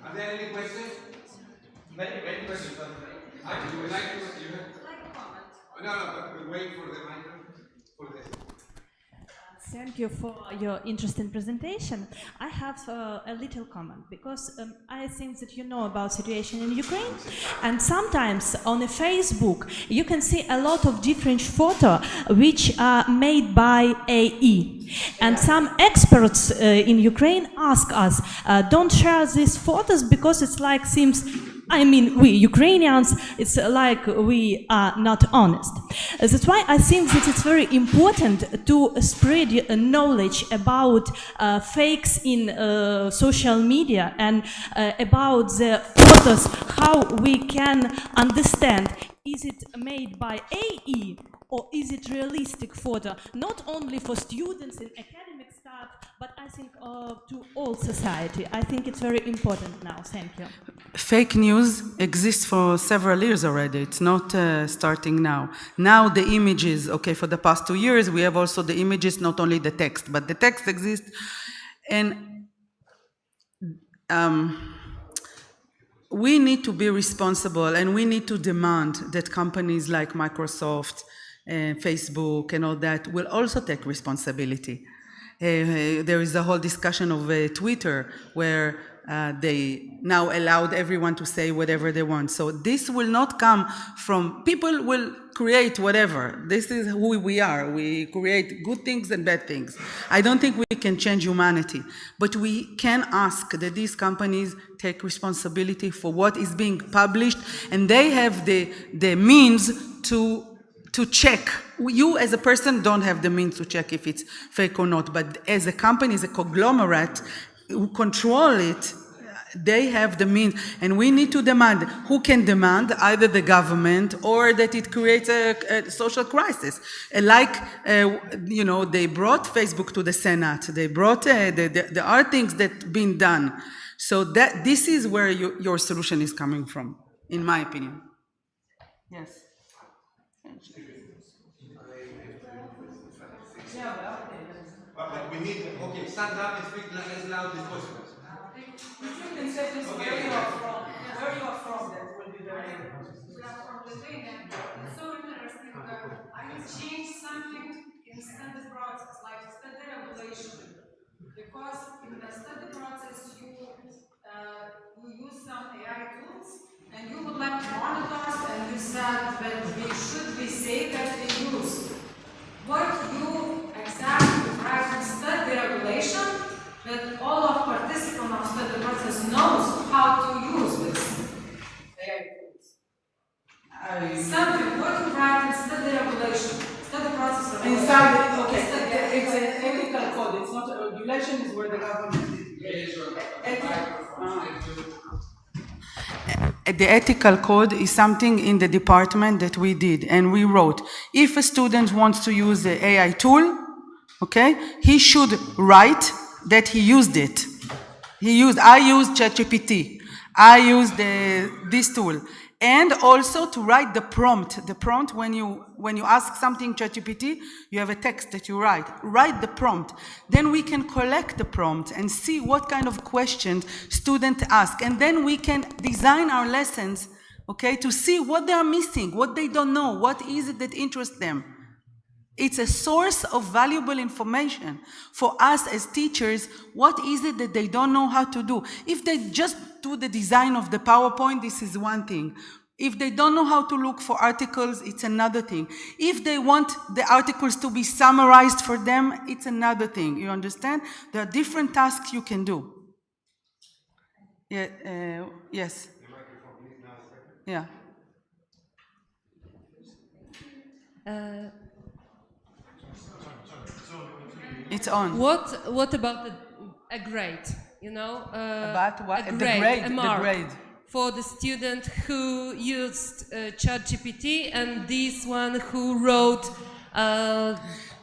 Are there any questions? Many questions. Actually, we would like to. No, but we wait for the microphone. Thank you for your interesting presentation. I have a little comment because I think that you know about situation in Ukraine, and sometimes on a Facebook you can see a lot of different photos which are made by AI. And some experts in Ukraine ask us, don't share these photos because it's like we Ukrainians, it's like we are not honest. That's why I think that it's very important to spread knowledge about fakes in social media and about the photos, how we can understand, is it made by AI or is it realistic photo, not only for students and academic staff, but I think to all society. I think it's very important now. Thank you. Fake news exists for several years already. It's not starting now. Now the images, okay, for the past 2 years, we have also the images, not only the text, but the text exists. And we need to be responsible, and we need to demand that companies like Microsoft, Facebook and all that will also take responsibility. There is a whole discussion of Twitter where they now allowed everyone to say whatever they want. So this will not come from, people will create whatever. This is who we are. We create good things and bad things. I don't think we can change humanity, but we can ask that these companies take responsibility for what is being published, and they have the means to check. You as a person don't have the means to check if it's fake or not, but as a company, as a conglomerate who control it, they have the means, and we need to demand. Who can demand? Either the government or that it creates a social crisis. They brought Facebook to the Senate. They brought, there are things that been done. So this is where your solution is coming from, in my opinion. Yes. But we need, okay, stand up and speak as loud as possible. If you can say just where you are from, that will be very important. We are from Lithuania. It's so interesting that I changed something in study process, like study regulation. Because in the study process, you use some AI tools, and you would like to monitor us, and you said that we should be safe as we use. What you exactly write in study regulation that all of participants of study process knows how to use this AI tools? Something, what you write in study regulation, study process regulation. Inside, okay, it's an ethical code. It's not a regulation. It's where the government is. The ethical code is something in the department that we did, and we wrote, if a student wants to use the AI tool, okay, he should write that he used it. I used ChatGPT. I used this tool. And also to write the prompt. The prompt, when you ask something ChatGPT, you have a text that you write. Write the prompt. Then we can collect the prompt and see what kind of questions students ask. And then we can design our lessons, okay, to see what they are missing, what they don't know, what is it that interests them. It's a source of valuable information for us as teachers. What is it that they don't know how to do? If they just do the design of the PowerPoint, this is one thing. If they don't know how to look for articles, it's another thing. If they want the articles to be summarized for them, it's another thing. You understand? There are different tasks you can do. Yeah, yes. Yeah. It's on. What about a grade? About what? A grade, The a mark grade. For the student who used ChatGPT and this one who wrote.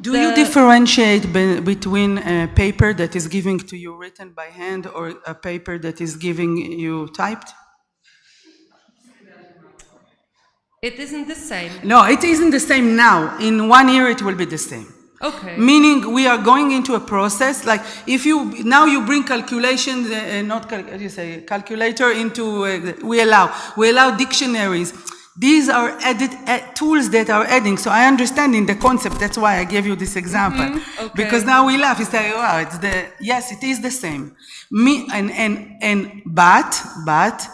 Do you differentiate between a paper that is given to you written by hand or a paper that is giving you typed? It isn't the same. No, it isn't the same now. In 1 year, it will be the same. Okay. Meaning we are going into a process, like if you bring calculations, calculator into, we allow dictionaries. These are tools that are adding. So I understand in the concept, that's why I gave you this example. Mm-hmm. Okay. Because now we laugh, we say, wow, yes, it is the same. But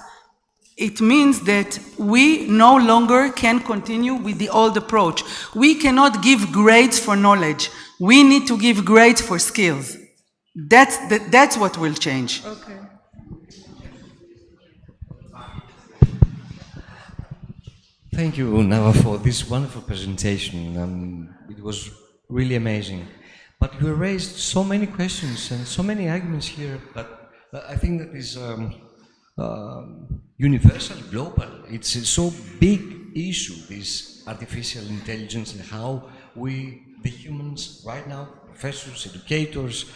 it means that we no longer can continue with the old approach. We cannot give grades for knowledge. We need to give grades for skills. That's what will change. Okay. Thank you, Nava, for this wonderful presentation. It was really amazing. But you raised so many questions and so many arguments here, but I think that is universal, global. It's a so big issue, this artificial intelligence, and how we, the humans, right now, professors, educators,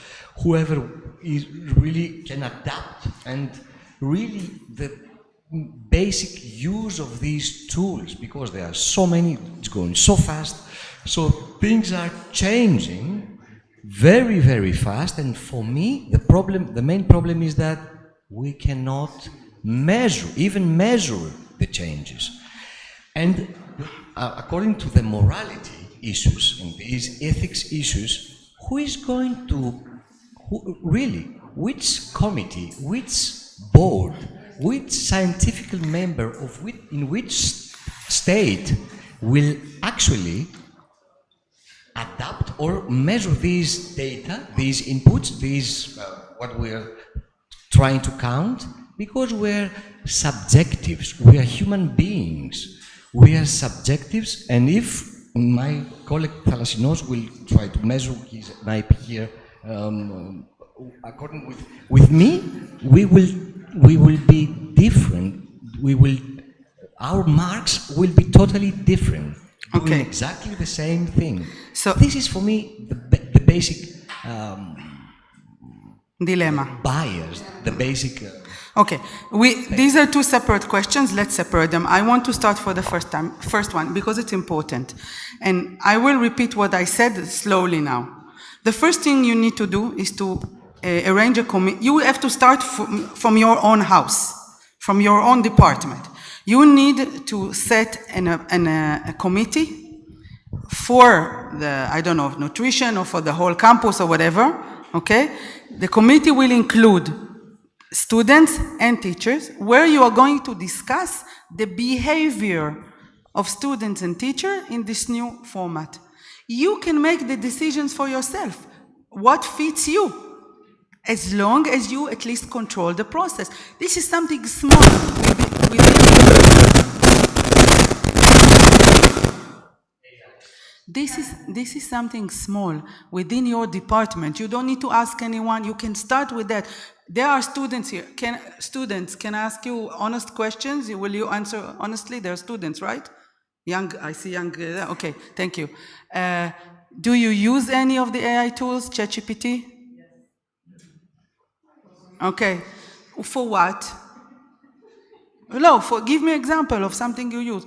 whoever is really can adapt, and really the basic use of these tools, because there are so many, it's going so fast, so things are changing very, very fast. And for me, the main problem is that we cannot even measure the changes. And according to the morality issues and these ethics issues, which committee, which board, which scientific member in which state will actually adapt or measure these data, these inputs, what we are trying to count? Because we're subjectives, we are human beings, we are subjectives, and if my colleague Thalasinos will try to measure my here, according with me, we will we will be different. Our marks will be totally different. Doing exactly the same thing. So this is for me the basic dilemma. Bias, the basic. Okay, these are two separate questions. Let's separate them. I want to start for the first one because it's important, and I will repeat what I said slowly now. The first thing you need to do is to arrange a committee. You have to start from your own house, from your own department. You need to set a committee for the, I don't know, nutrition or for the whole campus or whatever, okay? The committee will include students and teachers where you are going to discuss the behavior of students and teachers in this new format. You can make the decisions for yourself, what fits you, as long as you at least control the process. This is something small. This is something small within your department. You don't need to ask anyone. You can start with that. There are students here. Students can ask you honest questions. Will you answer honestly? They're students, right? Young, I see young. Okay, thank you. Do you use any of the AI tools, ChatGPT? Okay. For what? No, give me an example of something you use.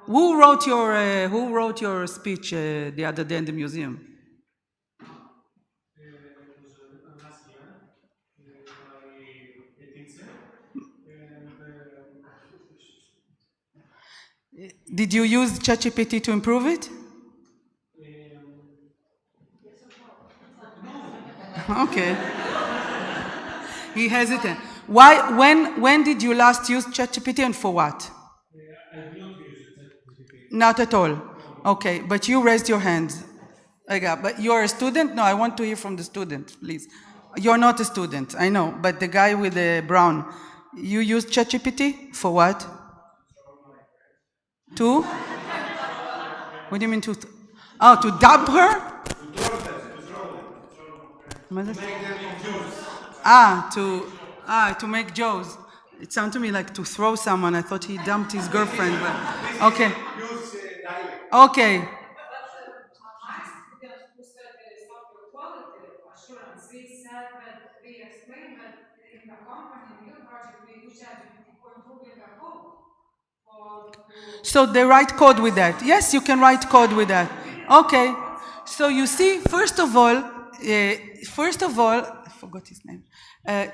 Who wrote your speech the other day in the museum? Did you use ChatGPT to improve it? Okay. He hesitated. Why? When did you last use ChatGPT and for what? Not at all. Okay, but you raised your hand. Okay, but you're a student? No, I want to hear from the student, please. You're not a student, I know, but the guy with the brown, you used ChatGPT for what? To? What do you mean to? Oh, to dub her? To make jokes. It sounded to me like to throw someone. I thought he dumped his girlfriend. But okay. Okay. So they write code with that. Yes, you can write code with that. Okay. So you see, first of all, I forgot his name,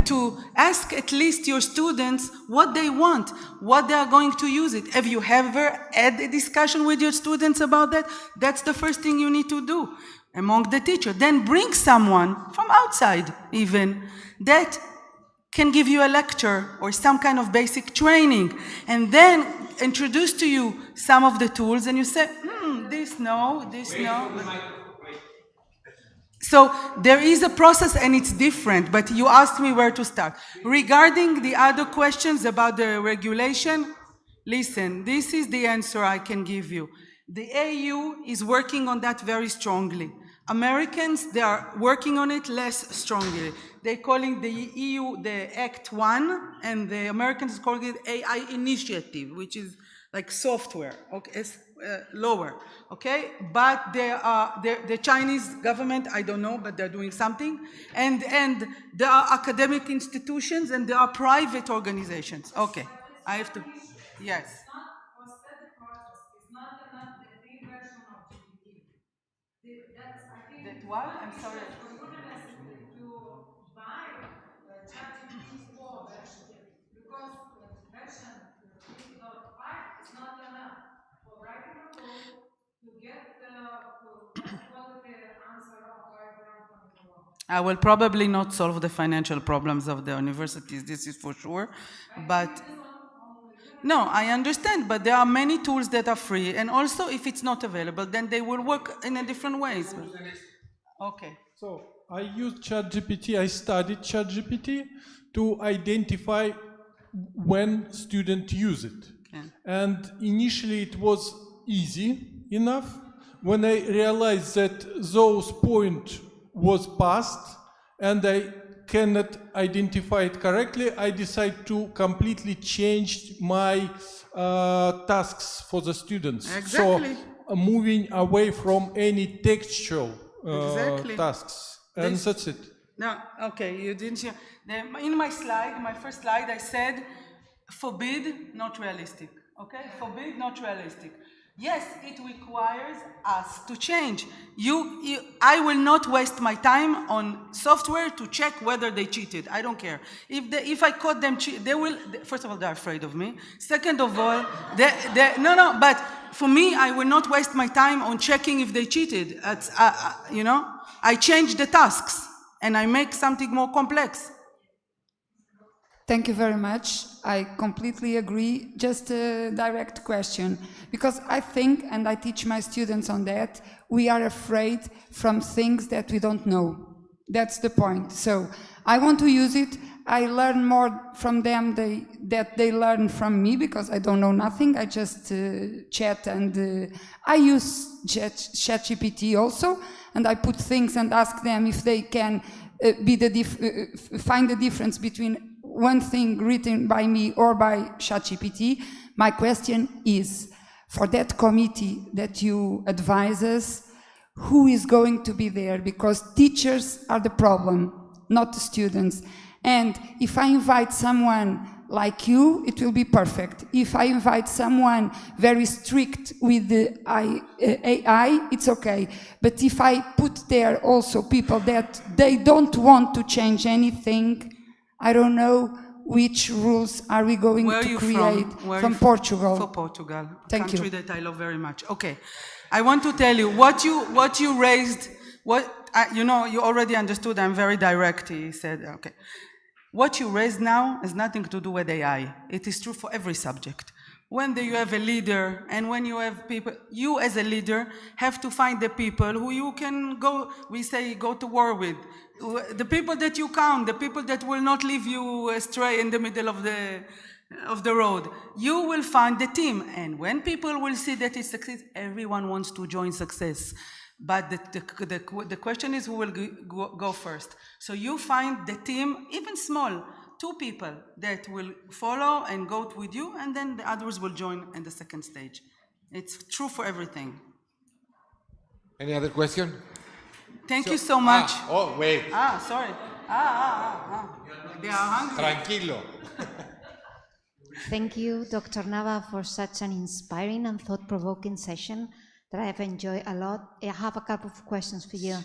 to ask at least your students what they want, what they are going to use it. Have you ever had a discussion with your students about that? That's the first thing you need to do among the teacher. Then bring someone from outside even that can give you a lecture or some kind of basic training, and then introduce to you some of the tools, and you say, this no. So there is a process and it's different, but you asked me where to start. Regarding the other questions about the regulation, listen, this is the answer I can give you. The AU is working on that very strongly. Americans, they are working on it less strongly. They're calling the EU the Act 1, and the Americans are calling it AI Initiative, which is like software, okay, it's lower, okay? But the Chinese government, I don't know, but they're doing something. And there are academic institutions and there are private organizations. Okay, I have to, yes. That what? I'm sorry. Because version 3.5 is not enough for writing a code to get the quality answer of diagram from the world. I will probably not solve the financial problems of the universities, this is for sure, but no, I understand, but there are many tools that are free, and also if it's not available, then they will work in a different ways. Okay. So I used ChatGPT, I studied ChatGPT to identify when students use it. Yeah. And initially it was easy enough. When I realized that those point was passed and I cannot identify it correctly, I decide to completely change my tasks for the students. Exactly. So moving away from any textual Exactly. tasks. And that's it. No, okay, you didn't hear. In my slide, my first slide, I said, forbid, not realistic. Okay, forbid, not realistic. Yes, it requires us to change. I will not waste my time on software to check whether they cheated. I don't care. If I caught them cheat, they will. First of all, they're afraid of me. Second of all, no. But for me, I will not waste my time on checking if they cheated. You know, I change the tasks and I make something more complex. Thank you very much. I completely agree. Just a direct question. Because I think, and I teach my students on that, we are afraid from things that we don't know. That's the point. So I want to use it. I learn more from them that they learn from me, because I don't know nothing. I just chat, and I use ChatGPT also, and I put things and ask them if they can find the difference between one thing written by me or by ChatGPT. My question is, for that committee that you advise us, who is going to be there? Because teachers are the problem, not the students. And if I invite someone like you, it will be perfect. If I invite someone very strict with the AI, it's okay. But if I put there also people that they don't want to change anything, I don't know which rules are we going to create. From Portugal. For Portugal, Thank country you. that I love very much. Okay, I want to tell you what you raised. You know, you already understood. I'm very direct. He said, okay. What you raised now has nothing to do with AI. It is true for every subject. When you have a leader and when you have people, you as a leader have to find the people who you can go to war with. The people that you count, the people that will not leave you astray in the middle of the road. You will find the team. And when people will see that it succeeds, everyone wants to join success. But the question is who will go first. So you find the team, even small, 2 people that will follow and go with you, and then the others will join in the second stage. It's true for everything. Any other question? Thank you so much. Oh, wait. Sorry. They are hungry. Tranquilo. Thank you, Dr. Nava, for such an inspiring and thought-provoking session that I have enjoyed a lot. I have a couple of questions for you.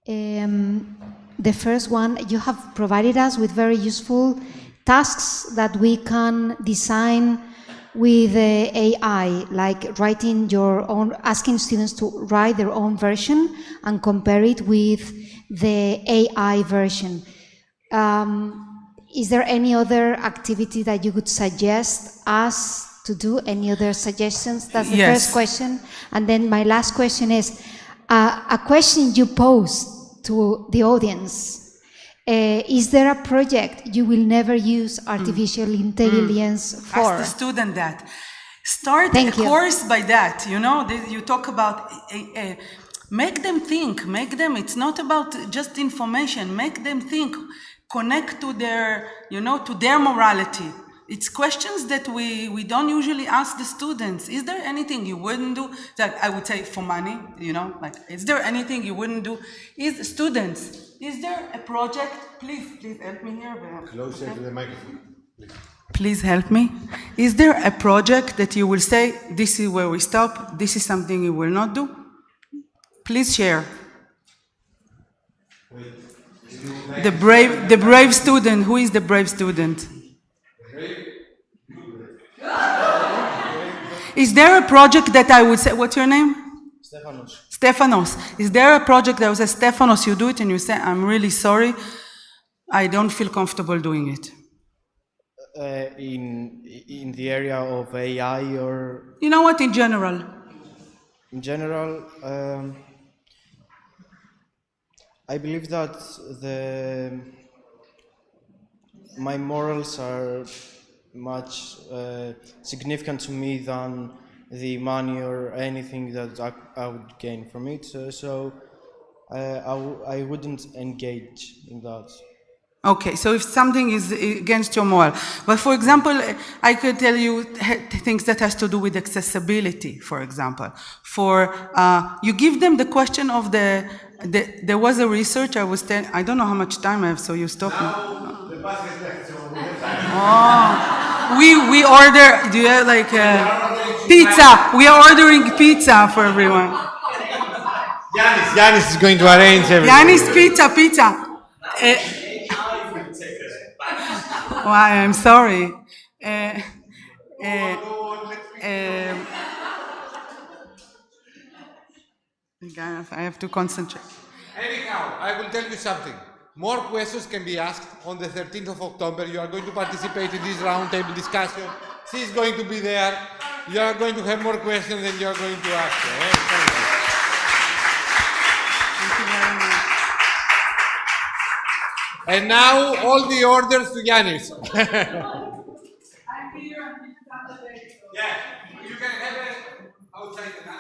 The first one, you have provided us with very useful tasks that we can design with AI, like writing your own, asking students to write their own version and compare it with the AI version. Is there any other activity that you could suggest us to do? Any other suggestions? That's the first question. And then my last question is, a question you posed to the audience. Is there a project you will never use artificial intelligence for? Ask the student that. Start a course by that. You know, you talk about, make them think, it's not about just information, make them think, connect to their, to their morality. It's questions that we don't usually ask the students. Is there anything you wouldn't do? Like I would say for money, like, is there anything you wouldn't do? Students, is there a project? Please help me here. Closer to the microphone. Please help me. Is there a project that you will say, this is where we stop, this is something you will not do? Please share. The brave student. Who is the brave student? Is there a project that I would say, what's your name? Stefanos. Is there a project that I would say, Stefanos, you do it and you say, I'm really sorry, I don't feel comfortable doing it? In the area of AI or... You know what, in general? In general, I believe that my morals are much significant to me than the money or anything that I would gain from it. So I wouldn't engage in that. Okay, so if something is against your moral. But for example, I could tell you things that has to do with accessibility, for example. You give them the question of there was a research, I don't know how much time I have, so you stop me. Now, the bus is left, so we have time. Oh, we order, do you have like pizza? We are ordering pizza for everyone. Yanis is going to arrange everything. Yanis, pizza. Why, I'm sorry. I have to concentrate. Anyhow, I will tell you something. More questions can be asked on the 13th of October. You are going to participate in this roundtable discussion. She is going to be there. You are going to have more questions than you are going to ask. Thank you. Thank you very much. And now, all the orders to Yanis. I'm here until Saturday. Yeah, you can have it outside the house.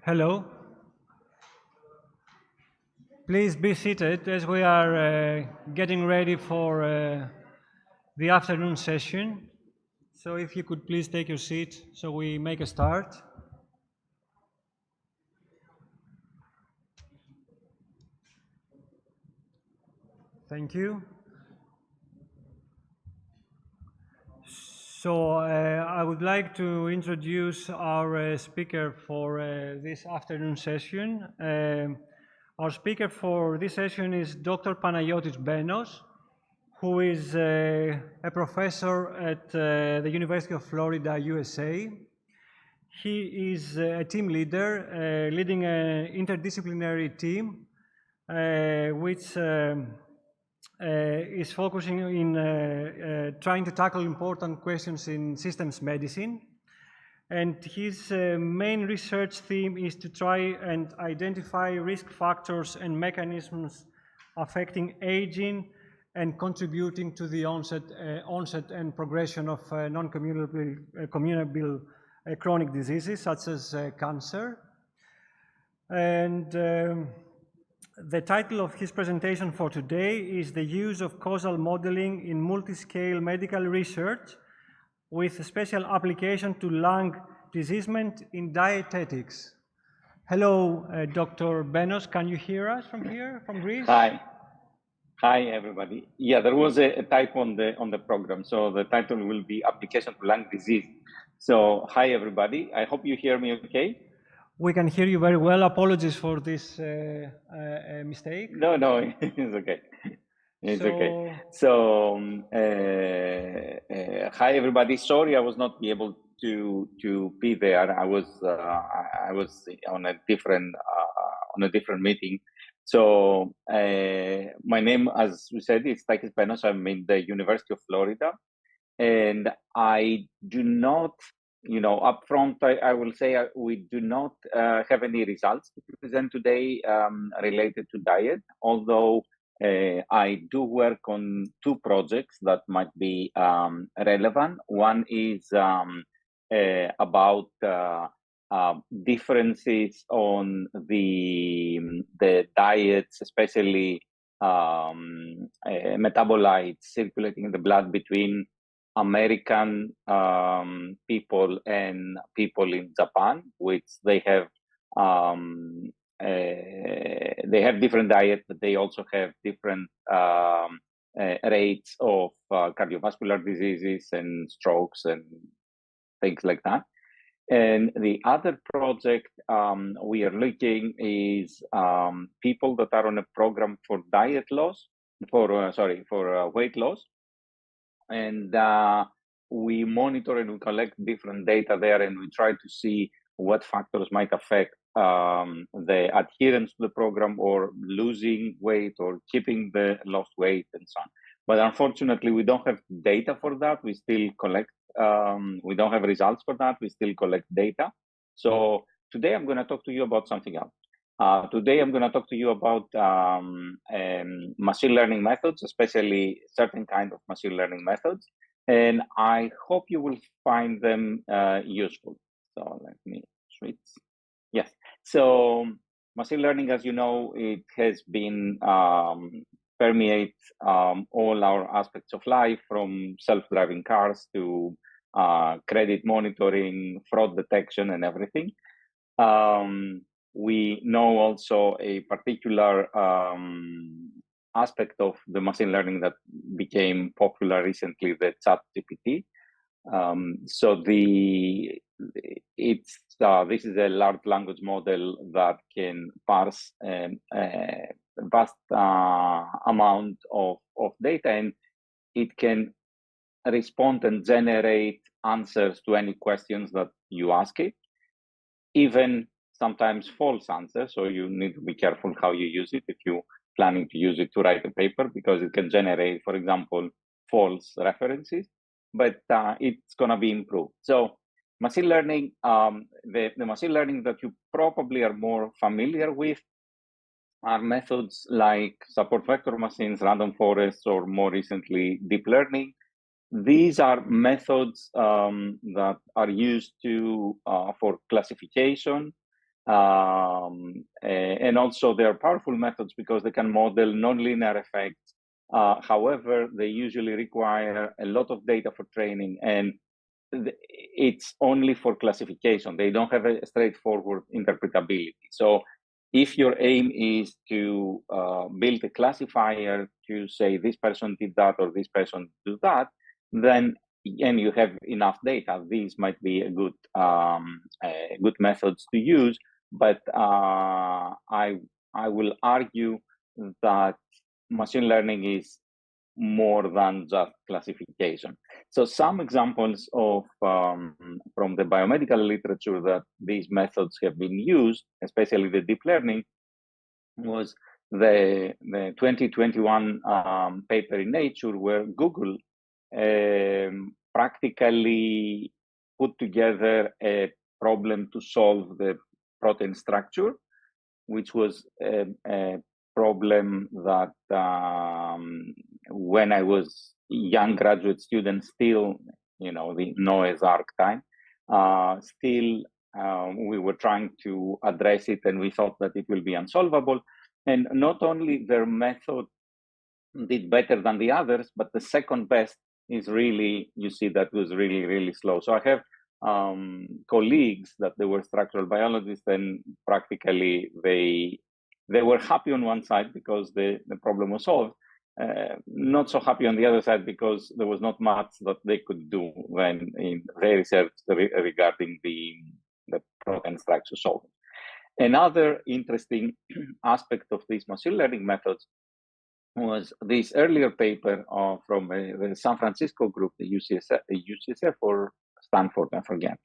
Hello. Please be seated as we are getting ready for the afternoon session. So if you could please take your seat so we make a start. Thank you. So I would like to introduce our speaker for this afternoon session. Our speaker for this session is Dr. Panagiotis Benos, who is a professor at the University of Florida, USA. He is a team leader, leading an interdisciplinary team, which is focusing in trying to tackle important questions in systems medicine. And his main research theme is to try and identify risk factors and mechanisms affecting aging and contributing to the onset and progression of non-communicable chronic diseases such as cancer. And the title of his presentation for today is The Use of Causal Modeling in Multiscale Medical Research with a special application to lung diseasement in dietetics. Hello, Dr. Benos, can you hear us from here, from Greece? Hi. Hi, everybody. Yeah, there was a typo on the program, so the title will be Application to Lung Disease. So, hi, everybody. I hope you hear me okay. We can hear you very well. Apologies for this mistake. No, it's okay. It's okay. So, hi, everybody. Sorry, I was not able to be there. I was on a different meeting. So my name, as we said, is Dietetics Benos. I'm in the University of Florida, and I do not, up front, I will say we do not have any results to present today related to diet, although I do work on two projects that might be relevant. One is about differences on the diets, especially metabolites circulating in the blood between American people and people in Japan, which they have different diets, but they also have different rates of cardiovascular diseases and strokes and things like that. And the other project we are looking is people that are on a program for weight loss, and we monitor and we collect different data there, and we try to see what factors might affect the adherence to the program, or losing weight, or keeping the lost weight, and so on. But unfortunately, we don't have data for that. We still collect. We don't have results for that. We still collect data. So today I'm going to talk to you about something else. Today I'm going to talk to you about machine learning methods, especially certain kind of machine learning methods. And I hope you will find them useful. So let me switch. Yes. So machine learning, as you know, it has been permeate all our aspects of life, from self-driving cars to credit monitoring, fraud detection, and everything. We know also a particular aspect of the machine learning that became popular recently, the ChatGPT. So this is a large language model that can parse a vast amount of data, and it can respond and generate answers to any questions that you ask it, even sometimes false answers. So you need to be careful how you use it if you're planning to use it to write a paper, because it can generate, for example, false references, but it's going to be improved. So machine learning, the machine learning that you probably are more familiar with are methods like support vector machines, random forests, or more recently, deep learning. These are methods that are used for classification, And also they are powerful methods because they can model nonlinear effects. However, they usually require a lot of data for training, and it's only for classification. They don't have a straightforward interpretability. So if your aim is to build a classifier to say this person did that or this person did that, then and you have enough data, these might be a good good methods to use. But I will argue that machine learning is more than just classification. So some examples of from the biomedical literature that these methods have been used, especially the deep learning, was the 2021 paper in Nature, where Google practically put together a problem to solve the protein structure, which was a problem that when I was young graduate student, still, the Noah's Ark time, still we were trying to address it, and we thought that it will be unsolvable. And not only their method did better than the others, but the second best is really, you see, that was really, really slow. So I have colleagues that they were structural biologists, and practically they were happy on one side because the problem was solved, not so happy on the other side because there was not much that they could do when in their research regarding the protein structure solving. Another interesting aspect of these machine learning methods was this earlier paper from the San Francisco group, the UCSF or Stanford, I forget,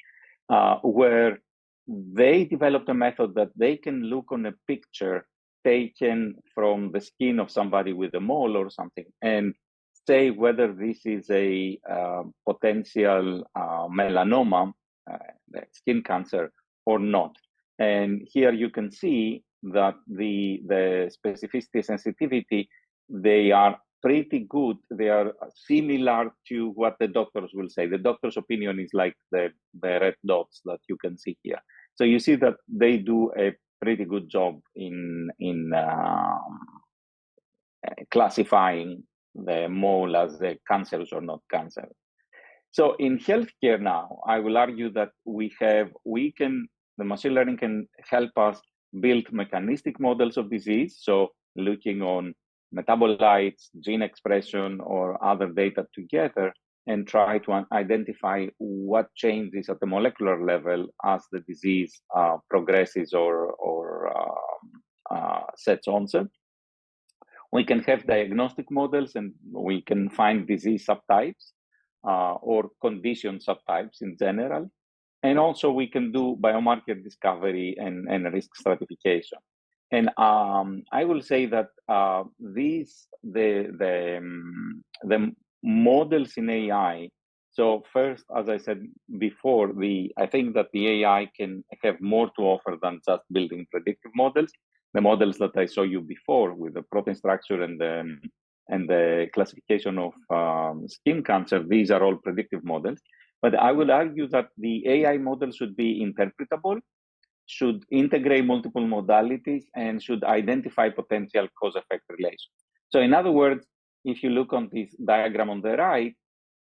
where they developed a method that they can look on a picture taken from the skin of somebody with a mole or something and say whether this is a potential melanoma, skin cancer, or not. And here you can see that the specificity, sensitivity, they are pretty good. They are similar to what the doctors will say. The doctor's opinion is like the red dots that you can see here. So you see that they do a pretty good job in classifying the mole as a cancerous or not cancerous. So in healthcare now, I will argue that the machine learning can help us build mechanistic models of disease. So looking on metabolites, gene expression, or other data together, and try to identify what changes at the molecular level as the disease progresses or sets onset. We can have diagnostic models, and we can find disease subtypes or condition subtypes in general. And also we can do biomarker discovery and risk stratification. And I will say that the models in AI. So first, as I said before, I think that the AI can have more to offer than just building predictive models. The models that I saw you before with the protein structure and the classification of skin cancer, these are all predictive models. But I will argue that the AI model should be interpretable, should integrate multiple modalities, and should identify potential cause-effect relations. So in other words, if you look on this diagram on the right,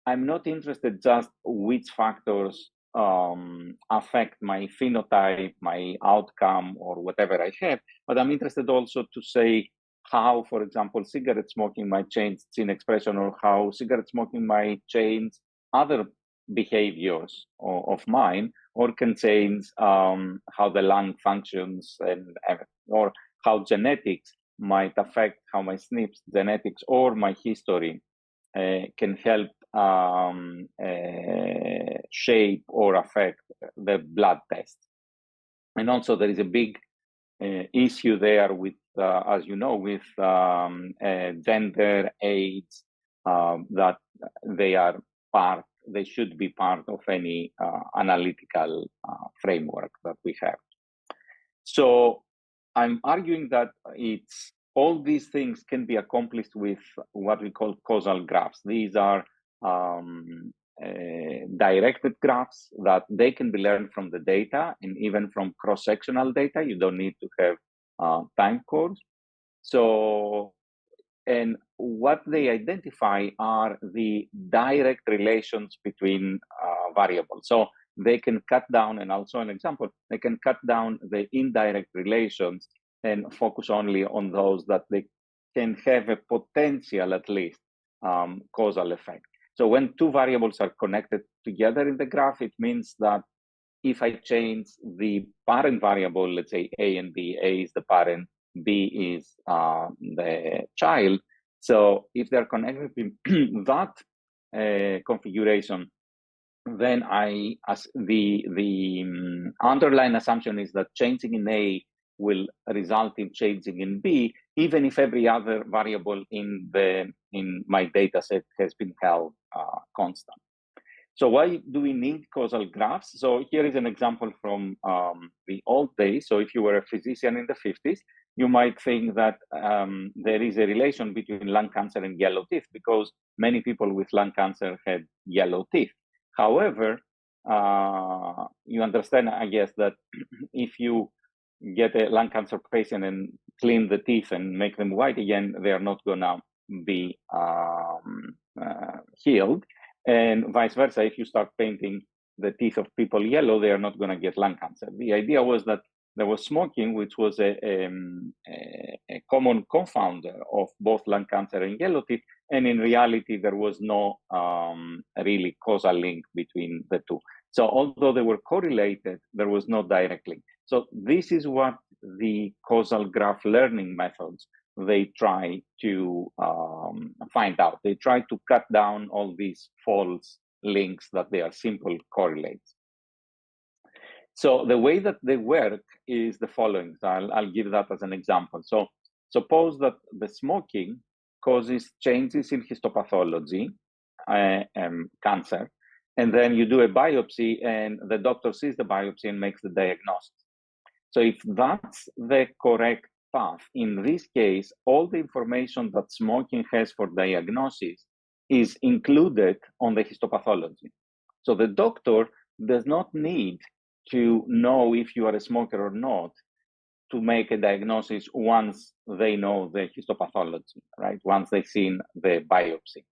I'm not interested just which factors affect my phenotype, my outcome, or whatever I have, but I'm interested also to say how, for example, cigarette smoking might change gene expression, or how cigarette smoking might change other behaviors of mine, or can change how the lung functions, or how genetics might affect how my SNPs, genetics, or my history can help shape or affect the blood test. And also there is a big issue there with, as you know, with gender, age, that they should be part of any analytical framework that we have. So I'm arguing that all these things can be accomplished with what we call causal graphs. These are directed graphs that they can be learned from the data and even from cross-sectional data. You don't need to have time course. So, and what they identify are the direct relations between variables. So they can cut down, and also an example, they can cut down the indirect relations and focus only on those that they can have a potential, at least, causal effect. So when two variables are connected together in the graph, it means that if I change the parent variable, let's say A and B, A is the parent, B is the child. So if they're connected in that configuration, then the underlying assumption is that changing in A will result in changing in B, even if every other variable in my data set has been held constant. So why do we need causal graphs? So here is an example from the old days. So if you were a physician in the 50s, you might think that there is a relation between lung cancer and yellow teeth because many people with lung cancer had yellow teeth. However, you understand, I guess, that if you get a lung cancer patient and clean the teeth and make them white again, they are not going to be healed. And vice versa, if you start painting the teeth of people yellow, they are not going to get lung cancer. The idea was that there was smoking, which was a common confounder of both lung cancer and yellow teeth. And in reality, there was no really causal link between the two. So although they were correlated, there was no direct link. So this is what the causal graph learning methods, they try to find out. They try to cut down all these false links that they are simple correlates. So the way that they work is the following. So I'll give that as an example. So suppose that the smoking causes changes in histopathology, cancer, and then you do a biopsy and the doctor sees the biopsy and makes the diagnosis. So if that's the correct path, in this case, all the information that smoking has for diagnosis is included on the histopathology. So the doctor does not need to know if you are a smoker or not to make a diagnosis once they know the histopathology, right? Once they've seen the biopsy.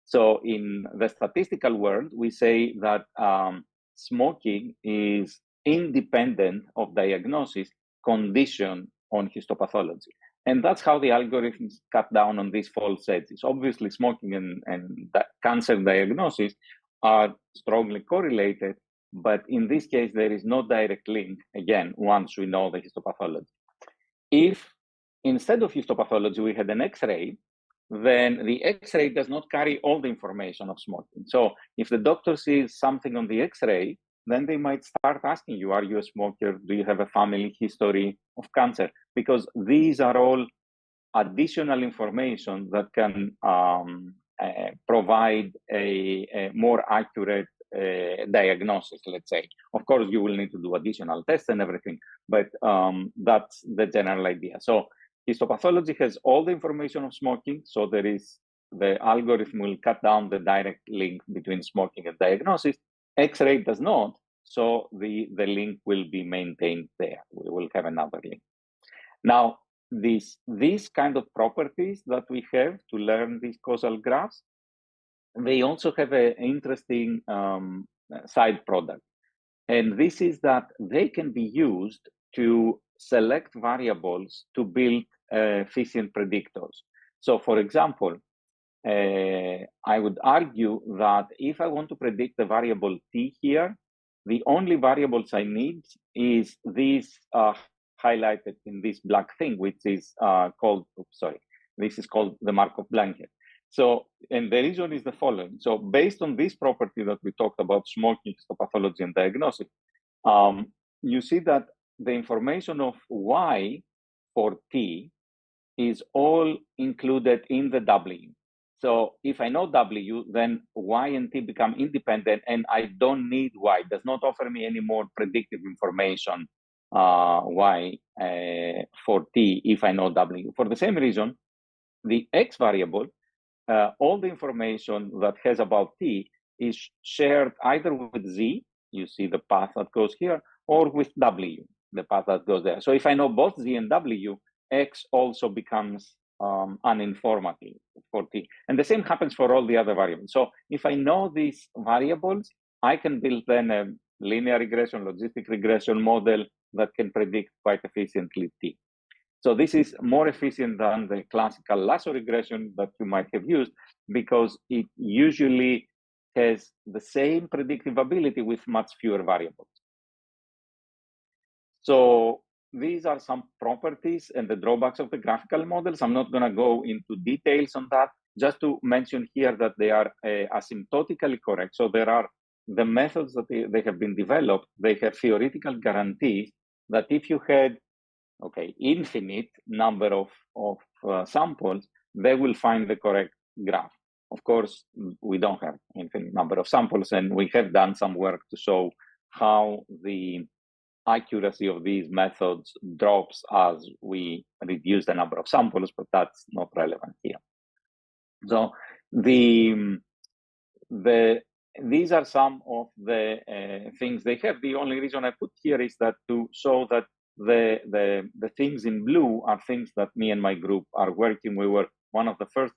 So in the statistical world, we say that smoking is independent of diagnosis condition on histopathology. And that's how the algorithms cut down on these false edges. Obviously, smoking and cancer diagnosis are strongly correlated, but in this case, there is no direct link, again, once we know the histopathology. If instead of histopathology, we had an X-ray, then the X-ray does not carry all the information of smoking. So if the doctor sees something on the X-ray, then they might start asking you, are you a smoker? Do you have a family history of cancer? Because these are all additional information that can provide a more accurate diagnosis, let's say. Of course, you will need to do additional tests and everything, but that's the general idea. So histopathology has all the information of smoking, so the algorithm will cut down the direct link between smoking and diagnosis. X-ray does not, so the link will be maintained there. We will have another link. Now, these kind of properties that we have to learn these causal graphs, they also have an interesting side product. And this is that they can be used to select variables to build efficient predictors. So for example, I would argue that if I want to predict the variable t here, the only variables I need is these highlighted in this black thing, which is this is called the Markov blanket. So, and the reason is the following. So based on this property that we talked about, smoking, histopathology, and diagnosis, you see that the information of y for t is all included in the w. So if I know w, then y and t become independent, and I don't need y. It does not offer me any more predictive information, y for t, if I know w. For the same reason, the x variable, all the information that has about t is shared either with Z, you see the path that goes here, or with W, the path that goes there. So if I know both Z and W, X also becomes uninformative for T. And the same happens for all the other variables. So if I know these variables, I can build then a linear regression, logistic regression model that can predict quite efficiently T. So this is more efficient than the classical lasso regression that you might have used, because it usually has the same predictive ability with much fewer variables. So these are some properties and the drawbacks of the graphical models. I'm not going to go into details on that, just to mention here that they are asymptotically correct. So there are the methods that they have been developed, they have theoretical guarantees that if you had infinite number of samples, they will find the correct graph. Of course, we don't have infinite number of samples, and we have done some work to show how the accuracy of these methods drops as we reduce the number of samples, but that's not relevant here. So these are some of the things they have. The only reason I put here is that to show that the things in blue are things that me and my group are working. We were one of the first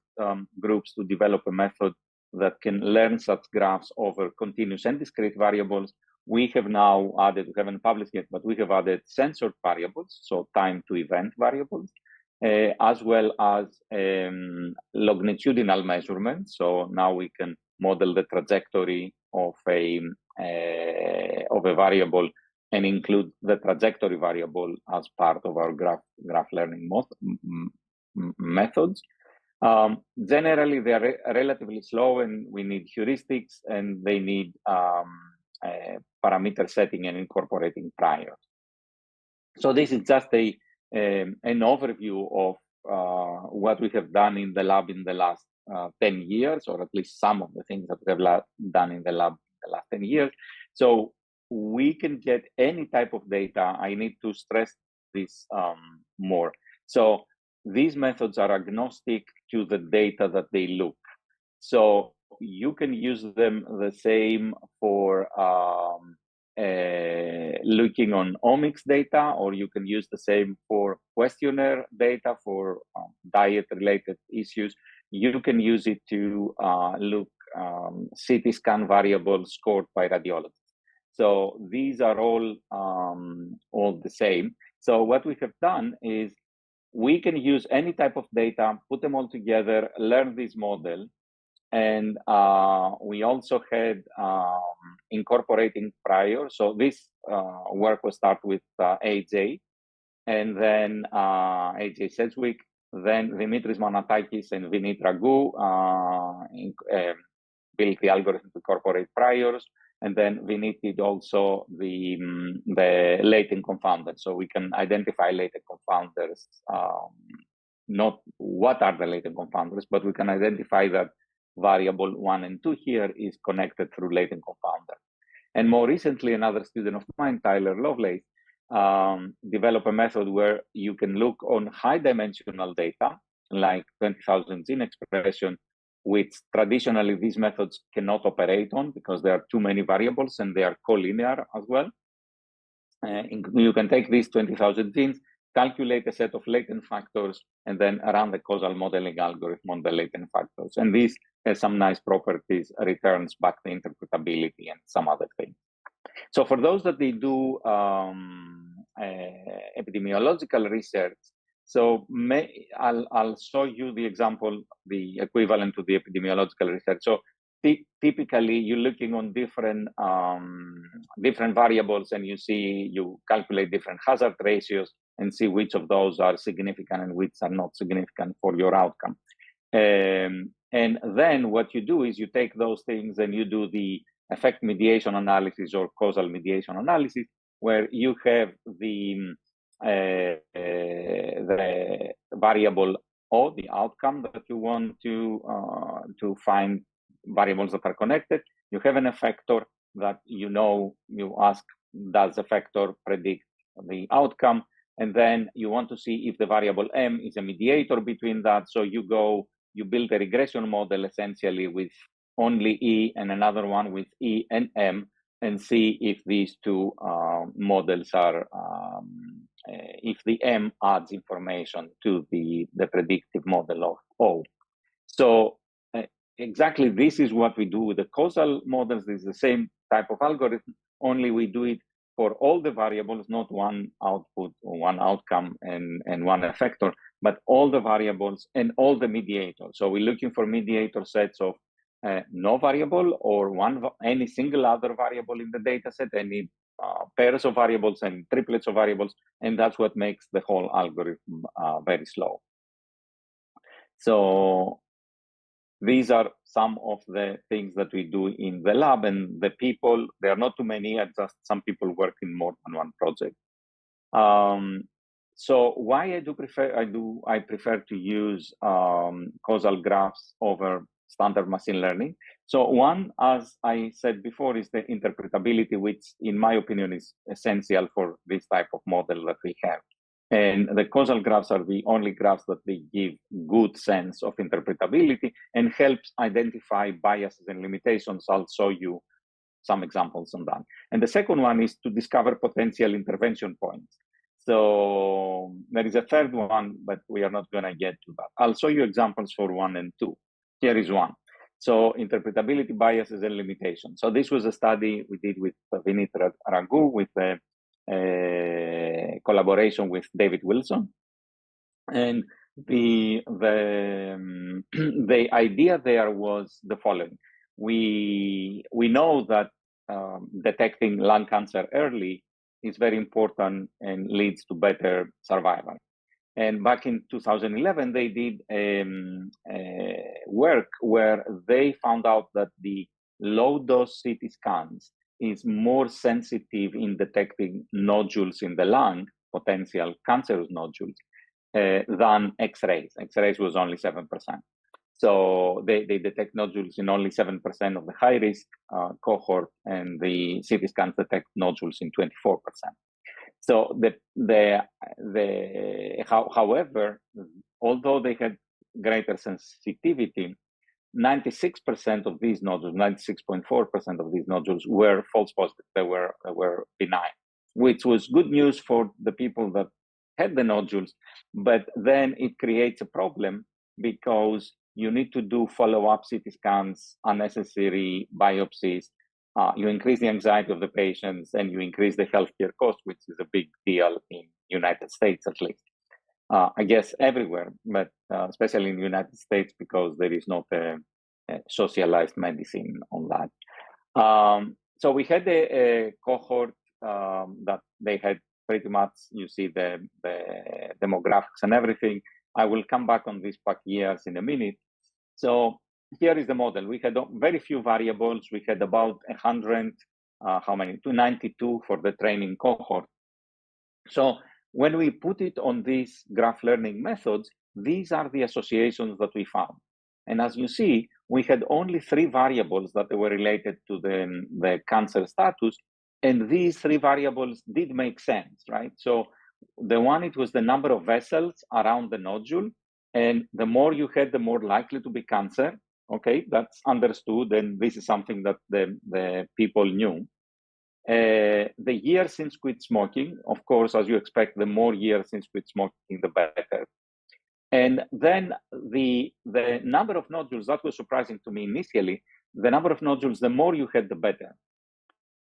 groups to develop a method that can learn such graphs over continuous and discrete variables. We have now added, we haven't published yet, but we have added censored variables, so time to event variables, as well as longitudinal measurements. So now we can model the trajectory of a variable and include the trajectory variable as part of our graph learning methods. Generally, they are relatively slow, and we need heuristics, and they need parameter setting and incorporating priors. So this is just an overview of what we have done in the lab in the last 10 years, or at least some of the things that we have done in the lab in the last 10 years. So we can get any type of data. I need to stress this more. So these methods are agnostic to the data that they look. So you can use them the same for looking on omics data, or you can use the same for questionnaire data for diet-related issues. You can use it to look CT scan variables scored by radiologists. So these are all the same. So what we have done is we can use any type of data, put them all together, learn this model, and we also had incorporating prior. So this work was started with AJ, and then AJ Sedgwick, then Dimitris Manatakis and Vinit Raghu built the algorithm to incorporate priors, and then Vinit did also the latent confounders. So we can identify latent confounders, not what are the latent confounders, but we can identify that variable 1 and 2 here is connected through latent confounder. And more recently, another student of mine, Tyler Lovelace, developed a method where you can look on high-dimensional data, like 20,000 gene expression, which traditionally these methods cannot operate on because there are too many variables and they are collinear as well. You can take these 20,000 genes, calculate a set of latent factors, and then run the causal modeling algorithm on the latent factors. And this has some nice properties, returns back the interpretability and some other things. So for those that they do epidemiological research, so I'll show you the example, the equivalent to the epidemiological research. So typically, you're looking on different variables, and you calculate different hazard ratios and see which of those are significant and which are not significant for your outcome. And then what you do is you take those things and you do the effect mediation analysis or causal mediation analysis, where you have the variable O, the outcome that you want to find variables that are connected. You have an effector that you ask, does the effector predict the outcome? And then you want to see if the variable M is a mediator between that. So you build a regression model essentially with only E and another one with E and M, and see if these two models are, if the M adds information to the predictive model of O. So exactly this is what we do with the causal models. This is the same type of algorithm, only we do it for all the variables, not one output or one outcome and one effector, but all the variables and all the mediators. So we're looking for mediator sets of no variable or any single other variable in the data set, any pairs of variables and triplets of variables, and that's what makes the whole algorithm very slow. So these are some of the things that we do in the lab, and the people, there are not too many, just some people work in more than one project. So why I prefer to use causal graphs over standard machine learning. So one, as I said before, is the interpretability, which in my opinion is essential for this type of model that we have. And the causal graphs are the only graphs that they give good sense of interpretability and helps identify biases and limitations. I'll show you some examples on that. And the second one is to discover potential intervention points. So there is a third one, but we are not going to get to that. I'll show you examples for 1 and 2. Here is one. So interpretability, biases, and limitations. So this was a study we did with Vinit Raghu with the collaboration with David Wilson. And the idea there was the following. We know that detecting lung cancer early is very important and leads to better survival. And back in 2011, they did work where they found out that the low-dose CT scans is more sensitive in detecting nodules in the lung, potential cancerous nodules, than X-rays. X-rays was only 7%. So they detect nodules in only 7% of the high-risk cohort, and the CT scans detect nodules in 24%. So however, although they had greater sensitivity, 96% of these nodules, 96.4% of these nodules were false positive. They were benign, which was good news for the people that had the nodules. But then it creates a problem because you need to do follow-up CT scans, unnecessary biopsies. You increase the anxiety of the patients, and you increase the healthcare cost, which is a big deal in United States, at least. I guess everywhere, but especially in the United States, because there is not a socialized medicine on that. So we had a cohort that they had pretty much, you see the demographics and everything. I will come back on this back years in a minute. So here is the model. We had very few variables. We had about 100, 292 for the training cohort. So when we put it on these graph learning methods, these are the associations that we found. And as you see, we had only 3 variables that were related to the cancer status. And these 3 variables did make sense, right? So the one, it was the number of vessels around the nodule. And the more you had, the more likely to be cancer. Okay, that's understood. And this is something that the people knew. The year since quit smoking, of course, as you expect, the more years since quit smoking, the better. And then the number of nodules, that was surprising to me initially. The number of nodules, the more you had, the better.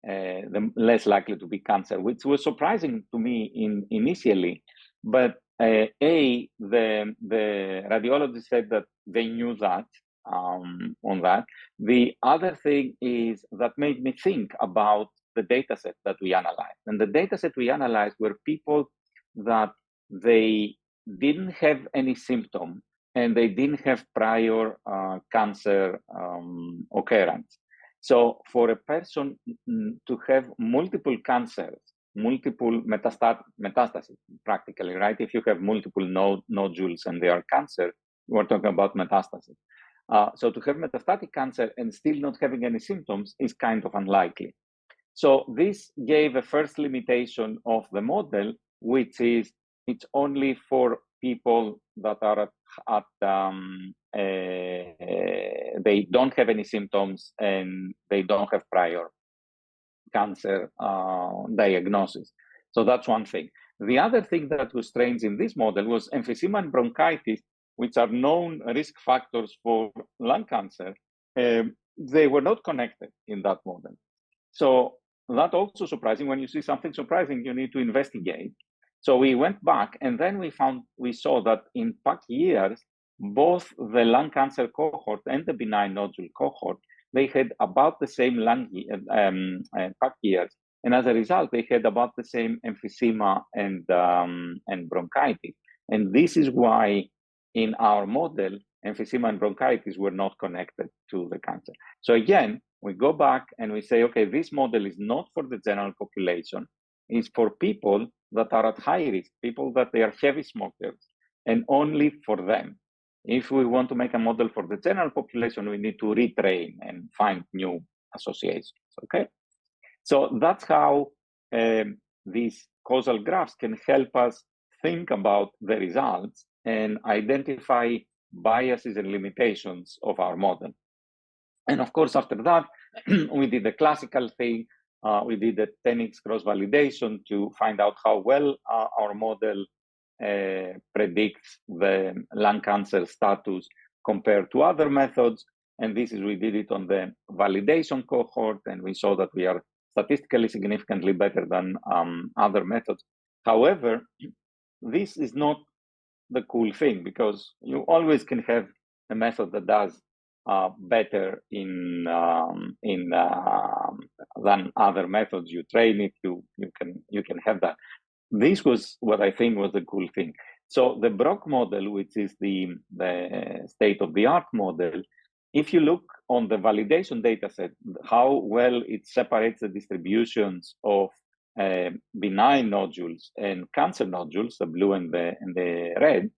The less likely to be cancer, which was surprising to me initially. But the radiologist said that they knew that on that. The other thing is that made me think about the data set that we analyzed. And the data set we analyzed were people that they didn't have any symptom and they didn't have prior cancer occurrence. So for a person to have multiple cancers, multiple metastases, practically, right? If you have multiple nodules and they are cancer, we're talking about metastasis. So to have metastatic cancer and still not having any symptoms is kind of unlikely. So this gave a first limitation of the model, which is it's only for people that are they don't have any symptoms and they don't have prior cancer diagnosis. So that's one thing. The other thing that was strange in this model was emphysema and bronchitis, which are known risk factors for lung cancer. They were not connected in that model. So that's also surprising. When you see something surprising, you need to investigate. So we went back and then we saw that in PAC years, both the lung cancer cohort and the benign nodule cohort, they had about the same lung PAC years. And as a result, they had about the same emphysema and bronchitis. And this is why in our model, emphysema and bronchitis were not connected to the cancer. So again, we go back and we say, okay, this model is not for the general population. It's for people that are at high risk, people that they are heavy smokers, and only for them. If we want to make a model for the general population, we need to retrain and find new associations, okay? So that's how these causal graphs can help us think about the results and identify biases and limitations of our model. And of course, after that, we did the classical thing. We did the 10x cross-validation to find out how well our model predicts the lung cancer status compared to other methods. And we did it on the validation cohort, and we saw that we are statistically significantly better than other methods. However, this is not the cool thing, because you always can have a method that does better than other methods. You train it, you can have that. This was what I think was the cool thing. So the Brock model, which is the state-of-the-art model, if you look on the validation data set, how well it separates the distributions of benign nodules and cancer nodules, the blue and the red,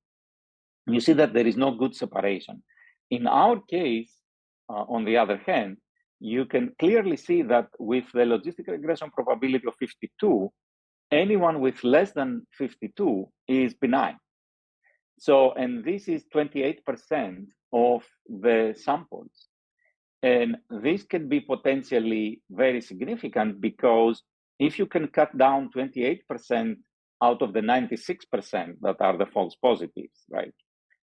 you see that there is no good separation. In our case, on the other hand, you can clearly see that with the logistic regression probability of 52, anyone with less than 52 is benign. So, and this is 28% of the samples. And this can be potentially very significant, because if you can cut down 28% out of the 96% that are the false positives, right?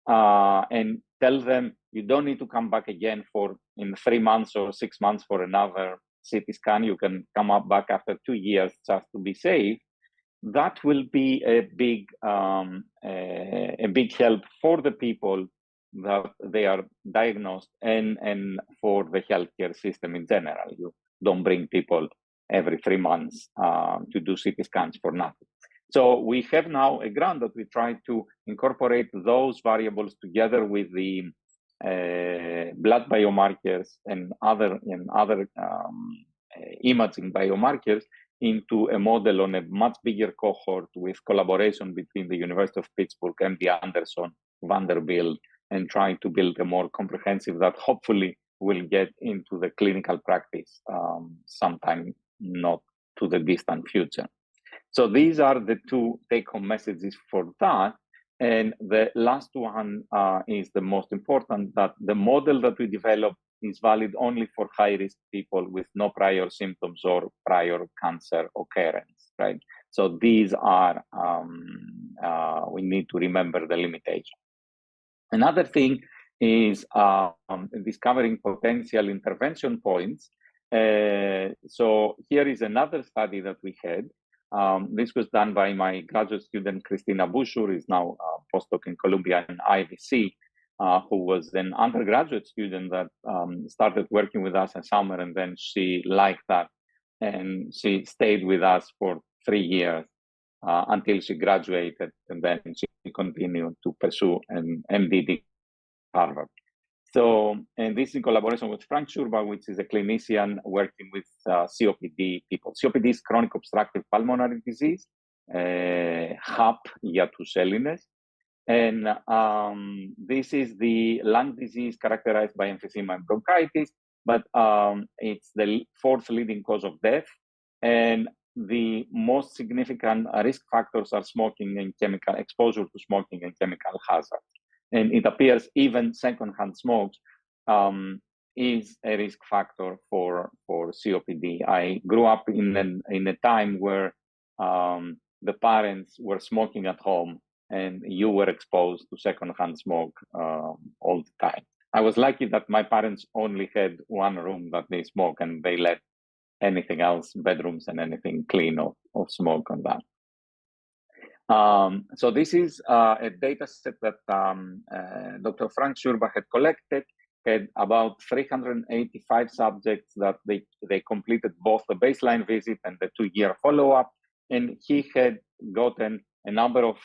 And tell them you don't need to come back again in 3 months or 6 months for another CT scan. You can come up back after 2 years just to be safe. That will be a big help for the people that they are diagnosed and for the healthcare system in general. You don't bring people every 3 months to do CT scans for nothing. So we have now a grant that we try to incorporate those variables together with the blood biomarkers and other imaging biomarkers into a model on a much bigger cohort with collaboration between the University of Pittsburgh, MD Anderson, Vanderbilt, and trying to build a more comprehensive that hopefully will get into the clinical practice sometime not to the distant future. So these are the two take-home messages for that. And the last one is the most important, that the model that we developed is valid only for high-risk people with no prior symptoms or prior cancer occurrence, right? So these are, we need to remember the limitation. Another thing is discovering potential intervention points. So here is another study that we had. This was done by my graduate student, Christina Bushur, who is now a postdoc in Columbia and IVC, who was an undergraduate student that started working with us in summer, and then she liked that. And she stayed with us for 3 years until she graduated, and then she continued to pursue an MD at Harvard. So, and this in collaboration with Frank Shurba, which is a clinician working with COPD people. COPD is chronic obstructive pulmonary disease, HAP, Yatuselinus. And this is the lung disease characterized by emphysema and bronchitis, but it's the 4th leading cause of death. And the most significant risk factors are smoking and chemical exposure to smoking and chemical hazards. And it appears even secondhand smokes is a risk factor for COPD. I grew up in a time where the parents were smoking at home and you were exposed to secondhand smoke all the time. I was lucky that my parents only had one room that they smoke, and they let anything else, bedrooms and anything, clean of smoke on that. So this is a data set that Dr. Frank Schurba had collected, had about 385 subjects that they completed both the baseline visit and the 2-year follow-up. And he had gotten a number of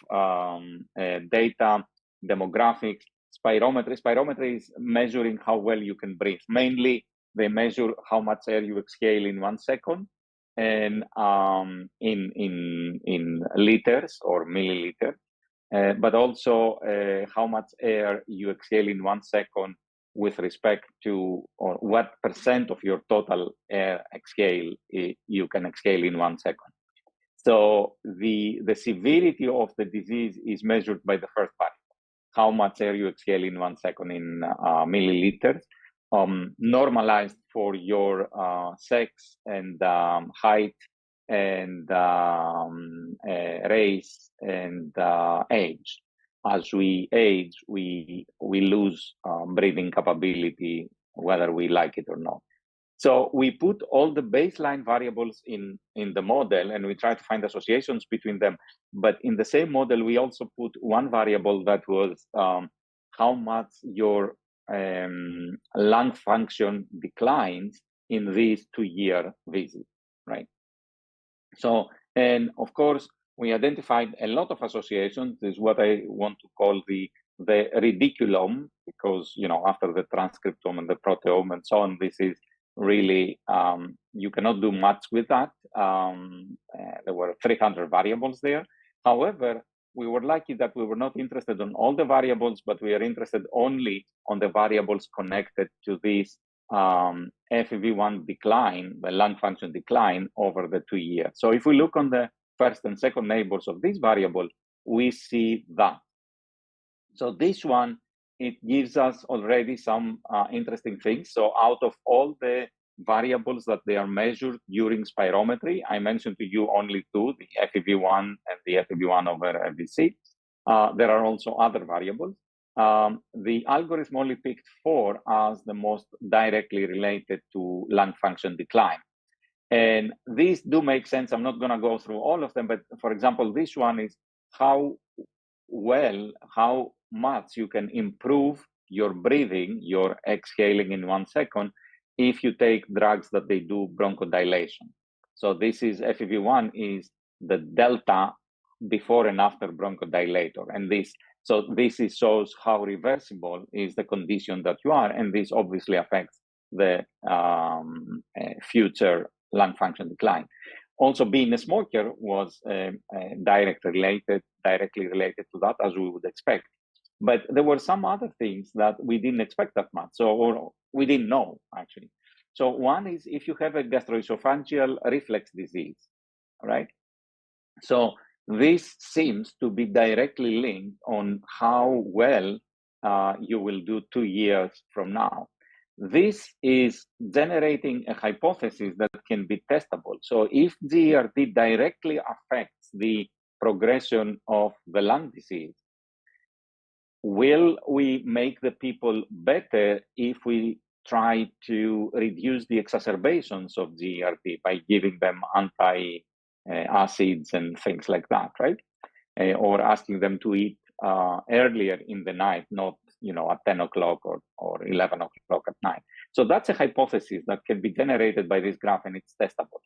data, demographics, spirometry. Spirometry is measuring how well you can breathe. Mainly, they measure how much air you exhale in 1 second, and in liters or milliliters, but also how much air you exhale in 1 second with respect to, or what % of your total air exhale you can exhale in 1 second. So the severity of the disease is measured by the first part, how much air you exhale in 1 second in milliliters, normalized for your sex and height and race and age. As we age, we lose breathing capability, whether we like it or not. So we put all the baseline variables in the model, and we try to find associations between them. But in the same model, we also put one variable that was how much your lung function declines in these 2-year visits, right? So, and of course, we identified a lot of associations. This is what I want to call the ridiculum, because, you know, after the transcriptome and the proteome and so on, this is really, you cannot do much with that. There were 300 variables there. However, we were lucky that we were not interested in all the variables, but we are interested only on the variables connected to this FEV1 decline, the lung function decline over the 2 years. So if we look on the first and second neighbors of this variable, we see that. So this one, it gives us already some interesting things. So out of all the variables that they are measured during spirometry, I mentioned to you only 2, the FEV1 and the FEV1 over FVC. There are also other variables. The algorithm only picked 4 as the most directly related to lung function decline. And these do make sense. I'm not going to go through all of them, but for example, this one is how much you can improve your breathing, your exhaling in 1 second, if you take drugs that they do bronchodilation. So this is FEV1 is the delta before and after bronchodilator. And this shows how reversible is the condition that you are. And this obviously affects the future lung function decline. Also, being a smoker was directly related to that, as we would expect. But there were some other things that we didn't expect that much, or we didn't know, actually. So one is if you have a gastroesophageal reflex disease, right? So this seems to be directly linked on how well you will do 2 years from now. This is generating a hypothesis that can be testable. So if GERD directly affects the progression of the lung disease, will we make the people better if we try to reduce the exacerbations of GERD by giving them anti-acids and things like that, right? Or asking them to eat earlier in the night, not at 10 o'clock or 11 o'clock at night. So that's a hypothesis that can be generated by this graph, and it's testable.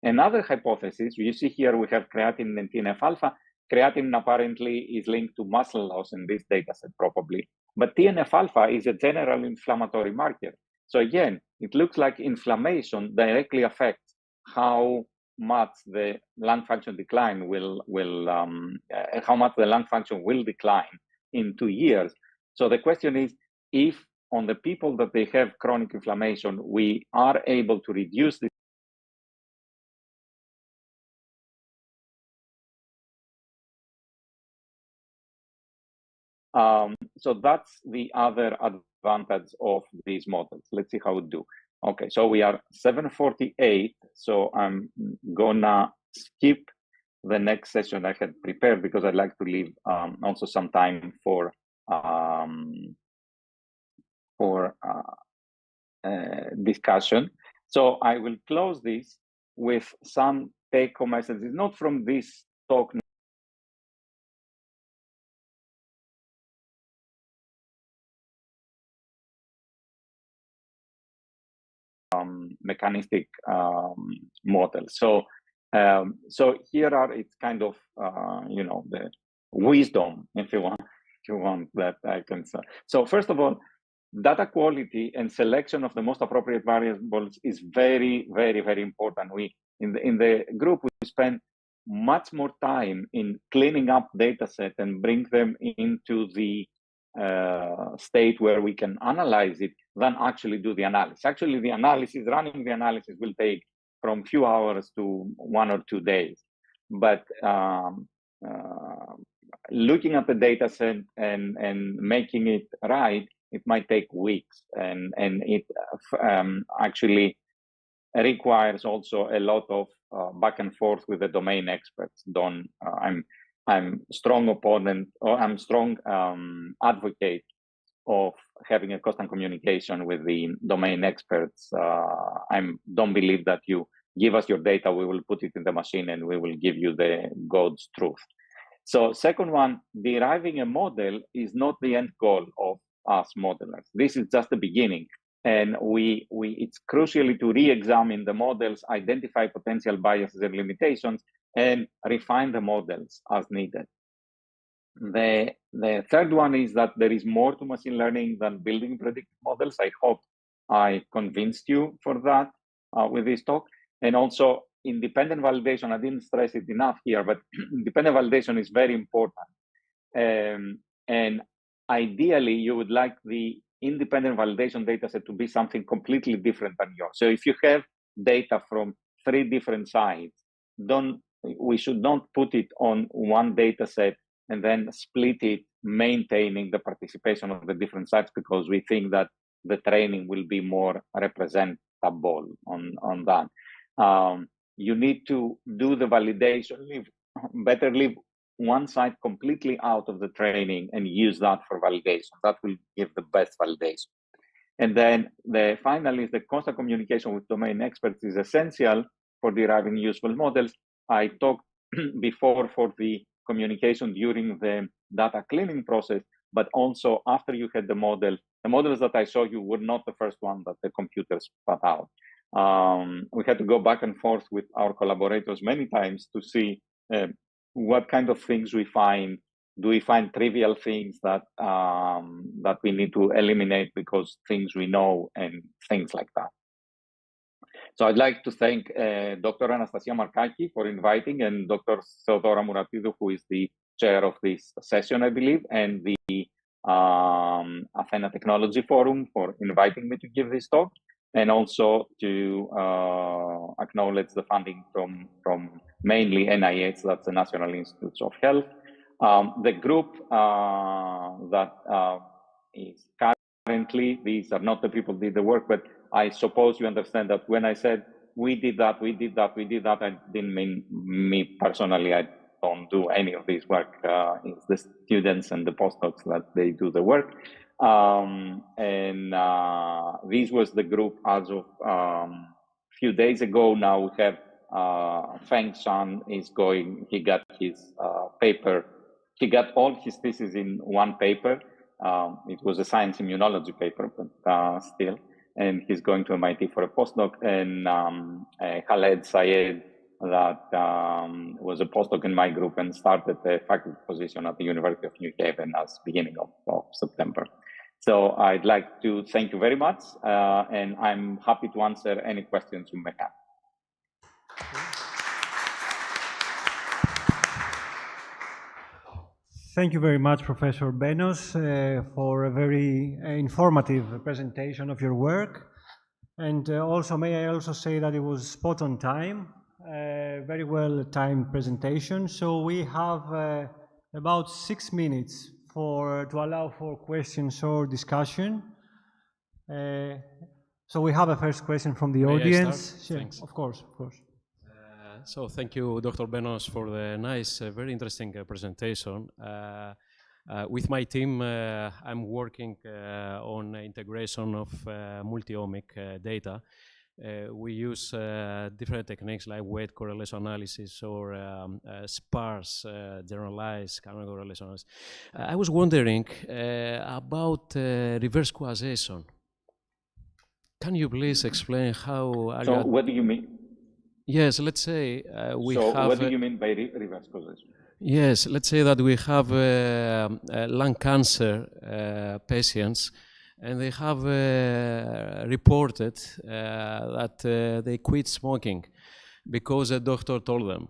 Another hypothesis, you see here we have creatinine and TNF-alpha. Creatinine apparently is linked to muscle loss in this data set, probably. But TNF-alpha is a general inflammatory marker. So again, it looks like inflammation directly affects how much the lung function decline how much the lung function will decline in 2 years. So the question is, if on the people that they have chronic inflammation, we are able to reduce this So that's the other advantage of these models. Let's see how it do. Okay, so we are 7:48, so I'm gonna skip the next session I had prepared because I'd like to leave also some time for discussion. So I will close this with some take-home messages, not from this talk. Mechanistic model. So here are it's kind of you know, the wisdom, if you want that I can say. So first of all, data quality and selection of the most appropriate variables is very, very, very important. We in the group we spend much more time in cleaning up data set and bring them into the state where we can analyze it than actually do the analysis. Actually, the analysis, running the analysis will take from few hours to 1 or 2 days. But looking at the data set and making it right, it might take weeks, and it actually requires also a lot of back and forth with the domain experts. I'm strong opponent, or I'm strong advocate of having a constant communication with the domain experts. I don't believe that you give us your data, we will put it in the machine and we will give you the God's truth. So second one, deriving a model is not the end goal of us modelers. This is just the beginning. And it's crucially to re-examine the models, identify potential biases and limitations, and refine the models as needed. The third one is that there is more to machine learning than building predictive models. I hope I convinced you for that with this talk. And also independent validation, I didn't stress it enough here, but independent validation is very important. And ideally, you would like the independent validation data set to be something completely different than yours. So if you have data from 3 different sites, we should not put it on one data set and then split it, maintaining the participation of the different sites, because we think that the training will be more representable on that. You need to do the validation, better leave one site completely out of the training and use that for validation. That will give the best validation. And then finally, the constant communication with domain experts is essential for deriving useful models. I talked before for the communication during the data cleaning process, but also after you had the models that I showed you were not the first one that the computers spat out. We had to go back and forth with our collaborators many times to see what kind of things we find. Do we find trivial things that that we need to eliminate because things we know, and things like that. So I'd like to thank Dr. Anastasia Markaki for inviting, and Dr. Theodora Muratidou, who is the chair of this session, I believe, and the ATHENA Technology Forum for inviting me to give this talk, and also to acknowledge the funding from mainly NIH, that's the National Institutes of Health. The group that is currently, these are not the people who did the work, but I suppose you understand that when I said we did that, I didn't mean me personally. I don't do any of this work. It's the students and the postdocs that they do the work. This was the group as of a few days ago. Now we have Feng Shan he got his paper. He got all his thesis in one paper. It was a science immunology paper, but still. And he's going to MIT for a postdoc. And Khaled Sayed, that was a postdoc in my group and started a faculty position at the University of New Haven as beginning of September. So I'd like to thank you very much, and I'm happy to answer any questions you may have. Thank you very much, Professor Benos, for a very informative presentation of your work. And also, may I also say that it was spot on time, very well timed presentation. So we have about 6 minutes to allow for questions or discussion. So we have a first question from the audience. Sure. Thanks. Of course, of course. So thank you, Dr. Benos, for the nice, very interesting presentation. With my team, I'm working on integration of multi-omic data. We use different techniques like weight correlation analysis or sparse generalized canonical correlation analysis. I was wondering about reverse causation. Can you please explain how? So what do you mean? Yes, let's say we so have. What do you mean by reverse causation? Yes, let's say that we have lung cancer patients, and they have reported that they quit smoking because a doctor told them.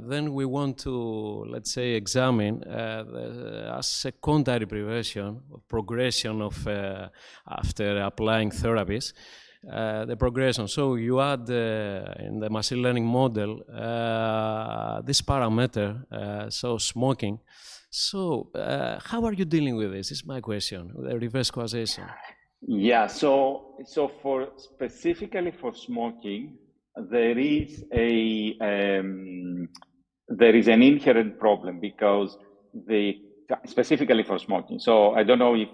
Then we want to, let's say, examine as secondary prevention, progression of after applying therapies, the progression. So you add in the machine learning model this parameter, so smoking. So how are you dealing with this? Is my question, the reverse causation. Yeah, so for specifically for smoking, there is an inherent problem because specifically for smoking. So I don't know if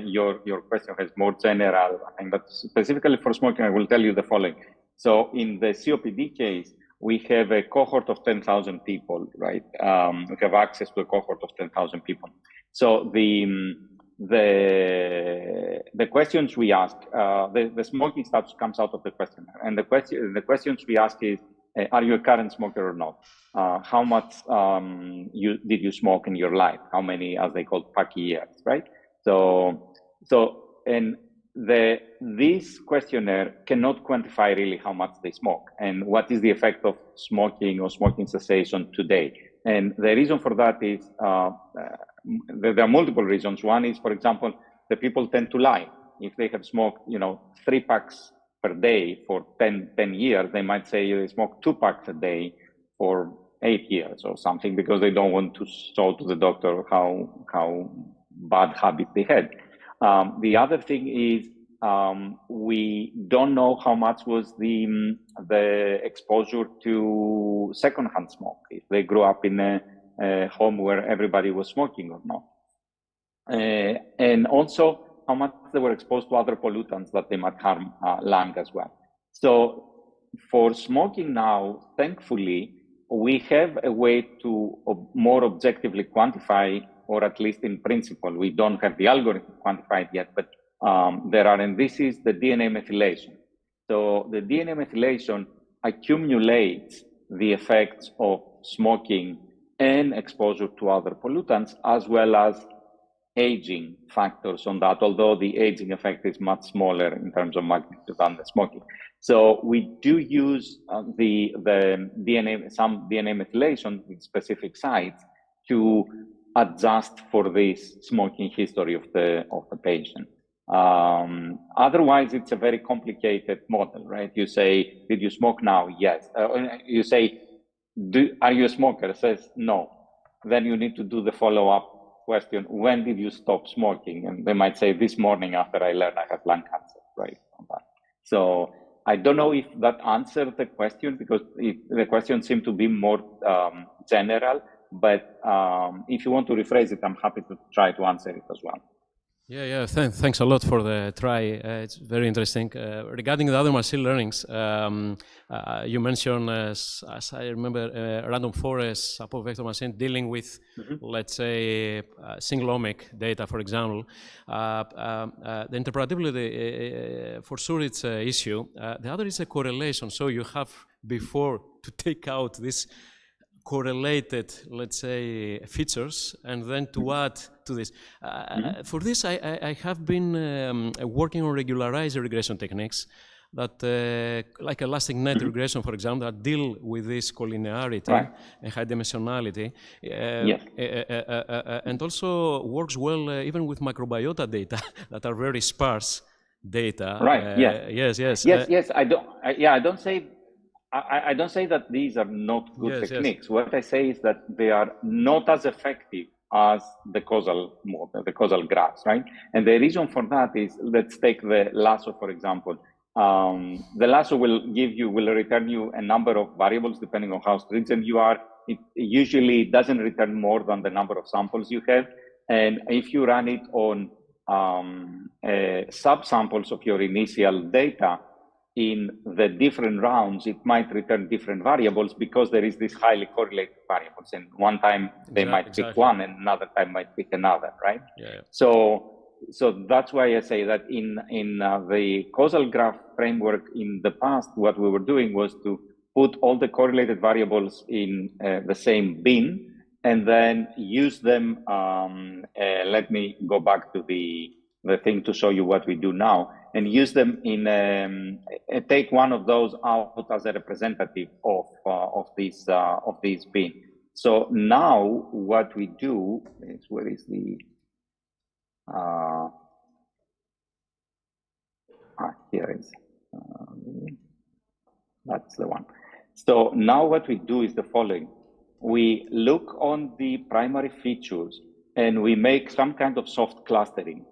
your question has more general thing, but specifically for smoking, I will tell you the following. So in the COPD case, we have a cohort of 10,000 people, right? We have access to a cohort of 10,000 people. So the questions we ask, the smoking status comes out of the questionnaire, and the questions we ask is, are you a current smoker or not? How much did you smoke in your life? How many, as they call, pack years, right? And this questionnaire cannot quantify really how much they smoke and what is the effect of smoking or smoking cessation today. And the reason for that is there are multiple reasons. One is, for example, the people tend to lie. If they have smoked, 3 packs per day for 10 years, they might say they smoke 2 packs a day for 8 years or something because they don't want to show to the doctor how bad habit they had. The other thing is we don't know how much was the exposure to secondhand smoke, if they grew up in a home where everybody was smoking or not. And also how much they were exposed to other pollutants that they might harm lung as well. So for smoking now, thankfully, we have a way to more objectively quantify, or at least in principle. We don't have the algorithm to quantify it yet, but there are, and this is the DNA methylation. So the DNA methylation accumulates the effects of smoking and exposure to other pollutants, as well as aging factors on that, although the aging effect is much smaller in terms of magnitude than the smoking. So we do use some DNA methylation in specific sites to adjust for this smoking history of the patient. Otherwise, it's a very complicated model, right? You say, did you smoke now? Yes. You say, are you a smoker? It says no. Then you need to do the follow-up question, when did you stop smoking? And they might say, this morning after I learned I have lung cancer, right? So I don't know if that answered the question, because the question seemed to be more general, but if you want to rephrase it, I'm happy to try to answer it as well. Yeah. Thanks a lot for the try. It's very interesting. Regarding the other machine learnings, you mentioned, as I remember, random forest support vector machine dealing with, let's say, single-omic data, for example. The interpretability, for sure, it's an issue. The other is a correlation. So you have before to take out this correlated, let's say, features, and then to add to this. For this, I have been working on regularized regression techniques that, like elastic net regression, for example, that deal with this collinearity and high dimensionality, and also works well even with microbiota data that are very sparse data. Right. Yes. I don't say that these are not good techniques. What I say is that they are not as effective as the causal model, the causal graphs, right? And the reason for that is, let's take the lasso, for example. The lasso will return you a number of variables depending on how stringent you are. It usually doesn't return more than the number of samples you have. And if you run it on subsamples of your initial data, in the different rounds, it might return different variables because there is this highly correlated variables. And one time they might pick one and another time might pick another, right? Yeah. So that's why I say that in the causal graph framework in the past, what we were doing was to put all the correlated variables in the same bin and then use them. Let me go back to the thing to show you what we do now, and use them in take one of those out as a representative of this bin. So now what we do is, where is the here is that's the one. So now what we do is the following: we look on the primary features and we make some kind of soft clustering.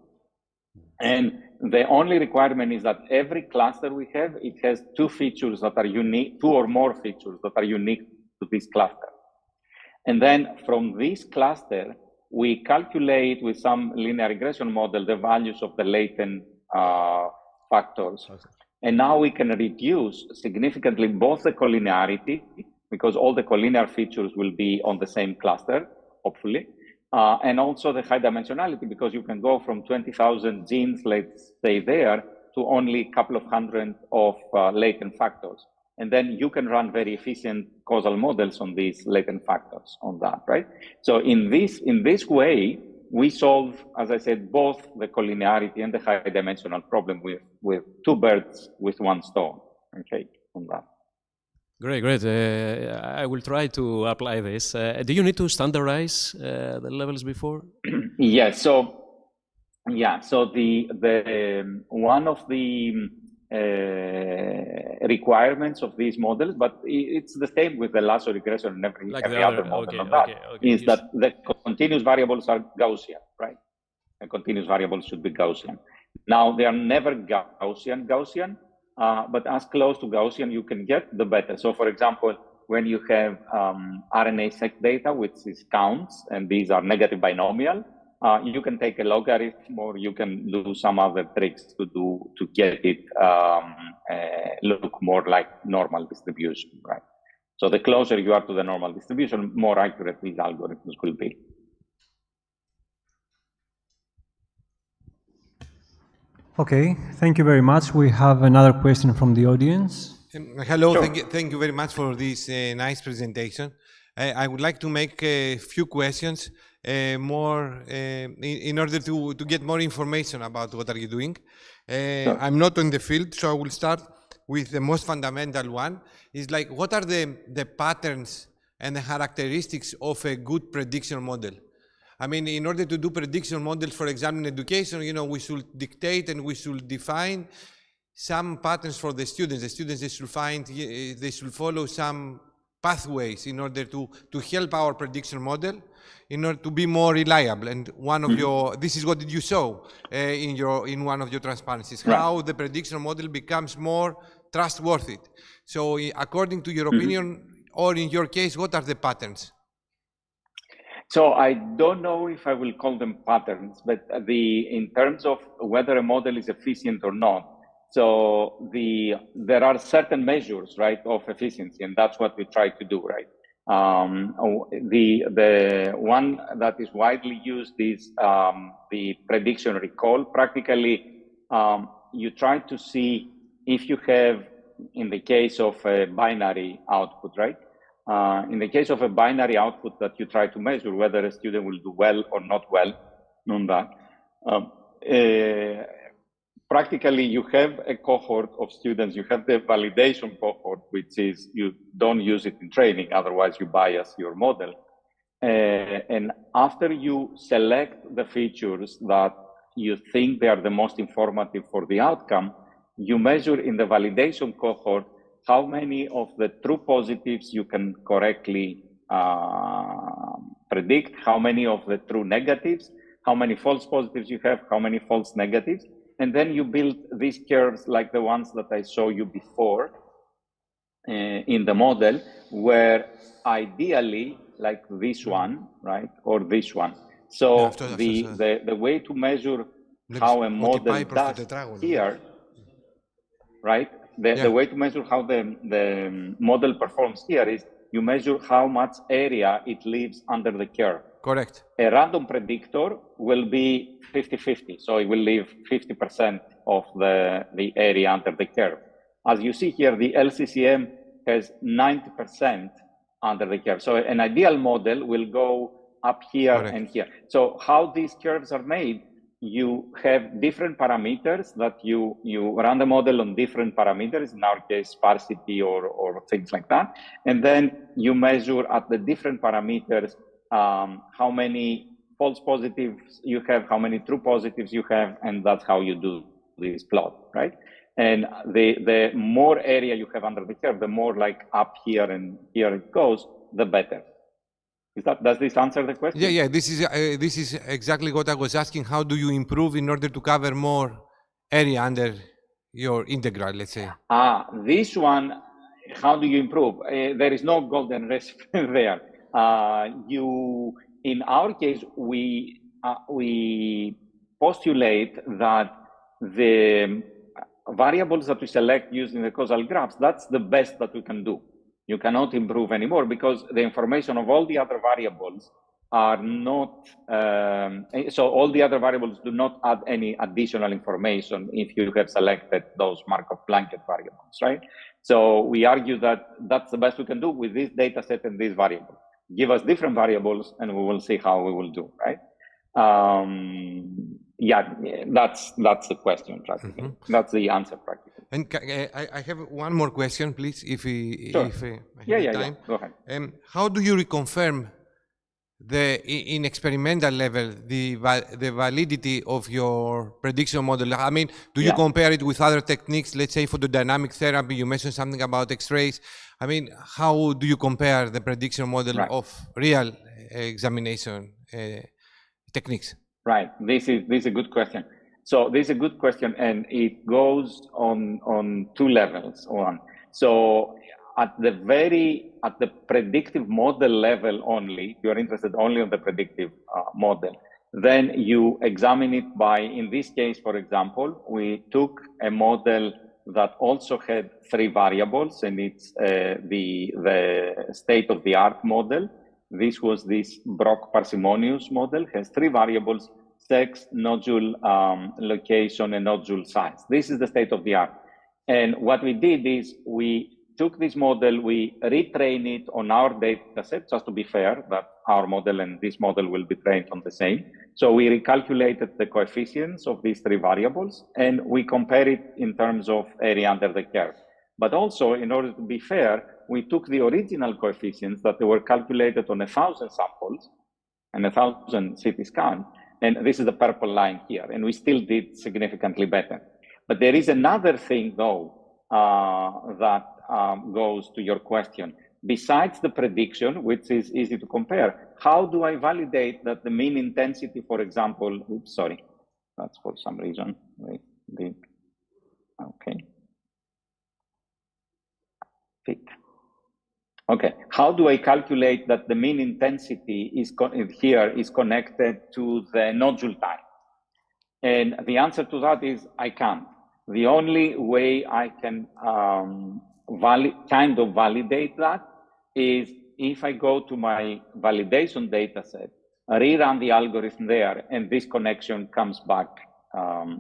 And the only requirement is that every cluster we have, it has two features that are unique, two or more features that are unique to this cluster. And then from this cluster, we calculate with some linear regression model the values of the latent factors. And now we can reduce significantly both the collinearity, because all the collinear features will be on the same cluster, hopefully, and also the high dimensionality, because you can go from 20,000 genes, let's say there, to only a couple of hundred of latent factors. And then you can run very efficient causal models on these latent factors on that, right? So in this way, we solve, as I said, both the collinearity and the high dimensional problem with two birds with one stone, okay, on that. Great, great. I will try to apply this. Do you need to standardize the levels before? Yes. So, yeah. So the one of the requirements of these models, but it's the same with the lasso regression and every other model of that, is that the continuous variables are Gaussian, right? The continuous variables should be Gaussian. Now, they are never Gaussian. But as close to Gaussian you can get, the better. So, for example, when you have RNA-seq data, which is counts, and these are negative binomial, you can take a logarithm, or you can do some other tricks to get it look more like normal distribution, right? So the closer you are to the normal distribution, more accurate these algorithms will be. Okay, thank you very much. We have another question from the audience. Hello, Sure. thank you very much for this nice presentation. I would like to make a few questions more in order to get more information about what are you doing. Sure. I'm not in the field, so I will start with the most fundamental one. Is like, what are the patterns and the characteristics of a good prediction model? I mean, in order to do prediction models, for example, in education, you know, we should dictate and we should define some patterns for the students. The students, they should follow some pathways in order to help our prediction model, in order to be more reliable. And one of this is what you saw in one of your transparencies, Right. how the prediction model becomes more trustworthy. So according to your opinion, or in your case, what are the patterns? So I don't know if I will call them patterns, but in terms of whether a model is efficient or not, so there are certain measures, right, of efficiency, and that's what we try to do, right? The one that is widely used is the prediction recall. Practically, you try to see if you have, in the case of a binary output, right? In the case of a binary output that you try to measure whether a student will do well or not well on that, practically you have a cohort of students, you have the validation cohort, which is you don't use it in training, otherwise you bias your model. And after you select the features that you think they are the most informative for the outcome, you measure in the validation cohort how many of the true positives you can correctly predict how many of the true negatives, how many false positives you have, how many false negatives, and then you build these curves like the ones that I showed you before in the model, where ideally, like this one, right, or this one. So the way to measure how a model does here, right, the way to measure how the model performs here is you measure how much area it leaves under the curve. Correct. A random predictor will be 50-50, so it will leave 50% of the area under the curve. As you see here, the LCCM has 90% under the curve. So an ideal model will go up here and here. So how these curves are made, you have different parameters that you run the model on different parameters, in our case, sparsity or things like that. And then you measure at the different parameters how many false positives you have, how many true positives you have, and that's how you do this plot, right? And the more area you have under the curve, the more like up here and here it goes, the better. Does this answer the question? Yeah. This is exactly what I was asking. How do you improve in order to cover more area under your integral, let's say? This one, how do you improve? There is no golden recipe there. In our case, we postulate that the variables that we select using the causal graphs, that's the best that we can do. You cannot improve anymore because the information of all the other variables are not, so all the other variables do not add any additional information if you have selected those Markov blanket variables, right? So we argue that that's the best we can do with this data set and this variable. Give us different variables and we will see how we will do, right? Yeah, that's the question practically. Mm-hmm. That's the answer practically. And I have one more question, please, if I have time. Yeah. Go ahead. How do you reconfirm in experimental level the validity of your prediction model? I mean, do you compare it with other techniques? Let's say for the dynamic therapy, you mentioned something about X-rays. I mean, how do you compare the prediction model of real examination techniques? Right. This is a good question. So this is a good question, and it goes on two levels. One, so at the predictive model level only, if you're interested only on the predictive model, then you examine it by, in this case, for example, we took a model that also had 3 variables, and it's the state-of-the-art model. This was this Brock parsimonious model, has 3 variables: sex, nodule location, and nodule size. This is the state-of-the-art. And what we did is we took this model, we retrained it on our data set, just to be fair, that our model and this model will be trained on the same. So we recalculated the coefficients of these 3 variables, and we compare it in terms of area under the curve. But also, in order to be fair, we took the original coefficients that they were calculated on 1,000 samples and 1,000 CT scans, and this is the purple line here, and we still did significantly better. But there is another thing, though, that goes to your question. Besides the prediction, which is easy to compare, how do I validate that the mean intensity, for example, oops, sorry, that's for some reason, wait, okay. Okay, how do I calculate that the mean intensity is connected to the nodule time? And the answer to that is I can't. The only way I can kind of validate that is if I go to my validation data set, rerun the algorithm there, and this connection comes back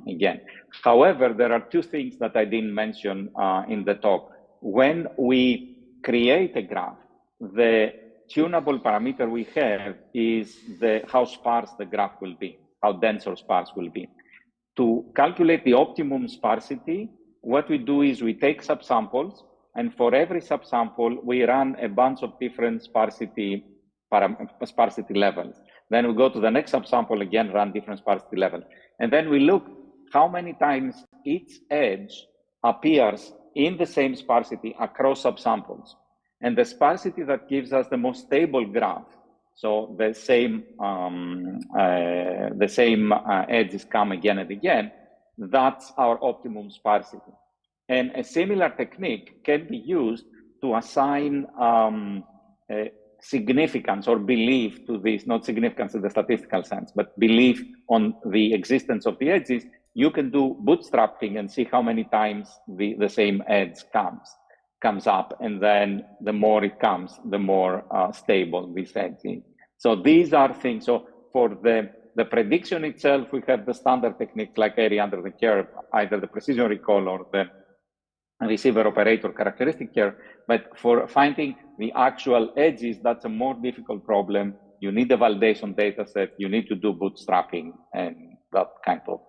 again. However, there are 2 things that I didn't mention in the talk. When we create a graph, the tunable parameter we have is how sparse the graph will be, how dense or sparse will be. To calculate the optimum sparsity, what we do is we take subsamples, and for every subsample, we run a bunch of different sparsity levels. Then we go to the next subsample, again, run different sparsity levels. And then we look how many times each edge appears in the same sparsity across subsamples. And the sparsity that gives us the most stable graph So the same edges come again and again. That's our optimum sparsity. And a similar technique can be used to assign significance or belief to this, not significance in the statistical sense, but belief on the existence of the edges. You can do bootstrapping and see how many times the same edge comes up, and then the more it comes, the more stable this edge is. So these are things. So for the prediction itself, we have the standard techniques like area under the curve, either the precision recall or the receiver operator characteristic curve. But for finding the actual edges, that's a more difficult problem. You need a validation data set, you need to do bootstrapping and that kind of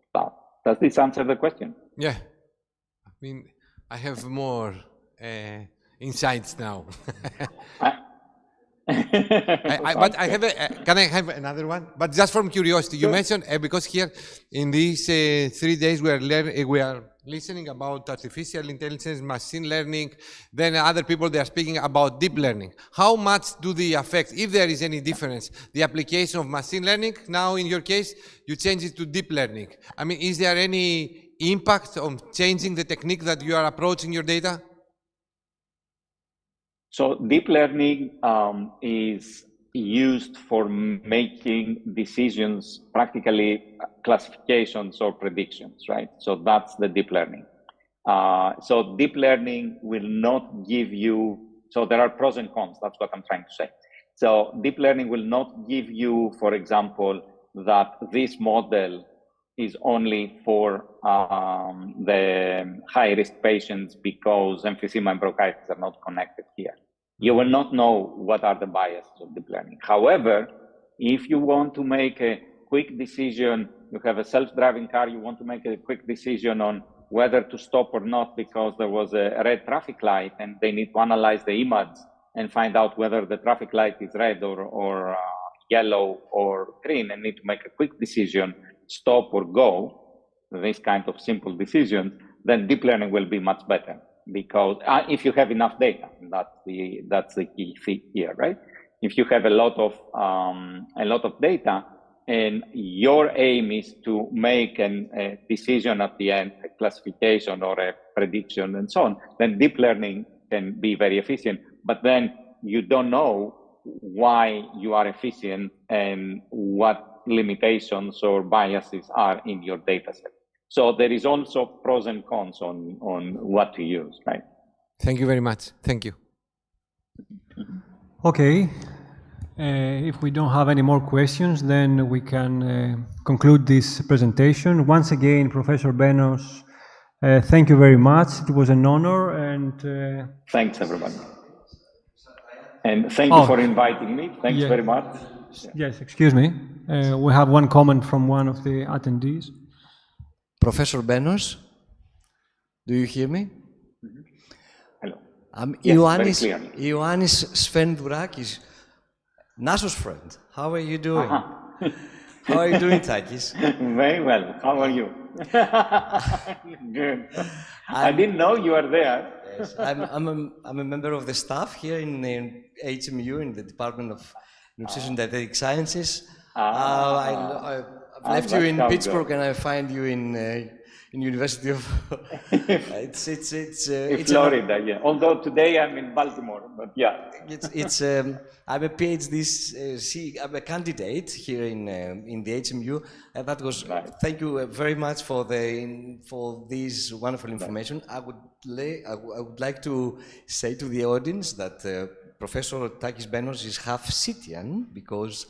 stuff. Does this answer the question? Yeah. I mean, I have more insights now. But I have can I have another one? But just from curiosity, you mentioned, because here in these 3 days we are listening about artificial intelligence, machine learning, then other people, they are speaking about deep learning. How much do they affect, if there is any difference, the application of machine learning? Now in your case, you change it to deep learning. I mean, is there any impact on changing the technique that you are approaching your data? So deep learning is used for making decisions, practically classifications or predictions, right? So that's the deep learning. So deep learning will not give you, so there are pros and cons, that's what I'm trying to say. So deep learning will not give you, for example, that this model is only for the high-risk patients because emphysema and bronchitis are not connected here. You will not know what are the biases of deep learning. However, if you want to make a quick decision, you have a self-driving car, you want to make a quick decision on whether to stop or not because there was a red traffic light and they need to analyze the image and find out whether the traffic light is red or yellow or green and need to make a quick decision, stop or go, this kind of simple decisions, then deep learning will be much better. Because if you have enough data, that's the key thing here, right? If you have a lot of data, and your aim is to make a decision at the end, a classification or a prediction and so on, then deep learning can be very efficient. But then you don't know why you are efficient and what limitations or biases are in your data set. So there is also pros and cons on what to use, right? Thank you very much. Thank you. Okay. If we don't have any more questions, then we can conclude this presentation. Once again, Professor Benos, thank you very much. It was an honor. And thanks, everybody. And thank you for inviting me. Thanks very much. Yes, excuse me. We have one comment from one of the attendees. Professor Benos, do you hear me? Hello. I'm yes, Ioannis Svendurakis, Naso's friend. How are you doing? How are you doing, Takis? Very well. How are you? Good. I didn't know you were there. Yes, I'm a member of the staff here in HMU in the Department of Nutrition and Dietetic Sciences. I've left you in Pittsburgh and I find you in University of it's Florida, yeah. Although today I'm in Baltimore, but yeah. I'm a PhD. I'm a candidate here in the HMU, and that was. Right. Thank you very much for this wonderful information. I would like to say to the audience that Professor Takis Benos is half Scythian because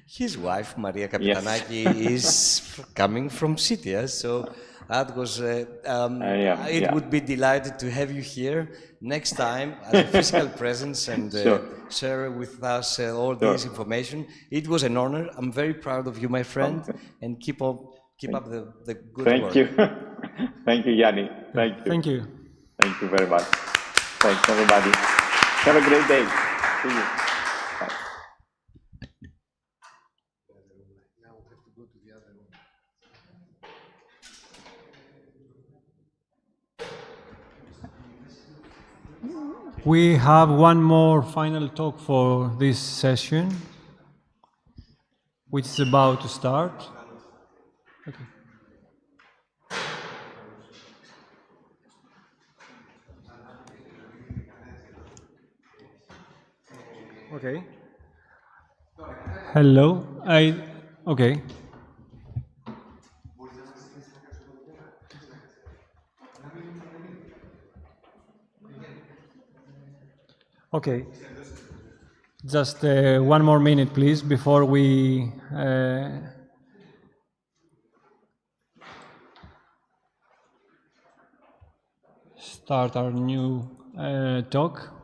his wife Maria Kapitanaki is coming from Scythia, so. That was, it would be delighted to have you here next time as a physical presence and share with us all this information. It was an honor. I'm very proud of you, my friend, and keep up the good work. Thank you. Thank you, Yanni. Thank you. Thank you. Thank you very much. Thanks, everybody. Have a great day. See you. Bye. We have one more final talk for this session. which is about to start. Okay. Okay. Hello. Okay. Okay. Just one more minute, please, before we start our new talk.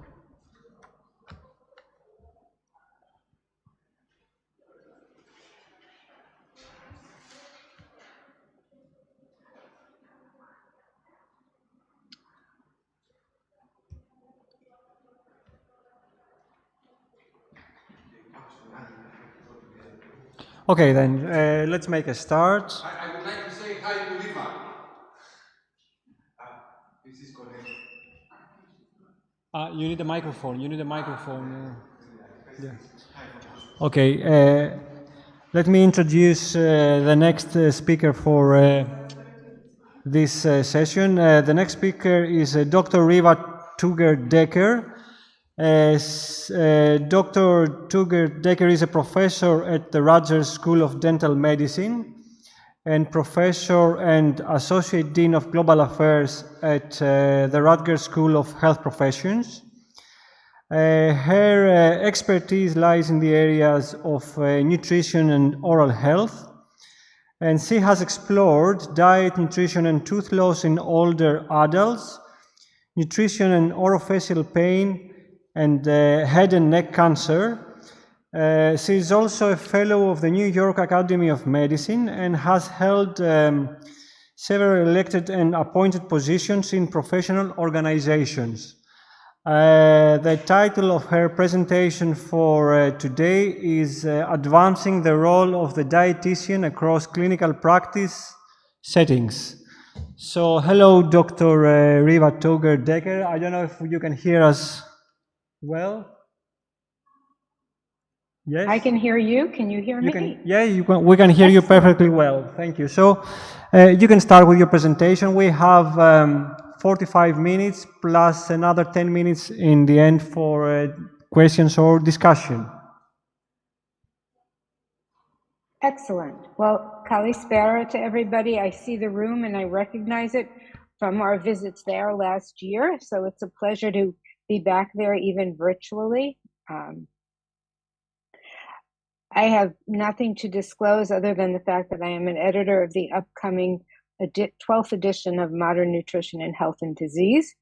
Okay, then let's make a start. I would like to say hi to Riva. This is connected. You need a microphone. You need a microphone. Yeah. Okay. Let me introduce the next speaker for this session. The next speaker is Dr. Riva Tugger-Decker. Dr. Tugger-Decker is a professor at the Rutgers School of Dental Medicine and professor and associate dean of global affairs at the Rutgers School of Health Professions. Her expertise lies in the areas of nutrition and oral health, and she has explored diet, nutrition, and tooth loss in older adults, nutrition and orofacial pain, and head and neck cancer. She is also a fellow of the New York Academy of Medicine and has held several elected and appointed positions in professional organizations. The title of her presentation for today is Advancing the Role of the Dietitian Across Clinical Practice Settings. So, hello, Dr. Riva Tugger-Decker. I don't know if you can hear us well. Yes? I can hear you. Can you hear me? We can hear you perfectly well. Thank you. So, you can start with your presentation. We have 45 minutes plus another 10 minutes in the end for questions or discussion. Excellent. Well, Kalispera to everybody. I see the room and I recognize it from our visits there last year. So it's a pleasure to be back there even virtually. I have nothing to disclose other than the fact that I am an editor of the upcoming 12th edition of Modern Nutrition in Health and Disease.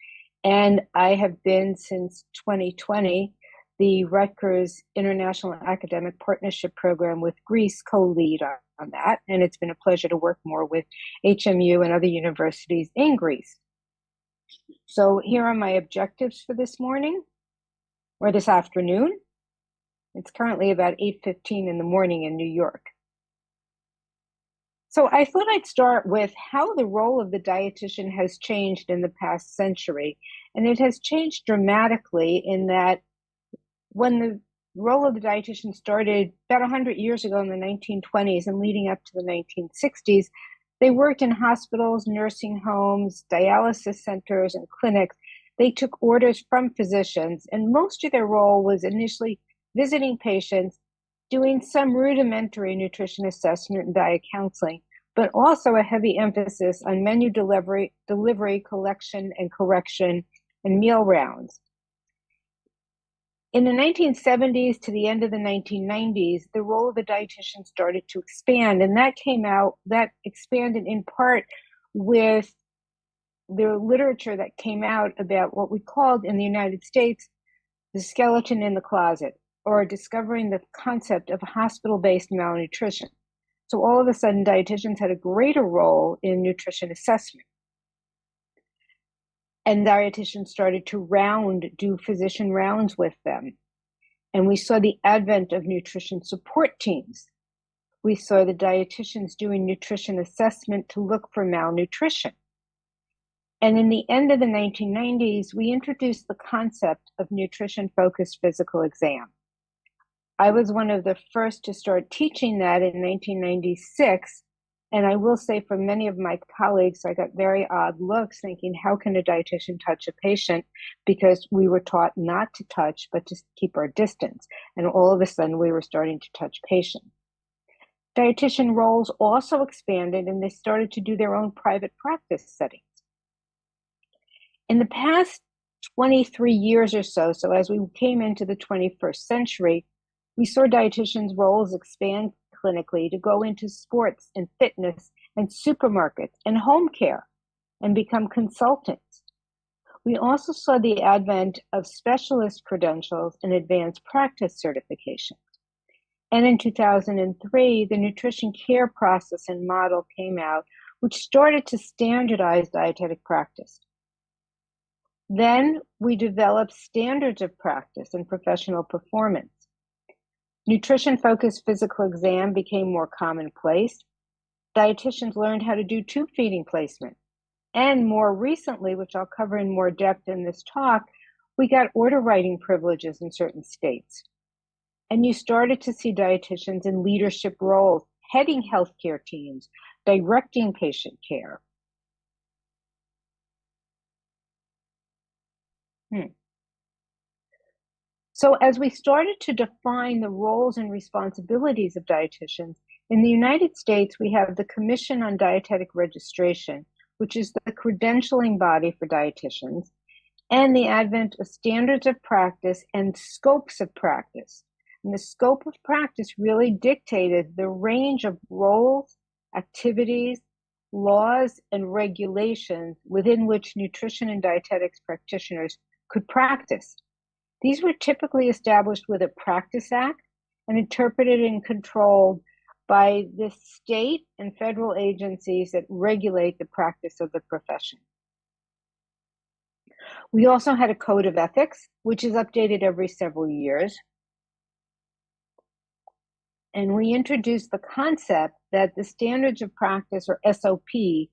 And I have been since 2020 the Rutgers International Academic Partnership Program with Greece co-lead on that. And it's been a pleasure to work more with HMU and other universities in Greece. So here are my objectives for this morning or this afternoon. It's currently about 8:15 in the morning in New York. So I thought I'd start with how the role of the dietitian has changed in the past century. And it has changed dramatically in that when the role of the dietitian started about 100 years ago in the 1920s and leading up to the 1960s, they worked in hospitals, nursing homes, dialysis centers, and clinics. They took orders from physicians, and most of their role was initially visiting patients, doing some rudimentary nutrition assessment and diet counseling, but also a heavy emphasis on menu delivery, collection and correction, and meal rounds. In the 1970s to the end of the 1990s, the role of the dietitian started to expand, and that expanded in part with the literature that came out about what we called in the United States the skeleton in the closet, or discovering the concept of hospital-based malnutrition. So all of a sudden, dietitians had a greater role in nutrition assessment. And dietitians started to do physician rounds with them. And we saw the advent of nutrition support teams. We saw the dietitians doing nutrition assessment to look for malnutrition. And in the end of the 1990s, we introduced the concept of nutrition-focused physical exam. I was one of the first to start teaching that in 1996. And I will say for many of my colleagues, I got very odd looks thinking, how can a dietitian touch a patient? Because we were taught not to touch, but to keep our distance. And all of a sudden we were starting to touch patients. Dietitian roles also expanded and they started to do their own private practice settings. In the past 23 years or so, so as we came into the 21st century, we saw dietitians' roles expand clinically to go into sports and fitness and supermarkets and home care and become consultants. We also saw the advent of specialist credentials and advanced practice certifications. And in 2003, the nutrition care process and model came out, which started to standardize dietetic practice. Then we developed standards of practice and professional performance. Nutrition-focused physical exam became more commonplace. Dietitians learned how to do tube feeding placement. And more recently, which I'll cover in more depth in this talk, we got order writing privileges in certain states. And you started to see dietitians in leadership roles, heading healthcare teams, directing patient care. So as we started to define the roles and responsibilities of dietitians, in the United States, we have the Commission on Dietetic Registration, which is the credentialing body for dietitians, and the advent of standards of practice and scopes of practice. And the scope of practice really dictated the range of roles, activities, laws, and regulations within which nutrition and dietetics practitioners could practice. These were typically established with a practice act and interpreted and controlled by the state and federal agencies that regulate the practice of the profession. We also had a code of ethics, which is updated every several years. And we introduced the concept that the standards of practice, or SOP,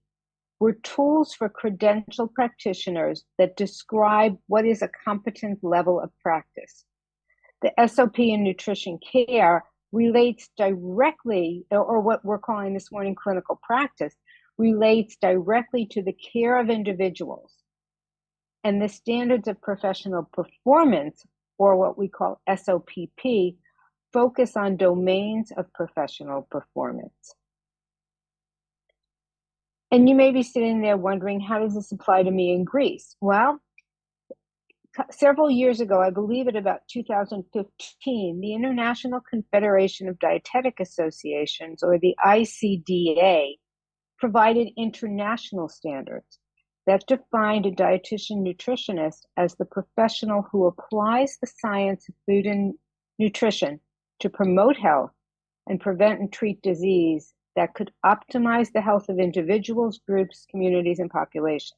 were tools for credentialed practitioners that describe what is a competent level of practice. The SOP in nutrition care relates directly, or what we're calling this morning clinical practice, relates directly to the care of individuals. And the standards of professional performance, or what we call SOPP, focus on domains of professional performance. And you may be sitting there wondering, how does this apply to me in Greece? Well, several years ago, I believe at about 2015, the International Confederation of Dietetic Associations, or the ICDA, provided international standards that defined a dietitian nutritionist as the professional who applies the science of food and nutrition to promote health and prevent and treat disease that could optimize the health of individuals, groups, communities, and populations.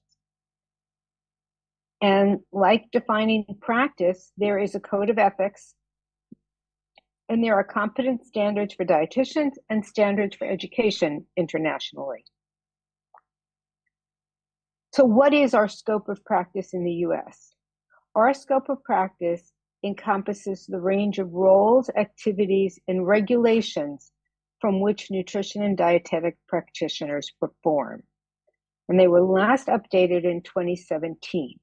And like defining practice, there is a code of ethics, and there are competent standards for dietitians and standards for education internationally. So what is our scope of practice in the US? Our scope of practice encompasses the range of roles, activities, and regulations from which nutrition and dietetic practitioners perform. And they were last updated in 2017.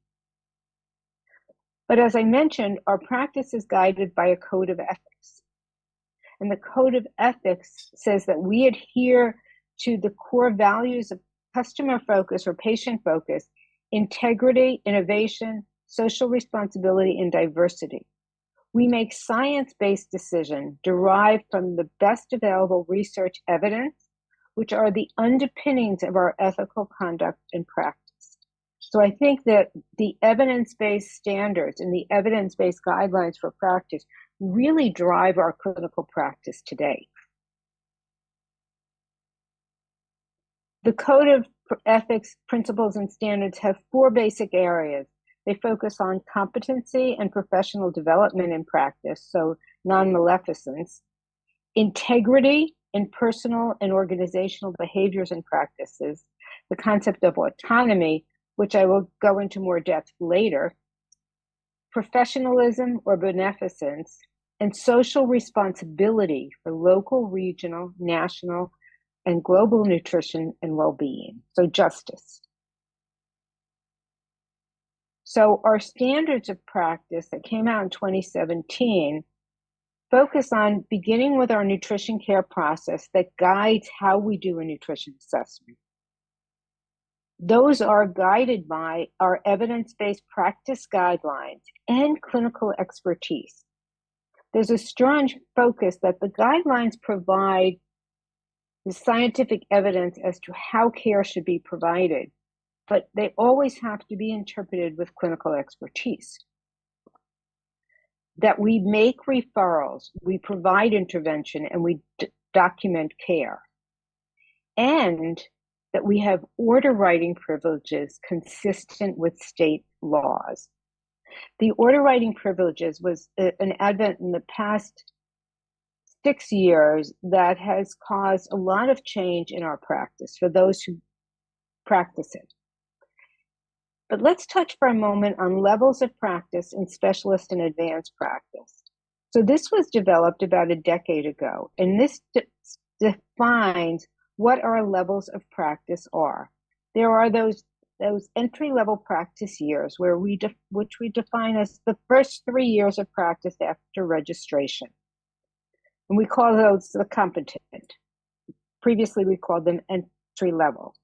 But as I mentioned, our practice is guided by a code of ethics. And the code of ethics says that we adhere to the core values of customer focus or patient focus, integrity, innovation, social responsibility, and diversity. We make science-based decisions derived from the best available research evidence, which are the underpinnings of our ethical conduct and practice. So I think that the evidence-based standards and the evidence-based guidelines for practice really drive our clinical practice today. The Code of Ethics Principles and Standards have four basic areas. They focus on competency and professional development in practice, so non-maleficence, integrity in personal and organizational behaviors and practices, the concept of autonomy, which I will go into more depth later, professionalism or beneficence, and social responsibility for local, regional, national, and global nutrition and well-being, so justice. So our standards of practice that came out in 2017 focus on beginning with our nutrition care process that guides how we do a nutrition assessment. Those are guided by our evidence-based practice guidelines and clinical expertise. There's a strong focus that the guidelines provide the scientific evidence as to how care should be provided, but they always have to be interpreted with clinical expertise. That we make referrals, we provide intervention, and we document care. And that we have order writing privileges consistent with state laws. The order writing privileges was an advent in the past 6 years that has caused a lot of change in our practice for those who practice it. But let's touch for a moment on levels of practice in specialist and advanced practice. So this was developed about a decade ago, and this defines what our levels of practice are. There are those entry-level practice years which we define as the first 3 years of practice after registration. And we call those the competent. Previously, we called them entry-level.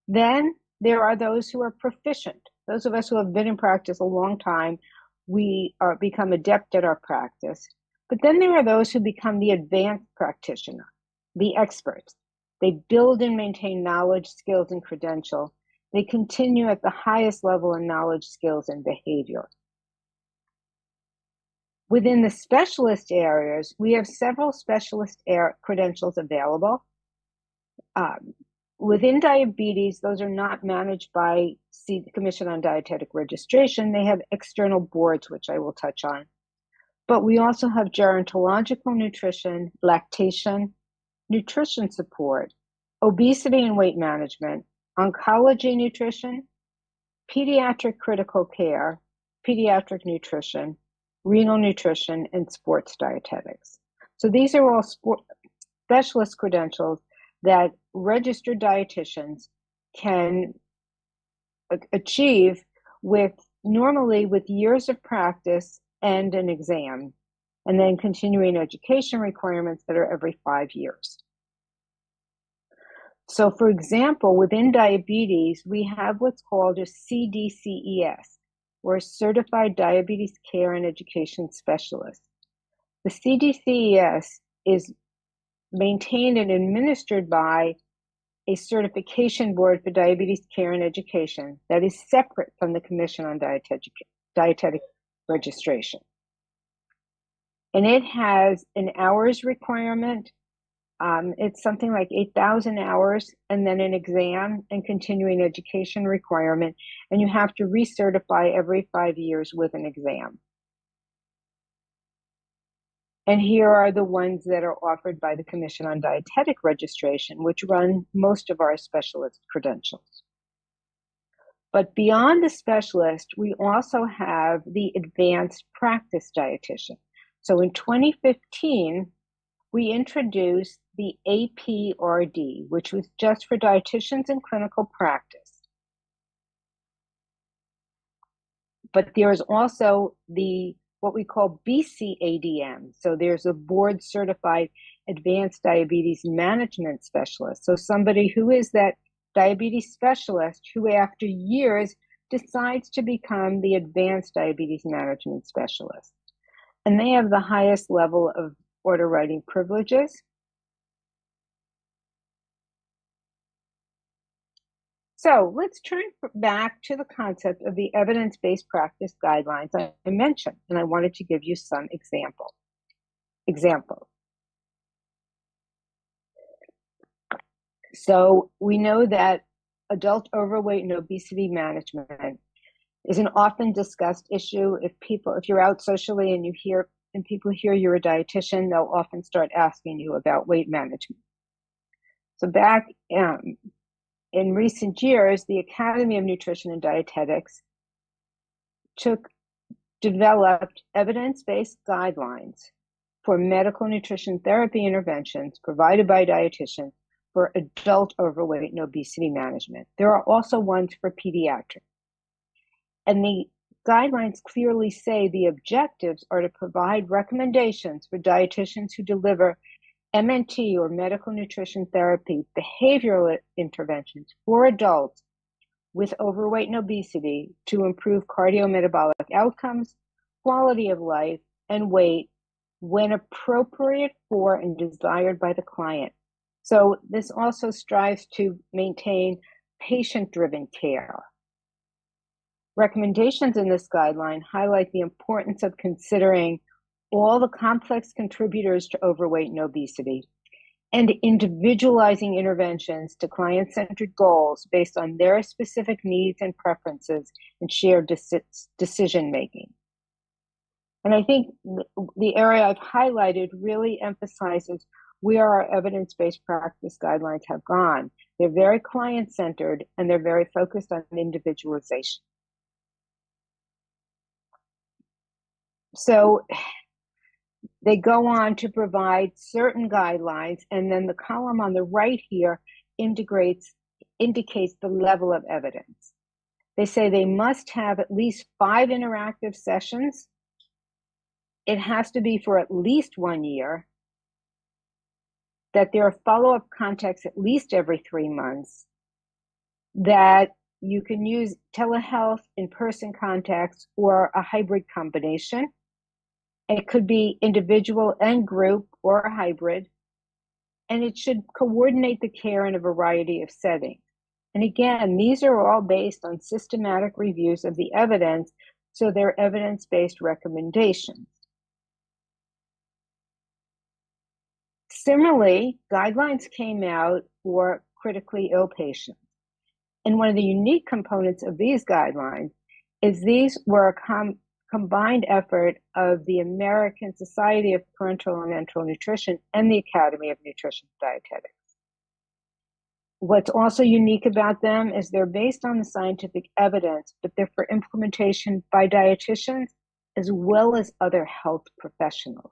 Then there are those who are proficient. Those of us who have been in practice a long time, we become adept at our practice. But then there are those who become the advanced practitioner, the experts. They build and maintain knowledge, skills, and credential. They continue at the highest level in knowledge, skills, and behavior. Within the specialist areas, we have several specialist credentials available. Within diabetes, those are not managed by the Commission on Dietetic Registration. They have external boards, which I will touch on. But we also have gerontological nutrition, lactation, nutrition support, obesity and weight management, oncology nutrition, pediatric critical care, pediatric nutrition, renal nutrition, and sports dietetics. So these are all specialist credentials that registered dietitians can achieve normally with years of practice and an exam, and then continuing education requirements that are every 5 years. So for example, within diabetes, we have what's called a CDCES, or a Certified Diabetes Care and Education Specialist. The CDCES is maintained and administered by a certification board for diabetes care and education that is separate from the Commission on Dietetic Registration. And it has an hours requirement. It's something like 8,000 hours, and then an exam and continuing education requirement. And you have to recertify every 5 years with an exam. And here are the ones that are offered by the Commission on Dietetic Registration, which run most of our specialist credentials. But beyond the specialist, we also have the advanced practice dietitian. So in 2015, we introduced the APRD, which was just for dietitians in clinical practice. But there's also what we call BCADM. So there's a board certified advanced diabetes management specialist. So somebody who is that diabetes specialist who after years decides to become the advanced diabetes management specialist. And they have the highest level of order writing privileges. So let's turn back to the concept of the evidence-based practice guidelines I mentioned, and I wanted to give you some examples. So we know that adult overweight and obesity management is an often discussed issue. If you're out socially and people hear you're a dietitian, they'll often start asking you about weight management. So back in recent years, the Academy of Nutrition and Dietetics took developed evidence-based guidelines for medical nutrition therapy interventions provided by dietitians for adult overweight and obesity management. There are also ones for pediatrics. And the guidelines clearly say the objectives are to provide recommendations for dietitians who deliver MNT or medical nutrition therapy behavioral interventions for adults with overweight and obesity to improve cardiometabolic outcomes, quality of life, and weight when appropriate for and desired by the client. So this also strives to maintain patient-driven care. Recommendations in this guideline highlight the importance of considering all the complex contributors to overweight and obesity and individualizing interventions to client-centered goals based on their specific needs and preferences and shared decision-making. And I think the area I've highlighted really emphasizes where our evidence-based practice guidelines have gone. They're very client-centered and they're very focused on individualization. So they go on to provide certain guidelines, and then the column on the right here indicates the level of evidence. They say they must have at least 5 interactive sessions. It has to be for at least 1 year, that there are follow-up contacts at least every 3 months, that you can use telehealth, in-person contacts, or a hybrid combination. It could be individual and group or a hybrid, and it should coordinate the care in a variety of settings. And again, these are all based on systematic reviews of the evidence, so they're evidence-based recommendations. Similarly, guidelines came out for critically ill patients. And one of the unique components of these guidelines is these were a combined effort of the American Society of Parenteral and Enteral Nutrition and the Academy of Nutrition and Dietetics. What's also unique about them is they're based on the scientific evidence, but they're for implementation by dietitians as well as other health professionals.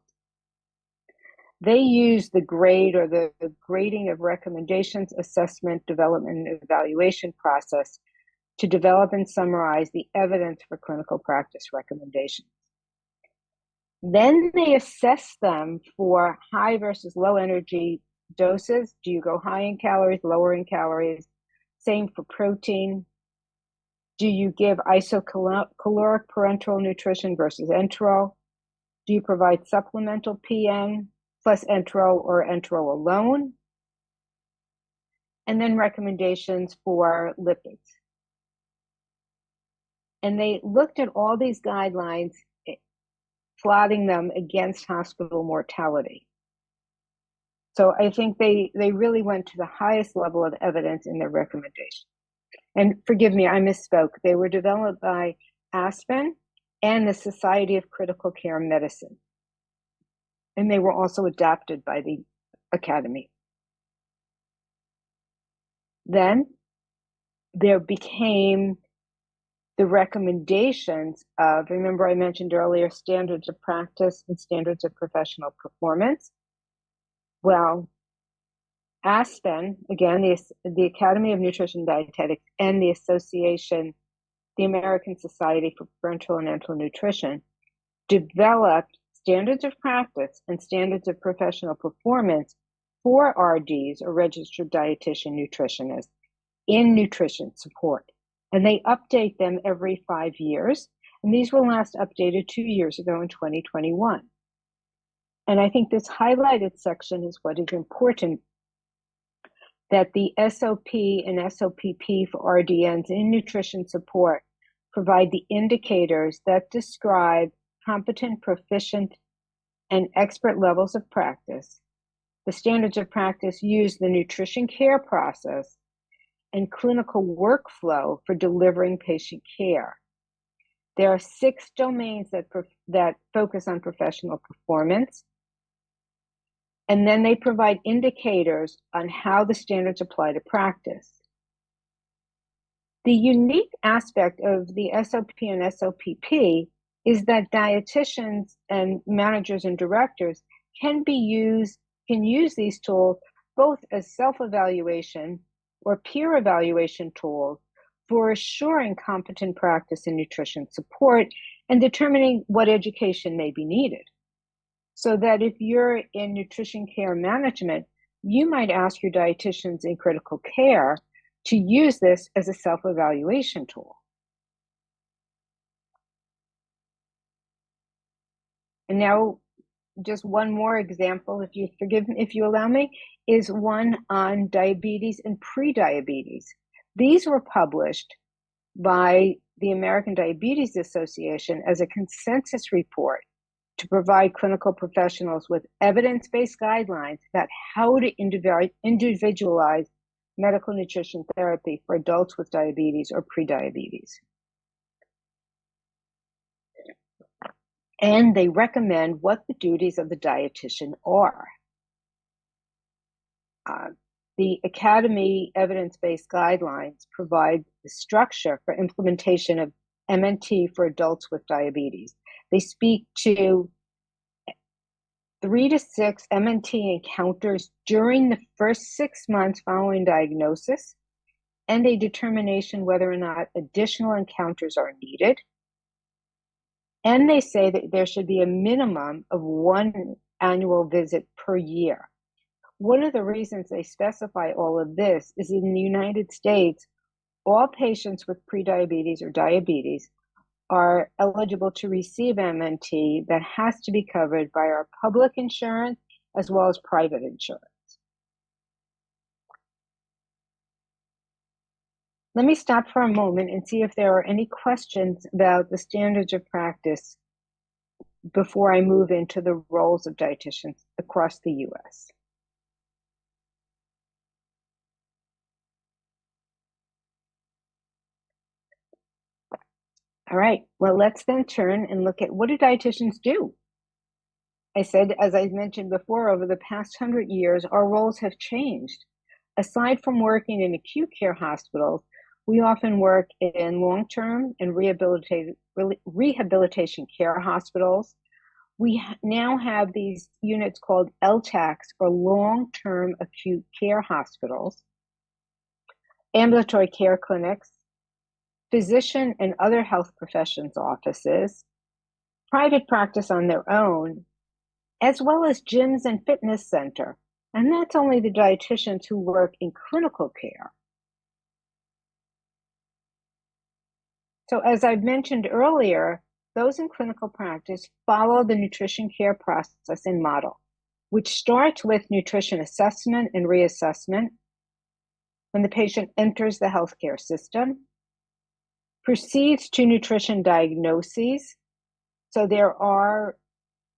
They use the grade or the grading of recommendations, assessment, development, and evaluation process to develop and summarize the evidence for clinical practice recommendations. Then they assess them for high versus low energy doses. Do you go high in calories, lower in calories? Same for protein. Do you give isocaloric parenteral nutrition versus enteral? Do you provide supplemental PN plus enteral or enteral alone? And then recommendations for lipids. And they looked at all these guidelines, plotting them against hospital mortality. So I think they really went to the highest level of evidence in their recommendations. And forgive me, I misspoke. They were developed by ASPEN and the Society of Critical Care Medicine. And they were also adapted by the Academy. Then there became the recommendations of, remember I mentioned earlier, standards of practice and standards of professional performance. Well, ASPEN, again, the Academy of Nutrition and Dietetics, and the Association, the American Society for Parenteral and Enteral Nutrition, developed standards of practice and standards of professional performance for RDs, or registered dietitian nutritionists, in nutrition support. And they update them every 5 years. And these were last updated 2 years ago in 2021. And I think this highlighted section is what is important, that the SOP and SOPP for RDNs in nutrition support provide the indicators that describe competent, proficient, and expert levels of practice. The standards of practice use the nutrition care process and clinical workflow for delivering patient care. There are 6 domains that focus on professional performance. And then they provide indicators on how the standards apply to practice. The unique aspect of the SOP and SOPP is that dietitians and managers and directors can use these tools both as self-evaluation or peer evaluation tools for assuring competent practice in nutrition support and determining what education may be needed. So that if you're in nutrition care management, you might ask your dietitians in critical care to use this as a self-evaluation tool. And now, just one more example, if you allow me, is one on diabetes and prediabetes. These were published by the American Diabetes Association as a consensus report to provide clinical professionals with evidence-based guidelines about how to individualize medical nutrition therapy for adults with diabetes or prediabetes. And they recommend what the duties of the dietitian are. The Academy evidence-based guidelines provide the structure for implementation of MNT for adults with diabetes. They speak to 3 to 6 MNT encounters during the first 6 months following diagnosis, and a determination whether or not additional encounters are needed. And they say that there should be a minimum of 1 annual visit per year. One of the reasons they specify all of this is in the United States, all patients with prediabetes or diabetes are eligible to receive MNT that has to be covered by our public insurance as well as private insurance. Let me stop for a moment and see if there are any questions about the standards of practice before I move into the roles of dietitians across the US. All right, well, let's then turn and look at what do dietitians do? I said, as I mentioned before, over the past 100 years, our roles have changed. Aside from working in acute care hospitals, we often work in long-term and rehabilitation care hospitals. We now have these units called LTACs, or long-term acute care hospitals, ambulatory care clinics, physician and other health professions offices, private practice on their own, as well as gyms and fitness center. And that's only the dietitians who work in clinical care. So as I've mentioned earlier, those in clinical practice follow the nutrition care process and model, which starts with nutrition assessment and reassessment when the patient enters the healthcare system, proceeds to nutrition diagnoses. So there are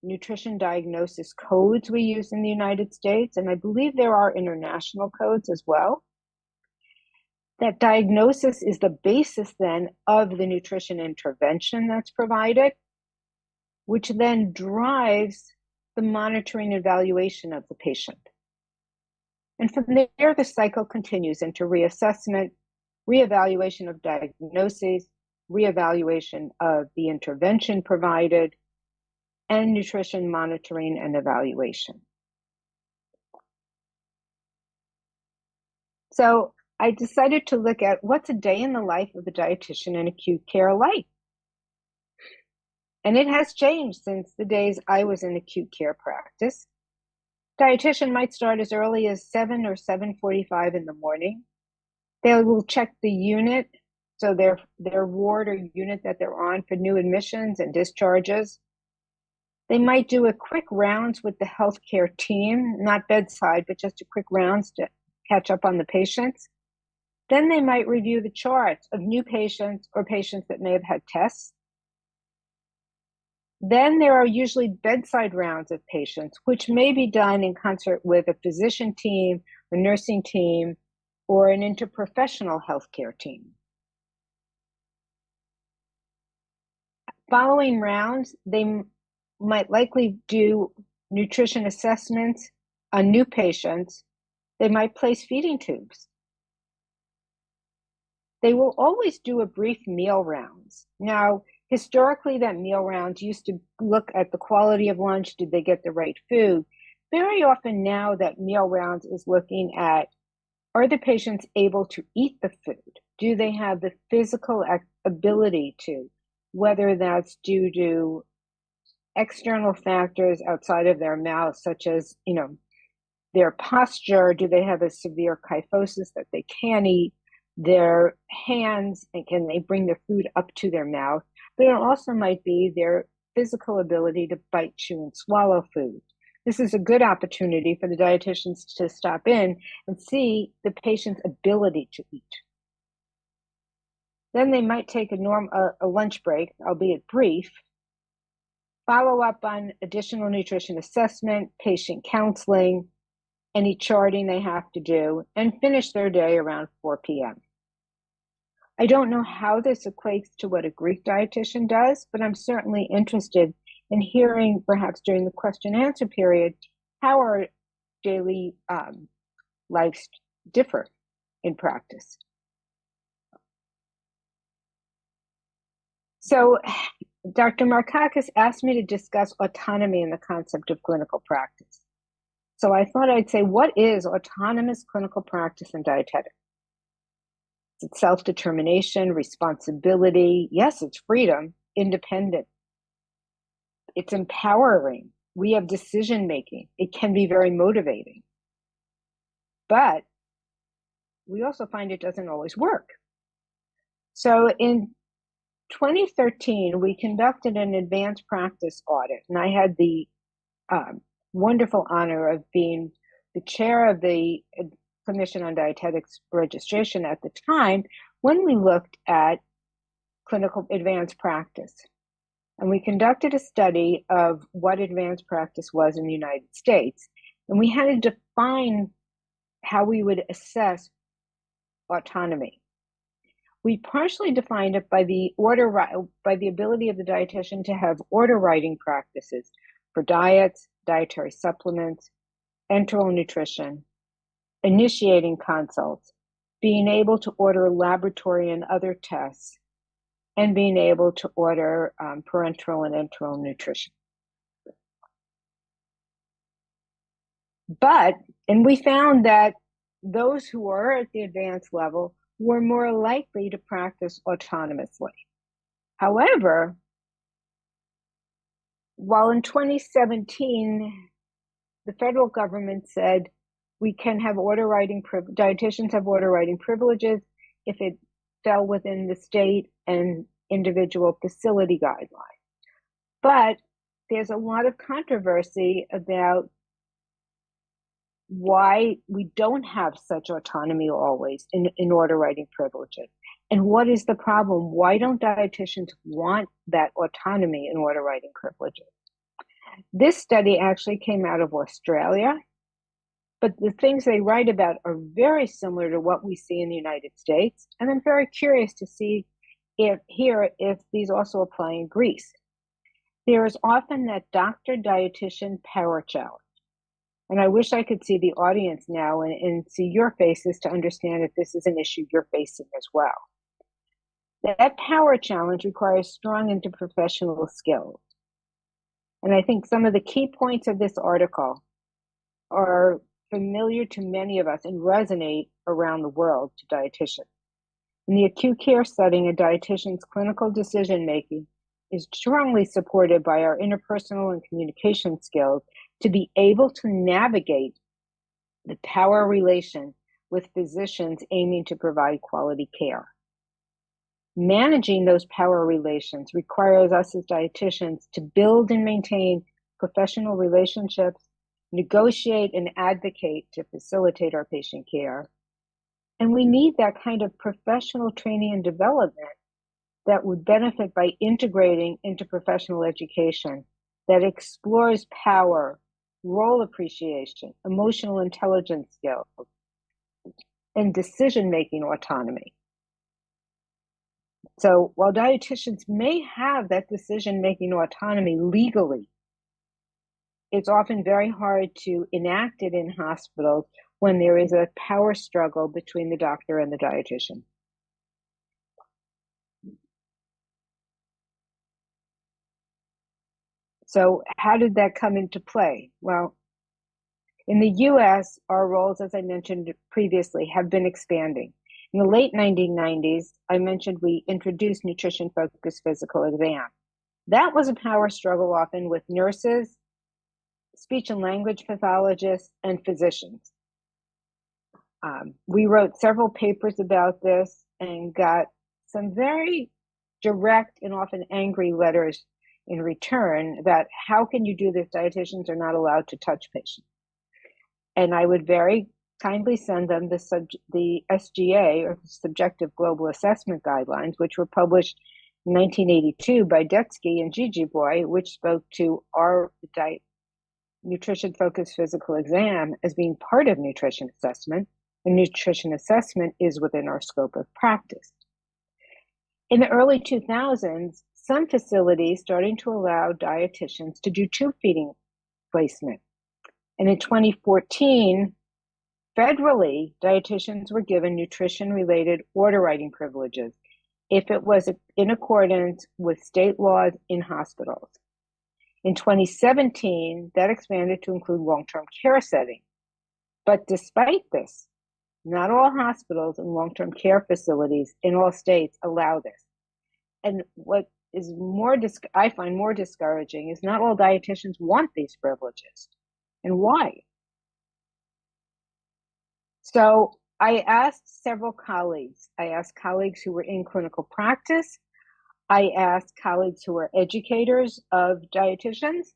nutrition diagnosis codes we use in the United States, and I believe there are international codes as well. That diagnosis is the basis then of the nutrition intervention that's provided, which then drives the monitoring and evaluation of the patient. And from there, the cycle continues into reassessment, reevaluation of diagnoses, reevaluation of the intervention provided, and nutrition monitoring and evaluation. So I decided to look at what's a day in the life of the dietitian in acute care alike. And it has changed since the days I was in acute care practice. Dietitian might start as early as 7 or 7:45 in the morning. They will check the unit, so their ward or unit that they're on for new admissions and discharges. They might do a quick rounds with the healthcare team, not bedside, but just a quick rounds to catch up on the patients. Then they might review the charts of new patients or patients that may have had tests. Then there are usually bedside rounds of patients, which may be done in concert with a physician team, a nursing team, or an interprofessional healthcare team. Following rounds, they might likely do nutrition assessments on new patients. They might place feeding tubes. They will always do a brief meal rounds. Now, Historically, that meal rounds used to look at the quality of lunch. Did they get the right food? Very often now that meal rounds is looking at, are the patients able to eat the food? Do they have the physical ability to, whether that's due to external factors outside of their mouth, such as, their posture? Do they have a severe kyphosis that they can't eat? Their hands, and can they bring the food up to their mouth? But it also might be their physical ability to bite, chew, and swallow food. This is a good opportunity for the dietitians to stop in and see the patient's ability to eat. Then they might take a lunch break, albeit brief, follow up on additional nutrition assessment, patient counseling, any charting they have to do, and finish their day around 4 p.m. I don't know how this equates to what a Greek dietitian does, but I'm certainly interested in hearing, perhaps during the question and answer period, how our daily lives differ in practice. So Dr. Markakis asked me to discuss autonomy in the concept of clinical practice. So I thought I'd say, what is autonomous clinical practice in dietetics? It's self-determination, responsibility. Yes, it's freedom, independent. It's empowering. We have decision-making. It can be very motivating. But we also find it doesn't always work. So in 2013, we conducted an advanced practice audit, and I had the wonderful honor of being the chair of the Commission on Dietetics registration at the time when we looked at clinical advanced practice. And we conducted a study of what advanced practice was in the United States. And we had to define how we would assess autonomy. We partially defined it by the ability of the dietitian to have order writing practices for diets, dietary supplements, enteral nutrition, initiating consults, being able to order laboratory and other tests, and being able to order parenteral and enteral nutrition. And we found that those who are at the advanced level were more likely to practice autonomously. However, while in 2017, the federal government said we can have order writing, dietitians have order writing privileges if it fell within the state and individual facility guidelines. But there's a lot of controversy about why we don't have such autonomy always in order writing privileges. And what is the problem? Why don't dietitians want that autonomy in order writing privileges? This study actually came out of Australia, but the things they write about are very similar to what we see in the United States. And I'm very curious to see if these also apply in Greece. There is often that doctor-dietitian power challenge. And I wish I could see the audience now and see your faces to understand if this is an issue you're facing as well. That power challenge requires strong interprofessional skills. And I think some of the key points of this article are familiar to many of us and resonate around the world to dietitians. In the acute care setting, a dietitian's clinical decision-making is strongly supported by our interpersonal and communication skills to be able to navigate the power relation with physicians aiming to provide quality care. Managing those power relations requires us as dietitians to build and maintain professional relationships, negotiate and advocate to facilitate our patient care. And we need that kind of professional training and development that would benefit by integrating into professional education that explores power, role appreciation, emotional intelligence skills, and decision-making autonomy. So while dietitians may have that decision-making autonomy legally, it's often very hard to enact it in hospitals when there is a power struggle between the doctor and the dietitian. So how did that come into play? Well, in the US, our roles, as I mentioned previously, have been expanding. In the late 1990s, I mentioned we introduced nutrition-focused physical exam. That was a power struggle often with nurses, speech and language pathologists, and physicians. We wrote several papers about this and got some very direct and often angry letters in return about how can you do this? Dietitians are not allowed to touch patients. And I would very kindly send them the SGA, or the Subjective Global Assessment Guidelines, which were published in 1982 by Detsky and Gigi Boy, which spoke to our nutrition-focused physical exam as being part of nutrition assessment, and nutrition assessment is within our scope of practice. In the early 2000s, some facilities starting to allow dietitians to do tube feeding placement. And in 2014, federally, dietitians were given nutrition-related order writing privileges if it was in accordance with state laws in hospitals. In 2017, that expanded to include long-term care settings. But despite this, not all hospitals and long-term care facilities in all states allow this. And what is I find more discouraging is not all dietitians want these privileges. And why? So I asked several colleagues. I asked colleagues who were in clinical practice. I asked colleagues who were educators of dietitians.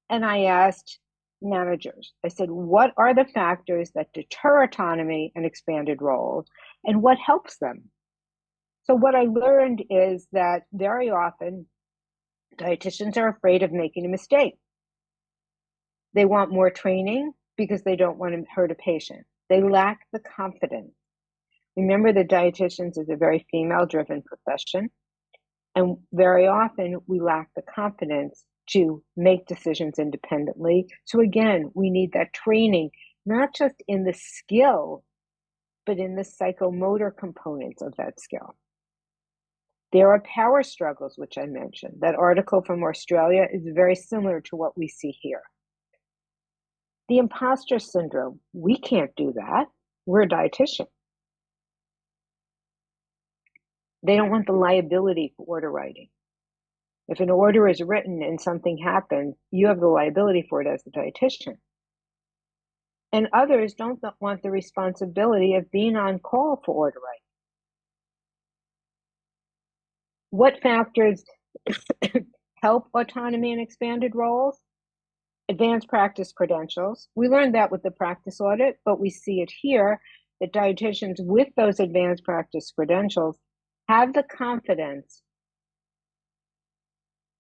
And I asked managers. I said, what are the factors that deter autonomy and expanded roles, and what helps them? So what I learned is that very often dietitians are afraid of making a mistake. They want more training because they don't want to hurt a patient. They lack the confidence. Remember that dietitians is a very female-driven profession, and very often we lack the confidence to make decisions independently. So again, we need that training, not just in the skill, but in the psychomotor components of that skill. There are power struggles, which I mentioned. That article from Australia is very similar to what we see here. The imposter syndrome, we can't do that. We're a dietitian. They don't want the liability for order writing. If an order is written and something happens, you have the liability for it as the dietitian. And others don't want the responsibility of being on call for order writing. What factors help autonomy and expanded roles? Advanced practice credentials. We learned that with the practice audit, but we see it here that dietitians with those advanced practice credentials have the confidence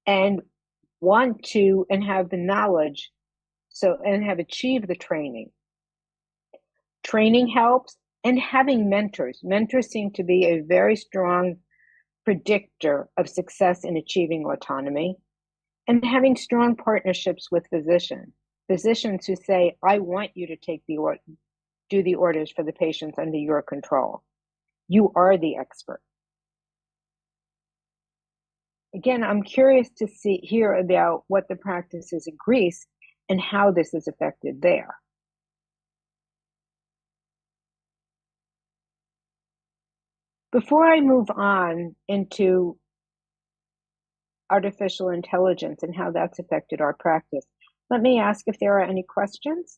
and want to and have the knowledge and have achieved the training. Training helps, and having mentors. Mentors seem to be a very strong predictor of success in achieving autonomy, and having strong partnerships with physicians who say, I want you to do the orders for the patients under your control. You are the expert. Again, I'm curious to hear about what the practice is in Greece and how this is affected there. Before I move on into artificial intelligence and how that's affected our practice, let me ask if there are any questions.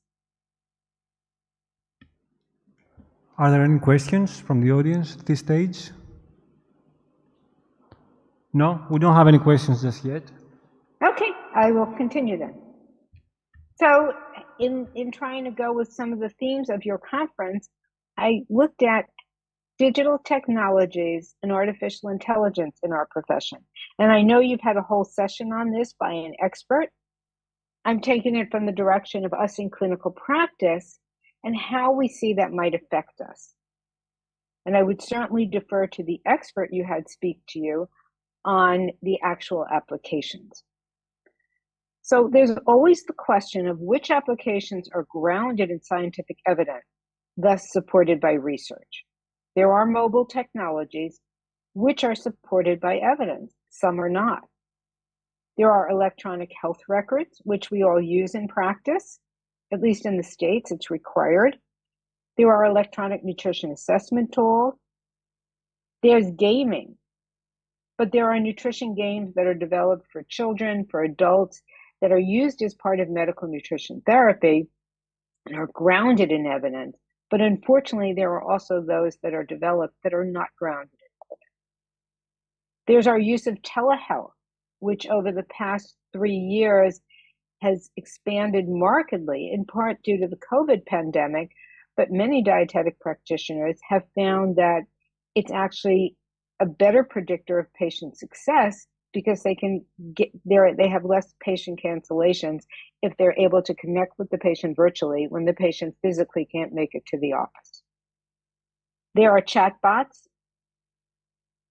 Are there any questions from the audience at this stage? No, we don't have any questions just yet. Okay, I will continue then. So in trying to go with some of the themes of your conference, I looked at digital technologies and artificial intelligence in our profession. And I know you've had a whole session on this by an expert. I'm taking it from the direction of us in clinical practice and how we see that might affect us. And I would certainly defer to the expert you had speak to you on the actual applications. So there's always the question of which applications are grounded in scientific evidence, thus supported by research. There are mobile technologies which are supported by evidence. Some are not. There are electronic health records, which we all use in practice. At least in the States, it's required. There are electronic nutrition assessment tools. There's gaming, but there are nutrition games that are developed for children, for adults, that are used as part of medical nutrition therapy and are grounded in evidence. But unfortunately, there are also those that are developed that are not grounded in evidence. There's our use of telehealth, which over the past 3 years has expanded markedly, in part due to the COVID pandemic, but many dietetic practitioners have found that it's actually a better predictor of patient success because they can they have less patient cancellations if they're able to connect with the patient virtually when the patient physically can't make it to the office. There are chatbots,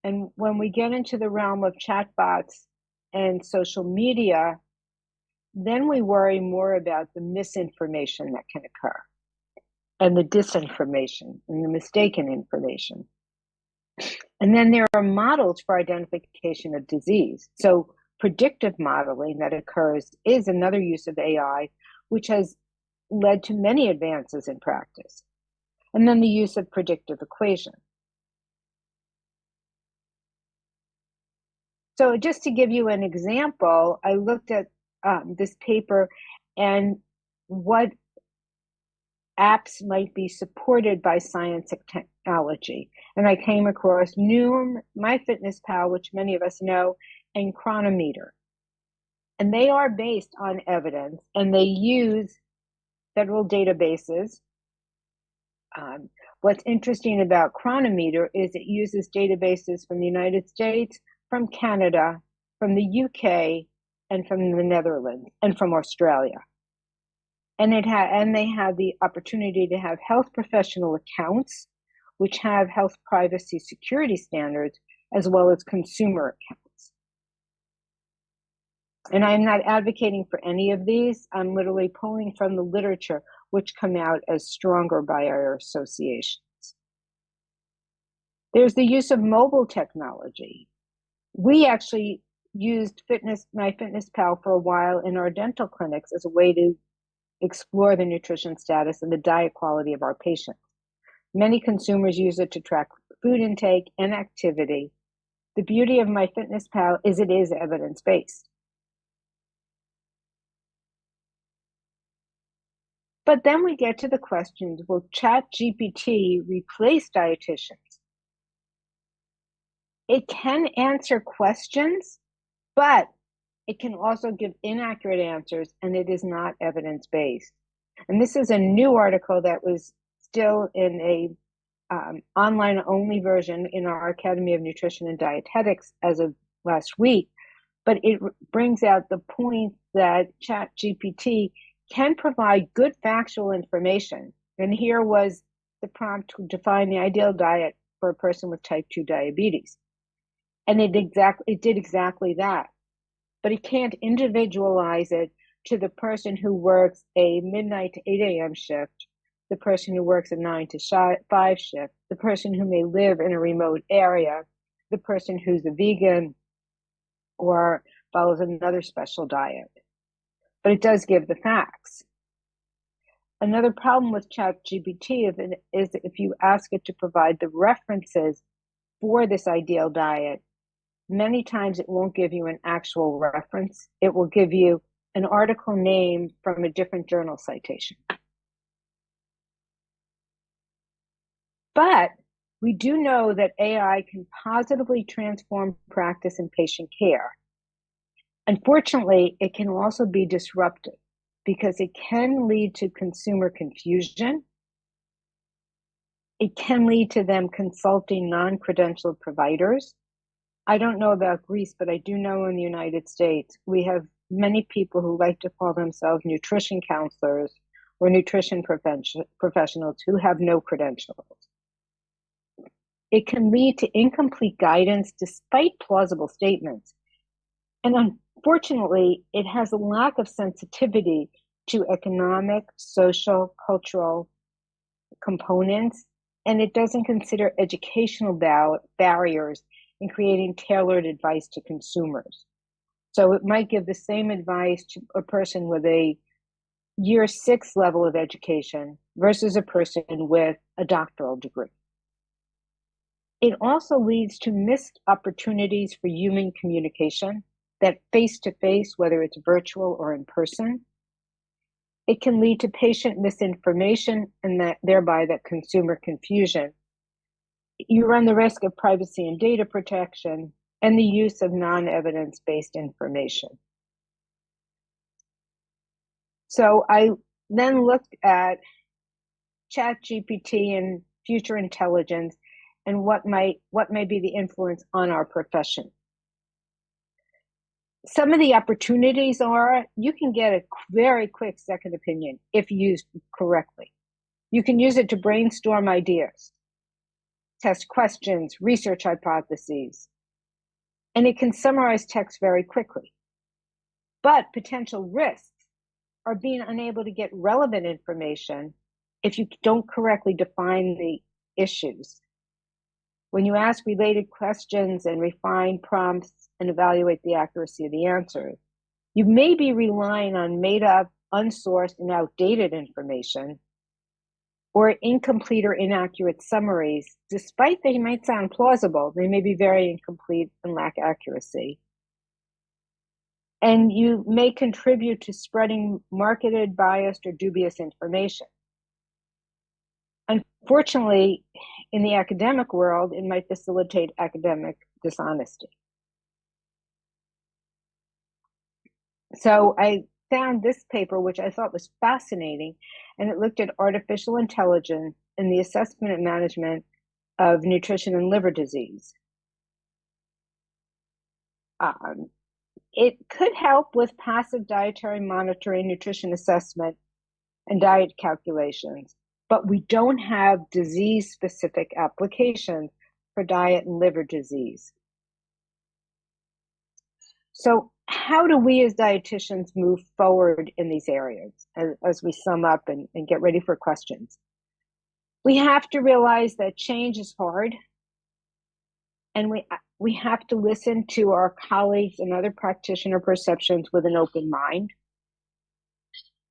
and when we get into the realm of chatbots and social media, then we worry more about the misinformation that can occur and the disinformation and the mistaken information. And then there are models for identification of disease. So predictive modeling that occurs is another use of AI, which has led to many advances in practice. And then the use of predictive equations. So just to give you an example, I looked at this paper and what apps might be supported by science and technology. And I came across Noom, MyFitnessPal, which many of us know, and Chronometer. And they are based on evidence, and they use federal databases. What's interesting about Chronometer is it uses databases from the United States, from Canada, from the UK, and from the Netherlands, and from Australia. And they have the opportunity to have health professional accounts, which have health privacy security standards, as well as consumer accounts. And I'm not advocating for any of these. I'm literally pulling from the literature, which come out as stronger by our associations. There's the use of mobile technology. We actually used MyFitnessPal for a while in our dental clinics as a way to explore the nutrition status and the diet quality of our patients. Many consumers use it to track food intake and activity. The beauty of MyFitnessPal is it is evidence-based. But then we get to the questions, will ChatGPT replace dietitians? It can answer questions, but it can also give inaccurate answers, and it is not evidence-based. And this is a new article that was still in a online-only version in our Academy of Nutrition and Dietetics as of last week, but it brings out the point that ChatGPT can provide good factual information. And here was the prompt to define the ideal diet for a person with type 2 diabetes. And it did exactly that. But it can't individualize it to the person who works a midnight to 8 a.m. shift, the person who works a 9 to 5 shift, the person who may live in a remote area, the person who's a vegan or follows another special diet. But it does give the facts. Another problem with ChatGPT is if you ask it to provide the references for this ideal diet, many times it won't give you an actual reference. It will give you an article name from a different journal citation. But we do know that AI can positively transform practice and patient care. Unfortunately, it can also be disruptive because it can lead to consumer confusion. It can lead to them consulting non-credentialed providers. I don't know about Greece, but I do know in the United States, we have many people who like to call themselves nutrition counselors or nutrition professionals who have no credentials. It can lead to incomplete guidance despite plausible statements. And unfortunately, it has a lack of sensitivity to economic, social, cultural components, and it doesn't consider educational barriers in creating tailored advice to consumers. So it might give the same advice to a person with a year 6 level of education versus a person with a doctoral degree. It also leads to missed opportunities for human communication, that face-to-face, whether it's virtual or in person. It can lead to patient misinformation and thereby that consumer confusion. You run the risk of privacy and data protection and the use of non-evidence-based information. So I then looked at ChatGPT and future intelligence and what may be the influence on our profession. Some of the opportunities are you can get a very quick second opinion if used correctly. You can use it to brainstorm ideas, test questions, research hypotheses, and it can summarize text very quickly. But potential risks are being unable to get relevant information if you don't correctly define the issues. When you ask related questions and refine prompts and evaluate the accuracy of the answers, you may be relying on made-up, unsourced, and outdated information, or incomplete or inaccurate summaries. Despite they might sound plausible, they may be very incomplete and lack accuracy. And you may contribute to spreading marketed, biased, or dubious information. Unfortunately, in the academic world, it might facilitate academic dishonesty. So I found this paper, which I thought was fascinating, and it looked at artificial intelligence in the assessment and management of nutrition and liver disease. It could help with passive dietary monitoring, nutrition assessment, and diet calculations, but we don't have disease-specific applications for diet and liver disease. So how do we as dietitians move forward in these areas as we sum up and get ready for questions? We have to realize that change is hard, and we have to listen to our colleagues and other practitioner perceptions with an open mind.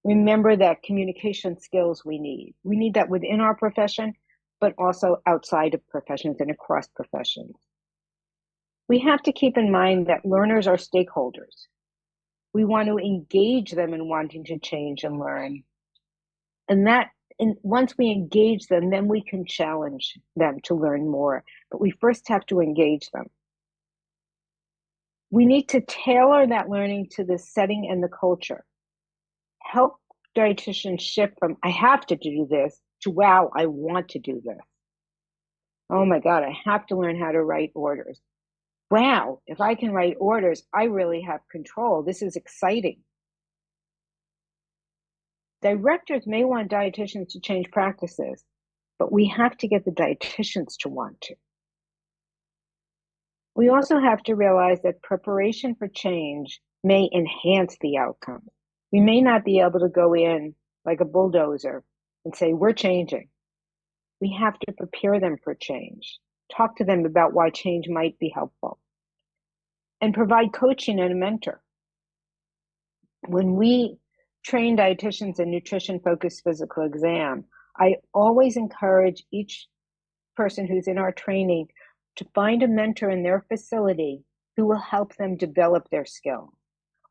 Remember that communication skills we need. We need that within our profession, but also outside of professions and across professions. We have to keep in mind that learners are stakeholders. We want to engage them in wanting to change and learn. And once we engage them, then we can challenge them to learn more. But we first have to engage them. We need to tailor that learning to the setting and the culture. Help dietitians shift from, I have to do this, to, wow, I want to do this. Oh my God, I have to learn how to write orders. Wow, if I can write orders, I really have control. This is exciting. Directors may want dietitians to change practices, but we have to get the dietitians to want to. We also have to realize that preparation for change may enhance the outcome. We may not be able to go in like a bulldozer and say, we're changing. We have to prepare them for change, talk to them about why change might be helpful, and provide coaching and a mentor. When we train dietitians in nutrition-focused physical exam, I always encourage each person who's in our training to find a mentor in their facility who will help them develop their skill.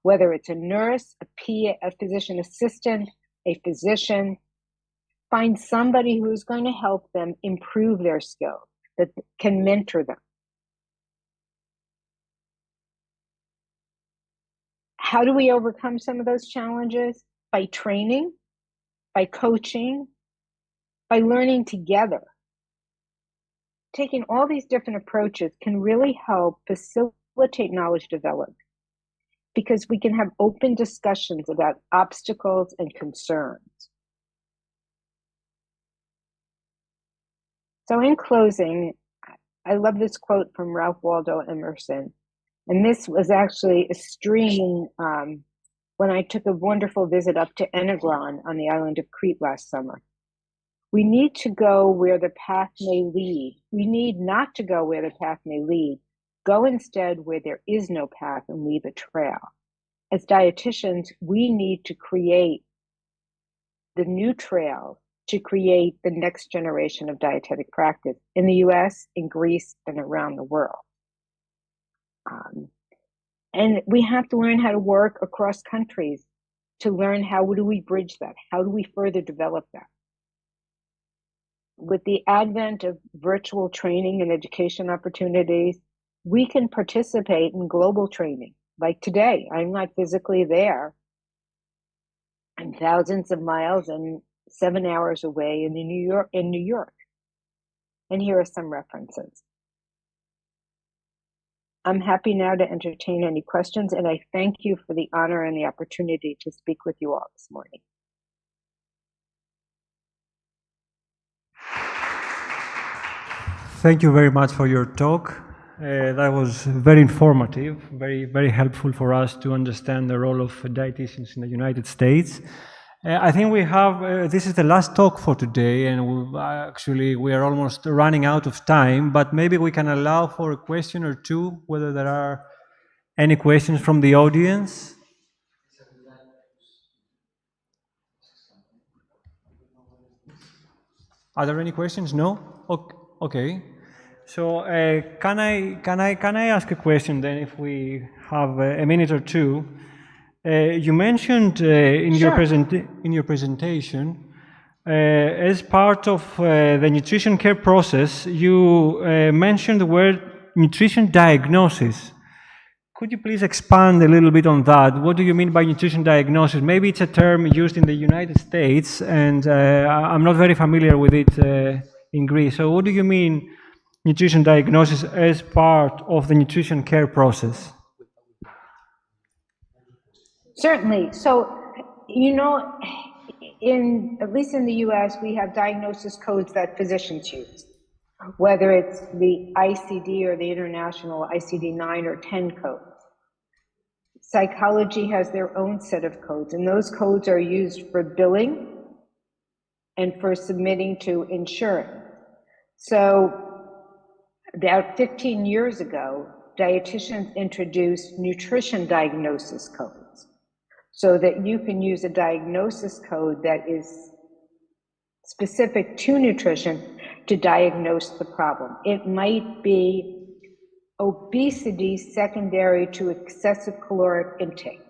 Whether it's a nurse, a physician assistant, a physician, find somebody who's going to help them improve their skills, that can mentor them. How do we overcome some of those challenges? By training, by coaching, by learning together. Taking all these different approaches can really help facilitate knowledge development, because we can have open discussions about obstacles and concerns. So in closing, I love this quote from Ralph Waldo Emerson. And this was actually a stream when I took a wonderful visit up to Enegron on the island of Crete last summer. We need to go where the path may lead. We need not to go where the path may lead, Go instead where there is no path and leave a trail. As dietitians, we need to create the new trail to create the next generation of dietetic practice in the US, in Greece, and around the world. And we have to learn how to work across countries to learn how do we bridge that? How do we further develop that? With the advent of virtual training and education opportunities, we can participate in global training. Like today, I'm not physically there. I'm thousands of miles and 7 hours away in New York. And here are some references. I'm happy now to entertain any questions, and I thank you for the honor and the opportunity to speak with you all this morning. Thank you very much for your talk. That was very informative, very helpful for us to understand the role of dietitians in the United States. I think we have, this is the last talk for today, and we are almost running out of time, but maybe we can allow for a question or two, whether there are any questions from the audience. Are there any questions? No? Okay. So can I ask a question then, if we have a minute or two? You mentioned in your presentation, as part of the nutrition care process, you mentioned the word nutrition diagnosis. Could you please expand a little bit on that? What do you mean by nutrition diagnosis? Maybe it's a term used in the United States, and I'm not very familiar with it in Greece. So what do you mean nutrition diagnosis as part of the nutrition care process? Certainly. So, you know, at least in the US, we have diagnosis codes that physicians use, whether it's the ICD or the international ICD-9 or 10 codes. Psychology has their own set of codes, and those codes are used for billing and for submitting to insurance. So about 15 years ago, dietitians introduced nutrition diagnosis codes so that you can use a diagnosis code that is specific to nutrition to diagnose the problem. It might be obesity secondary to excessive caloric intake.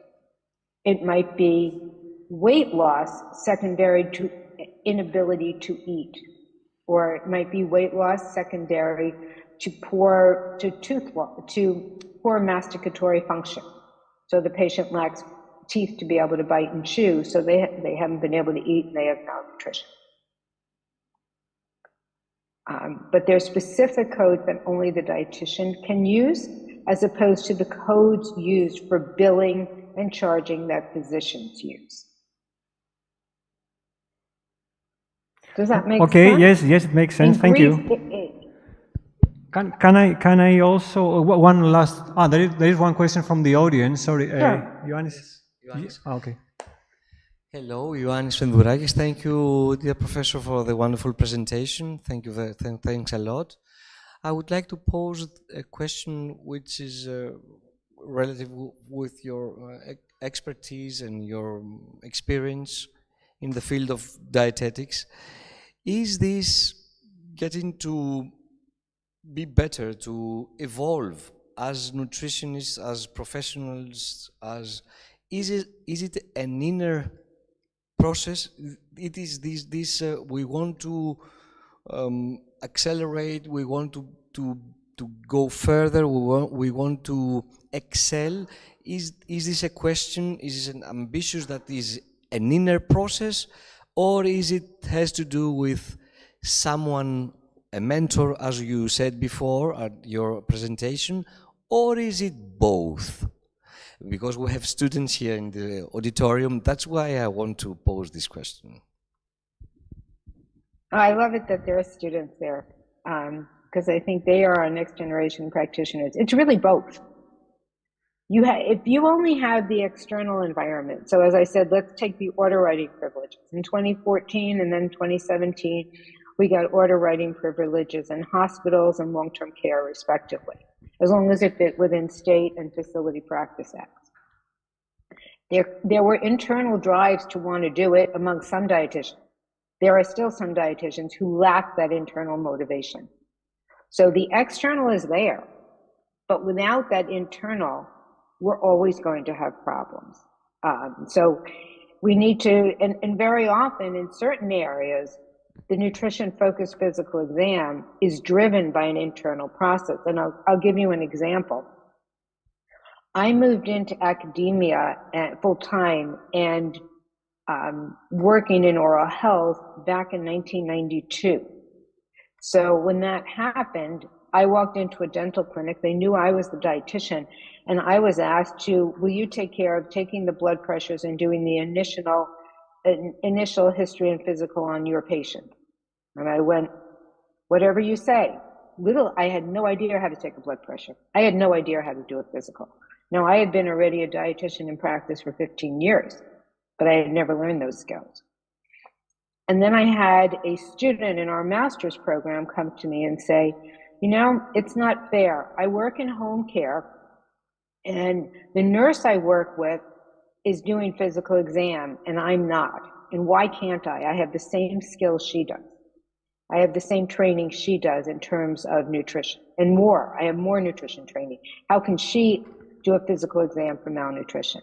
It might be weight loss secondary to inability to eat, or it might be weight loss secondary to poor masticatory function. So the patient lacks teeth to be able to bite and chew, so they haven't been able to eat and they have malnutrition. But there's specific codes that only the dietitian can use, as opposed to the codes used for billing and charging that physicians use. Does that make sense? Okay, yes, it makes sense. Thank you. Can I also, one last, there is one question from the audience. Sorry, sure. Ioannis. Okay. Hello, Ioannis Fendurakis. Thank you, dear professor, for the wonderful presentation. Thank you. Thanks a lot. I would like to pose a question which is relative with your expertise and your experience in the field of dietetics. Is this getting to be better, to evolve as nutritionists, as professionals, is it an inner process? It is this we want to accelerate, we want to go further, we want to excel. Is this a question, is it an ambition that is an inner process, or is it has to do with someone, a mentor, as you said before at your presentation, or is it both? Because we have students here in the auditorium, that's why I want to pose this question. I love it that there are students there, because I think they are our next generation practitioners. It's really both. If you only have the external environment, so as I said, let's take the order writing privileges. In 2014 and then 2017, we got order writing privileges in hospitals and long-term care, respectively. as long as it fit within state and facility practice acts. There were internal drives to want to do it among some dietitians. There are still some dietitians who lack that internal motivation. So the external is there, but without that internal, we're always going to have problems. So we need to, and very often in certain areas, the nutrition-focused physical exam is driven by an internal process. And I'll give you an example. I moved into academia full-time and working in oral health back in 1992. So when that happened, I walked into a dental clinic. They knew I was the dietitian, and I was asked to, will you take care of taking the blood pressures and doing the initial history and physical on your patient? And I went, whatever you say. I had no idea how to take a blood pressure. I had no idea how to do a physical. Now, I had been already a dietitian in practice for 15 years, but I had never learned those skills. And then I had a student in our master's program come to me and say, you know, it's not fair. I work in home care, and the nurse I work with is doing physical exam, and I'm not. And why can't I? I have the same skills she does. I have the same training she does in terms of nutrition, and more. I have more nutrition training. How can she do a physical exam for malnutrition?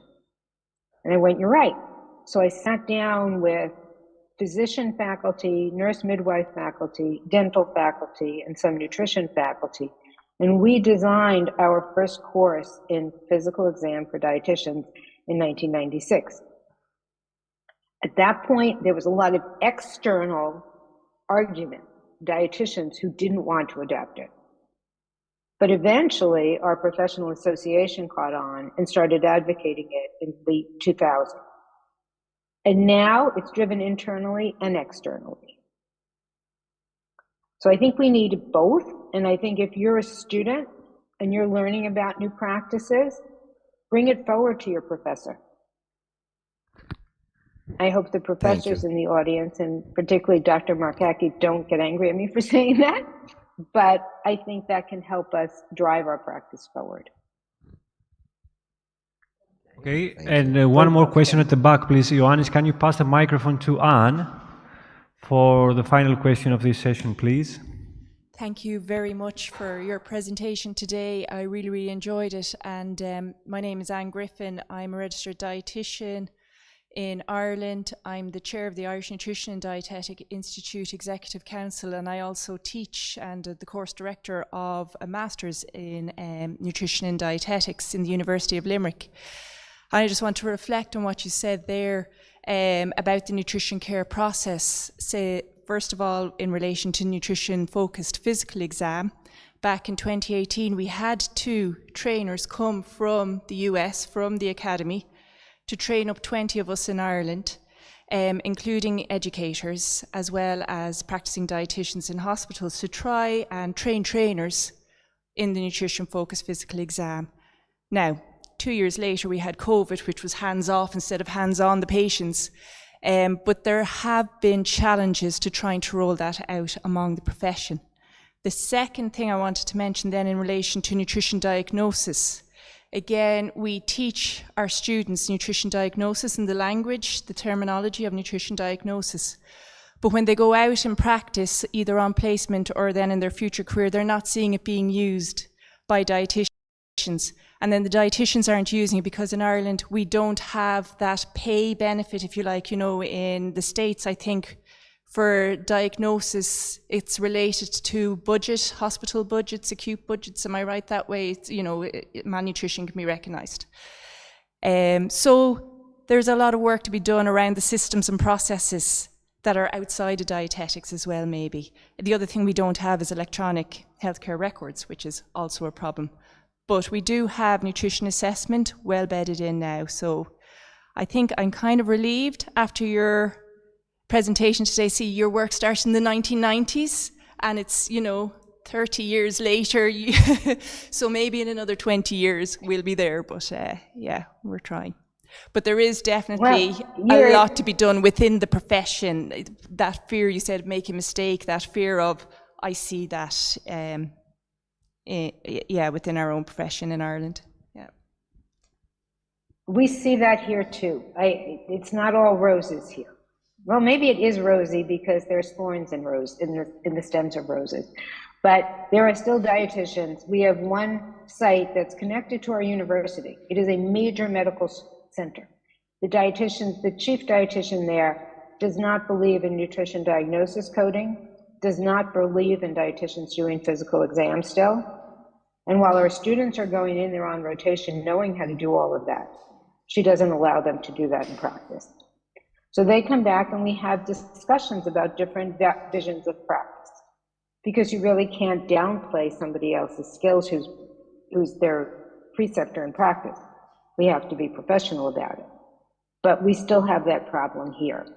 And I went, you're right. So I sat down with physician faculty, nurse midwife faculty, dental faculty, and some nutrition faculty. And we designed our first course in physical exam for dietitians in 1996. At that point, there was a lot of external argument, dietitians who didn't want to adopt it. But eventually, our professional association caught on and started advocating it in the 2000s. And now it's driven internally and externally. So I think we need both. And I think if you're a student and you're learning about new practices, bring it forward to your professor. I hope the professors in the audience, and particularly Dr. Markaki, don't get angry at me for saying that, but I think that can help us drive our practice forward. Okay, and one more question at the back, please. Ioannis, can you pass the microphone to Anne for the final question of this session, please? Thank you very much for your presentation today. I really enjoyed it. And my name is Anne Griffin. I'm a registered dietitian in Ireland. I'm the chair of the Irish Nutrition and Dietetic Institute Executive Council, and I also teach and the course director of a master's in nutrition and dietetics in the University of Limerick. I just want to reflect on what you said there about the nutrition care process. Say, first of all, in relation to nutrition-focused physical exam, back in 2018, we had 2 trainers come from the US, from the academy, to train up 20 of us in Ireland, including educators, as well as practicing dietitians in hospitals, to try and train trainers in the nutrition-focused physical exam. Now, 2 years later, we had COVID, which was hands-off instead of hands-on the patients. But there have been challenges to trying to roll that out among the profession. The second thing I wanted to mention then in relation to nutrition diagnosis. Again, we teach our students nutrition diagnosis in the language, the terminology of nutrition diagnosis. But when they go out in practice, either on placement or then in their future career, they're not seeing it being used by dietitians. And then the dietitians aren't using it because in Ireland, we don't have that pay benefit, if you like. You know, in the States, I think for diagnosis, it's related to budget, hospital budgets, acute budgets. Am I right that way? It's, you know, malnutrition can be recognised. So there's a lot of work to be done around the systems and processes that are outside of dietetics as well, maybe. The other thing we don't have is electronic healthcare records, which is also a problem. But we do have nutrition assessment well bedded in now. So I think I'm kind of relieved after your presentation today. See, your work started in the 1990s and it's, you know, 30 years later. So maybe in another 20 years we'll be there. But yeah, we're trying. But there is definitely a lot to be done within the profession. That fear you said, make a mistake, that fear of, I see that within our own profession in Ireland. Yeah. We see that here too. It's not all roses here. Well, maybe it is rosy because there's thorns in the stems of roses. But there are still dietitians. We have one site that's connected to our university. It is a major medical center. The chief dietitian there does not believe in nutrition diagnosis coding, does not believe in dietitians doing physical exams still. And while our students are going in there on rotation knowing how to do all of that, she doesn't allow them to do that in practice. So they come back and we have discussions about different visions of practice, because you really can't downplay somebody else's skills who's their preceptor in practice. We have to be professional about it. But we still have that problem here,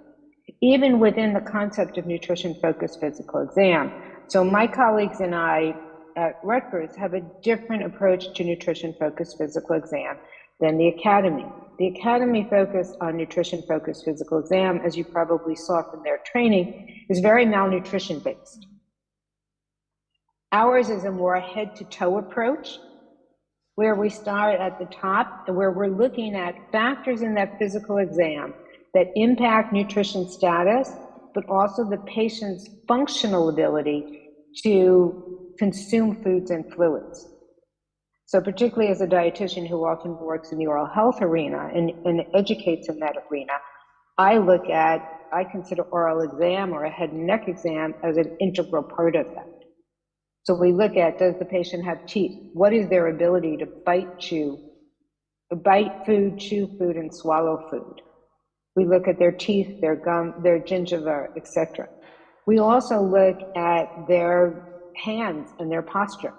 even within the concept of nutrition-focused physical exam. So my colleagues and I at Rutgers have a different approach to nutrition-focused physical exam than the Academy. The Academy focus on nutrition-focused physical exam, as you probably saw from their training, is very malnutrition-based. Ours is a more head-to-toe approach, where we start at the top and where we're looking at factors in that physical exam that impact nutrition status, but also the patient's functional ability to consume foods and fluids. So particularly as a dietitian who often works in the oral health arena and educates in that arena, I consider oral exam or a head and neck exam as an integral part of that. So we look at, does the patient have teeth? What is their ability to bite food, chew food, and swallow food? We look at their teeth, their gum, their gingiva, etc. We also look at their hands and their posture.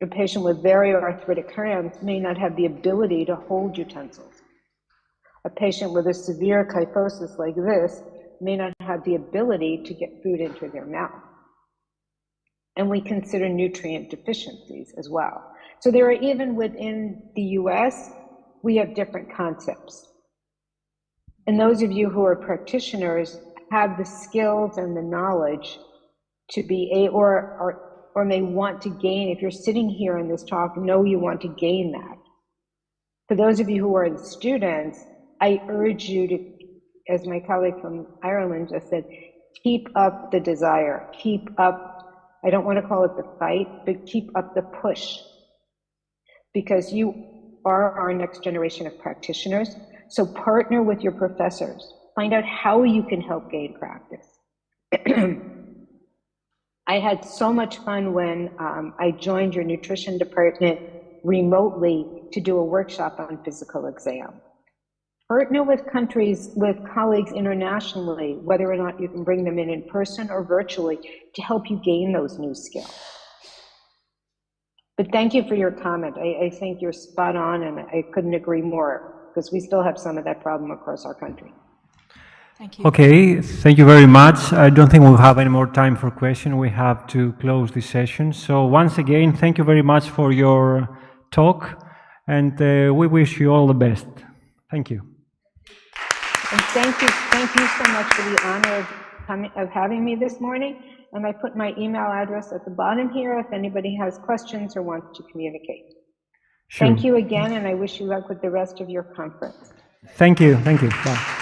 A patient with very arthritic hands may not have the ability to hold utensils. A patient with a severe kyphosis like this may not have the ability to get food into their mouth. And we consider nutrient deficiencies as well. So there are, even within the US, we have different concepts. And those of you who are practitioners have the skills and the knowledge to be or may want to gain. If you're sitting here in this talk, know you want to gain that. For those of you who are students, I urge you to, as my colleague from Ireland just said, keep up the desire, keep up, I don't want to call it the fight, but keep up the push, because you are our next generation of practitioners. So partner with your professors, find out how you can help gain practice. I had so much fun when I joined your nutrition department remotely to do a workshop on physical exam. Partner with colleagues internationally, whether or not you can bring them in person or virtually, to help you gain those new skills. But thank you for your comment. I think you're spot on, and I couldn't agree more, because we still have some of that problem across our country. Thank you. Okay, thank you very much. I don't think we'll have any more time for questions. We have to close this session. So once again, thank you very much for your talk, and we wish you all the best. Thank you. And thank you so much for the honor of having me this morning. And I put my email address at the bottom here if anybody has questions or wants to communicate. Sure. Thank you again, and I wish you luck with the rest of your conference. Thank you. Thank you. Bye.